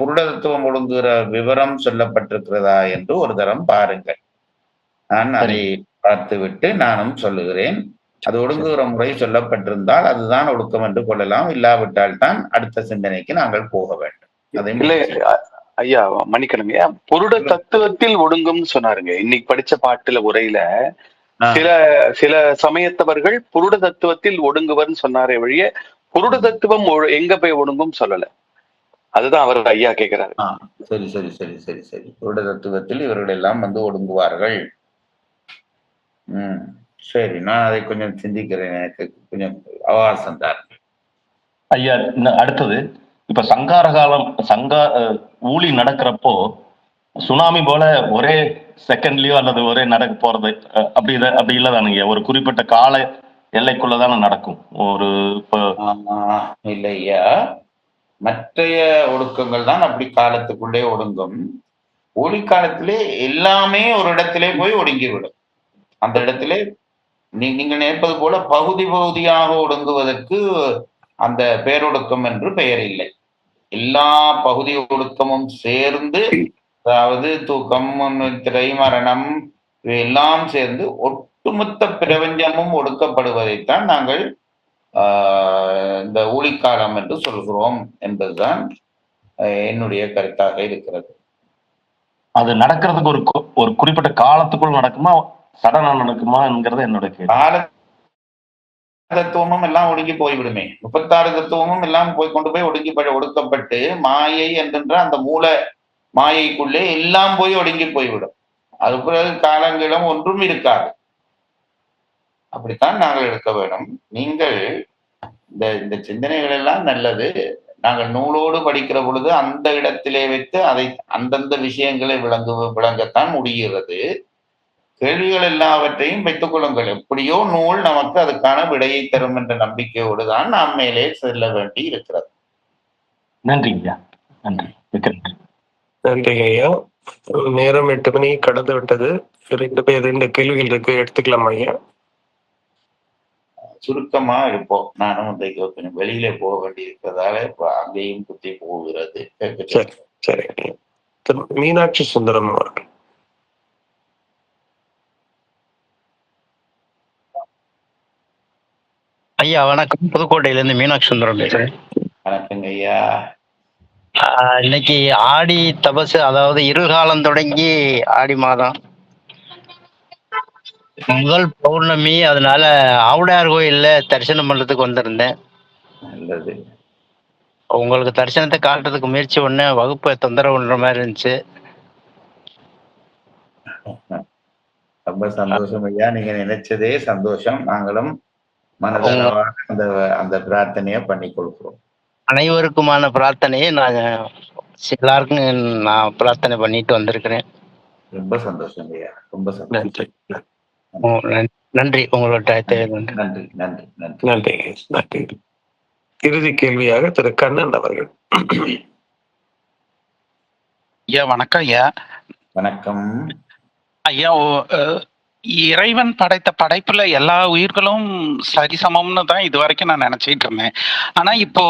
புருட தத்துவம் ஒடுங்குகிற விவரம் சொல்லப்பட்டிருக்கிறதா என்று ஒரு தரம் பாருங்கள். நான் அதை பார்த்துவிட்டு நானும் சொல்லுகிறேன். அது ஒடுங்குகிற முறை சொல்லப்பட்டிருந்தால் அதுதான் ஒடுக்கம் என்று கொள்ளலாம். இல்லாவிட்டால் தான் அடுத்த சிந்தனைக்கு நாங்கள் போக வேண்டும். அதை ஐயா மன்னிக்கணுங்க. புருட தத்துவத்தில் ஒடுங்கும் சொன்னாருங்க இன்னைக்கு படிச்ச பாட்டுல உரையில. சில சமயத்தவர்கள் புருட தத்துவத்தில் ஒடுங்குவர்னு சொன்னாரே வழிய புருட தத்துவம் எங்க போய் ஒடுங்கும் சொல்லல. அதுதான் அவர் ஐயா கேட்கிறாரு. சரி சரி சரி சரி சரி புருட தத்துவத்தில் இவர்கள் எல்லாம் வந்து ஒடுங்குவார்கள். சரி, நான் அதை கொஞ்சம் சிந்திக்கிறேன். எனக்கு கொஞ்சம் அவகாசம் தான் ஐயா. அடுத்தது இப்ப சங்கார காலம் ஊழி நடக்கிறப்போ சுனாமி போல ஒரே செகண்ட்லயோ அல்லது ஒரே நடக்க போறது அப்படி இல்லதானுங்க, ஒரு குறிப்பிட்ட கால எல்லைக்குள்ளதானே நடக்கும். ஒரு இப்போ இல்லையா, மற்றைய ஒடுக்கங்கள் தான் அப்படி காலத்துக்குள்ளே ஒடுங்கும். ஒளி காலத்திலே எல்லாமே ஒரு இடத்திலே போய் ஒடுங்கிவிடும். அந்த இடத்திலே நீங்க நினைப்பது போல பகுதி பகுதியாக ஒடுங்குவதற்கு அந்த பேரொடுக்கம் என்று பெயர் இல்லை. எல்லா பகுதி ஒடுக்கமும் சேர்ந்து, அதாவது தூக்கம், திரை, மரணம் எல்லாம் சேர்ந்து ஒட்டுமொத்த பிரபஞ்சமும் ஒடுக்கப்படுவதைத்தான் நாங்கள் இந்த ஊழிக்காலம் என்று சொல்கிறோம் என்பதுதான் என்னுடைய கருத்தாக இருக்கிறது. அது நடக்கிறதுக்கு ஒரு குறிப்பிட்ட காலத்துக்குள் நடக்குமா, சடனா நடக்குமாங்கிறது என்னுடைய கேள்வி. கால தத்துவமும் எல்லாம் ஒடுங்கி போய்விடுமே. 36 தத்துவமும் எல்லாம் கொண்டு போய் ஒடுக்கப்பட்டு மாயை என்கின்ற அந்த மூல மாயைக்குள்ளே எல்லாம் போய் ஒடுங்கி போய்விடும். அது பிறகு காலங்களும் ஒன்றும் இருக்காது. அப்படித்தான் நாங்கள் எடுக்க வேண்டும். நீங்கள் இந்த சிந்தனைகள் எல்லாம் நல்லது. நாங்கள் நூலோடு படிக்கிற பொழுது அந்த இடத்திலே வைத்து அதை அந்தந்த விஷயங்களை விளங்கத்தான் முடிகிறது. கேள்விகள் எல்லாவற்றையும் வைத்துக் கொள்ளுங்கள். எப்படியோ நூல் நமக்கு அதுக்கான விடையை தரும் என்ற நம்பிக்கையோடு தான் நாம் மேலே செல்ல வேண்டி இருக்கிறது. நன்றி ஐயா, நன்றி. நன்றி ஐயா. நேரம் 8 மணி கடந்து விட்டது. 2 கேள்விகள் இருக்கு, எடுத்துக்கலாம் ஐயா. சுருக்கமா இருப்போம். நானும் கொஞ்சம் வெளியில போக வேண்டி இருக்கிறதால அங்கேயும் குத்தி போகிறது. சரி. மீனாட்சி சுந்தரம் அவர்கள். ஐயா வணக்கம். புதுக்கோட்டையிலேருந்து மீனாட்சி சுந்தரம் பேசுறேன். வணக்கங்க ஐயா. இன்னைக்கு ஆடி தபசு, அதாவது இருள்காலம் தொடங்கி ஆடி மாதம் முதல் பௌர்ணமி. அதனால ஆவுடையார் கோயில்ல தரிசனம் பண்றதுக்கு வந்திருந்தேன். நல்லது. உங்களுக்கு தரிசனத்தை காட்டுறதுக்கு முயற்சி பண்ண, வகுப்பை தொந்தரவு பண்ற மாதிரி இருந்துச்சு. ரொம்ப சந்தோஷம் ஐயா. நீங்க நினைச்சதே சந்தோஷம். நாங்களும் மனதளவாக அந்த பிரார்த்தனையை பண்ணி கொடுக்கிறோம். அனைவருக்குமான பிரார்த்தனையை நான் எல்லாருக்கும் நான் பிரார்த்தனை பண்ணிட்டு வந்திருக்கிறேன். ரொம்ப சந்தோஷம் ஐயா, ரொம்ப சந்தோஷம். நன்றி. உங்களோட நன்றி. நன்றி. இறுதி கேள்வியாக திரு கண்ணன் அவர்கள். ஐயா வணக்கம் ஐயா. வணக்கம் ஐயா. இறைவன் படைத்த படைப்புல எல்லா உயிர்களும் சரிசமம்னு தான் இது வரைக்கும் நான் நினைச்சிட்டு இருந்தேன். ஆனா இப்போ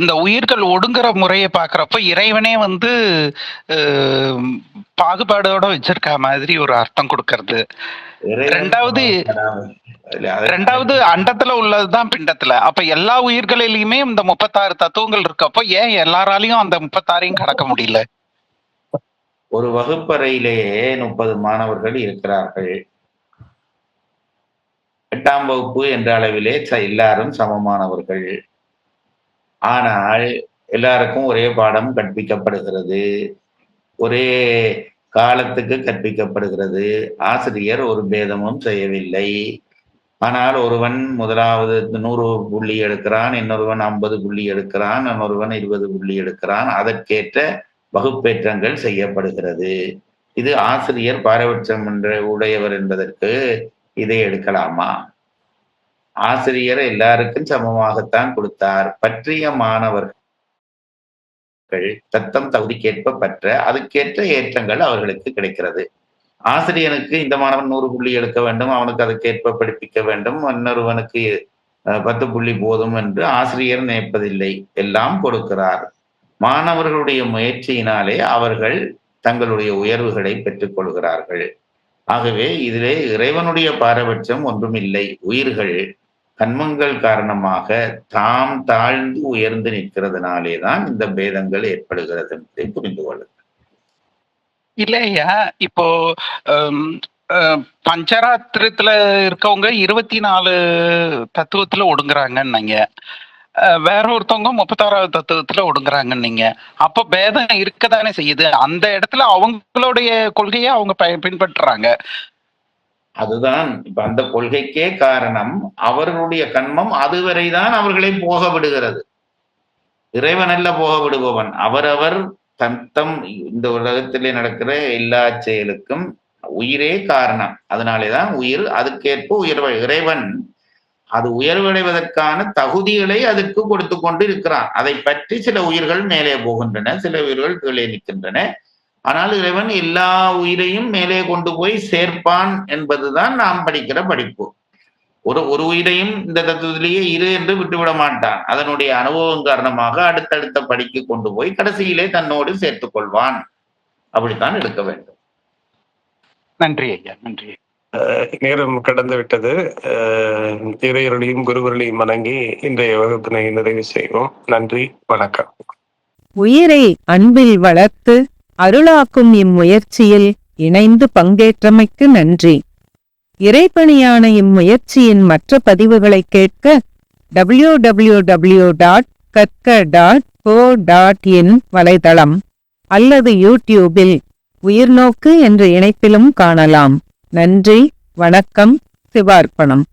இந்த உயிர்கள் ஒடுங்குற முறையை பாக்குறப்ப இறைவனே பாகுபாடோட வச்சிருக்க மாதிரி ஒரு அர்த்தம் கொடுக்கறது. ரெண்டாவது அண்டத்துல உள்ளதுதான் பிண்டத்துல. அப்ப எல்லா உயிர்களிலுமே இந்த 36 தத்துவங்கள் இருக்கப்போ ஏன் எல்லாராலையும் அந்த 36ஐயும் கடக்க முடியல? ஒரு வகுப்பறையிலேயே 30 மாணவர்கள் இருக்கிறார்கள். 8ஆம் வகுப்பு என்ற அளவிலே எல்லாரும் சமமானவர்கள். ஆனால் எல்லாருக்கும் ஒரே பாடம் கற்பிக்கப்படுகிறது, ஒரே காலத்துக்கு கற்பிக்கப்படுகிறது. ஆசிரியர் ஒரு பேதமும் செய்யவில்லை. ஆனால் ஒருவன் முதலாவது 100 புள்ளி எடுக்கிறான், இன்னொருவன் 50 புள்ளி எடுக்கிறான், இன்னொருவன் 20 புள்ளி எடுக்கிறான். அதற்கேற்ற வகுப்பேற்றங்கள் செய்யப்படுகிறது. இது ஆசிரியர் பாரபட்சம் உடையவர் என்பதற்கு இதை எடுக்கலாமா? ஆசிரியர் எல்லாருக்கும் சமமாகத்தான் கொடுத்தார். பற்றிய மாணவர்கள் தத்தம் தகுதிக்கேற்ப பற்ற அதுக்கேற்ற ஏற்றங்கள் அவர்களுக்கு கிடைக்கிறது. ஆசிரியனுக்கு இந்த மாணவன் 100 புள்ளி எடுக்க வேண்டும், அவனுக்கு அதுக்கேற்ப படிப்பிக்க வேண்டும், இன்னொருவனுக்கு 10 புள்ளி போதும் என்று ஆசிரியர் நினைப்பதில்லை. எல்லாம் கொடுக்கிறார். மாணவர்களுடைய முயற்சியினாலே அவர்கள் தங்களுடைய உயர்வுகளை பெற்றுக் கொள்கிறார்கள். ஆகவே இதிலே இறைவனுடைய பாரபட்சம் ஒன்றுமில்லை. உயிர்கள் கண்மங்கள் காரணமாக தாம் தாழ்ந்து உயர்ந்து நிற்கிறதுனாலே தான் இந்த பேதங்கள் ஏற்படுகிறது என்பதை புரிந்து கொள்ளுங்கள். இல்லையா, இப்போ பஞ்சராத்திரத்துல இருக்கவங்க 24 தத்துவத்துல ஒடுங்குறாங்கன்னீங்க, வேற ஒருத்தவங்க 36வது தத்துவத்துல ஒடுங்குறாங்கன்னீங்க. அப்ப பேதம் இருக்கதானே செய்யுது. அந்த இடத்துல அவங்களுடைய கொள்கையை அவங்க பின்பற்றுறாங்க. அதுதான் இப்ப அந்த கொள்கைக்கே காரணம். அவர்களுடைய கண்மம் அதுவரைதான் அவர்களை போக விடுகிறது. இறைவன் அல்ல போக விடுபவன். அவரவர் தம் இந்த உலகத்திலே நடக்கிற எல்லா செயலுக்கும் உயிரே காரணம். அதனாலேதான் உயிர் அதுக்கேற்ப இறைவன் அது உயர்வடைவதற்கான தகுதிகளை அதற்கு கொடுத்து கொண்டு இருக்கிறான். அதை பற்றி சில உயிர்கள் மேலே போகின்றன, சில உயிர்கள் கீழே நிற்கின்றன. ஆனால் இறைவன் எல்லா உயிரையும் மேலே கொண்டு போய் சேர்ப்பான் என்பதுதான் நாம் படிக்கிற படிப்பு. ஒரு உயிரையும் இந்த தத்துவத்திலேயே இரு என்று விட்டுவிட மாட்டான். அதனுடைய அனுபவம் காரணமாக அடுத்தடுத்த படிக்கு கொண்டு போய் கடைசியிலே தன்னோடு சேர்த்துக் கொள்வான். அப்படித்தான் எடுக்க வேண்டும். நன்றி ஐயா, நன்றி. நேரம் கடந்து விட்டது. இறையருளையும் குருவர்களையும் வணங்கி இன்றைய வகுப்பினை நிறைவு செய்வோம். நன்றி, வணக்கம். உயிரை அன்பில் வளர்த்து அருளாக்கும் இம்முயற்சியில் இணைந்து பங்கேற்றமைக்கு நன்றி. இறைப்பணியான இம்முயற்சியின் மற்ற பதிவுகளை கேட்க www.katka.co.in வலைதளம் அல்லது யூடியூபில் உயிர்நோக்கு என்ற இணைப்பிலும் காணலாம். நன்றி, வணக்கம், சிவார்ப்பணம்.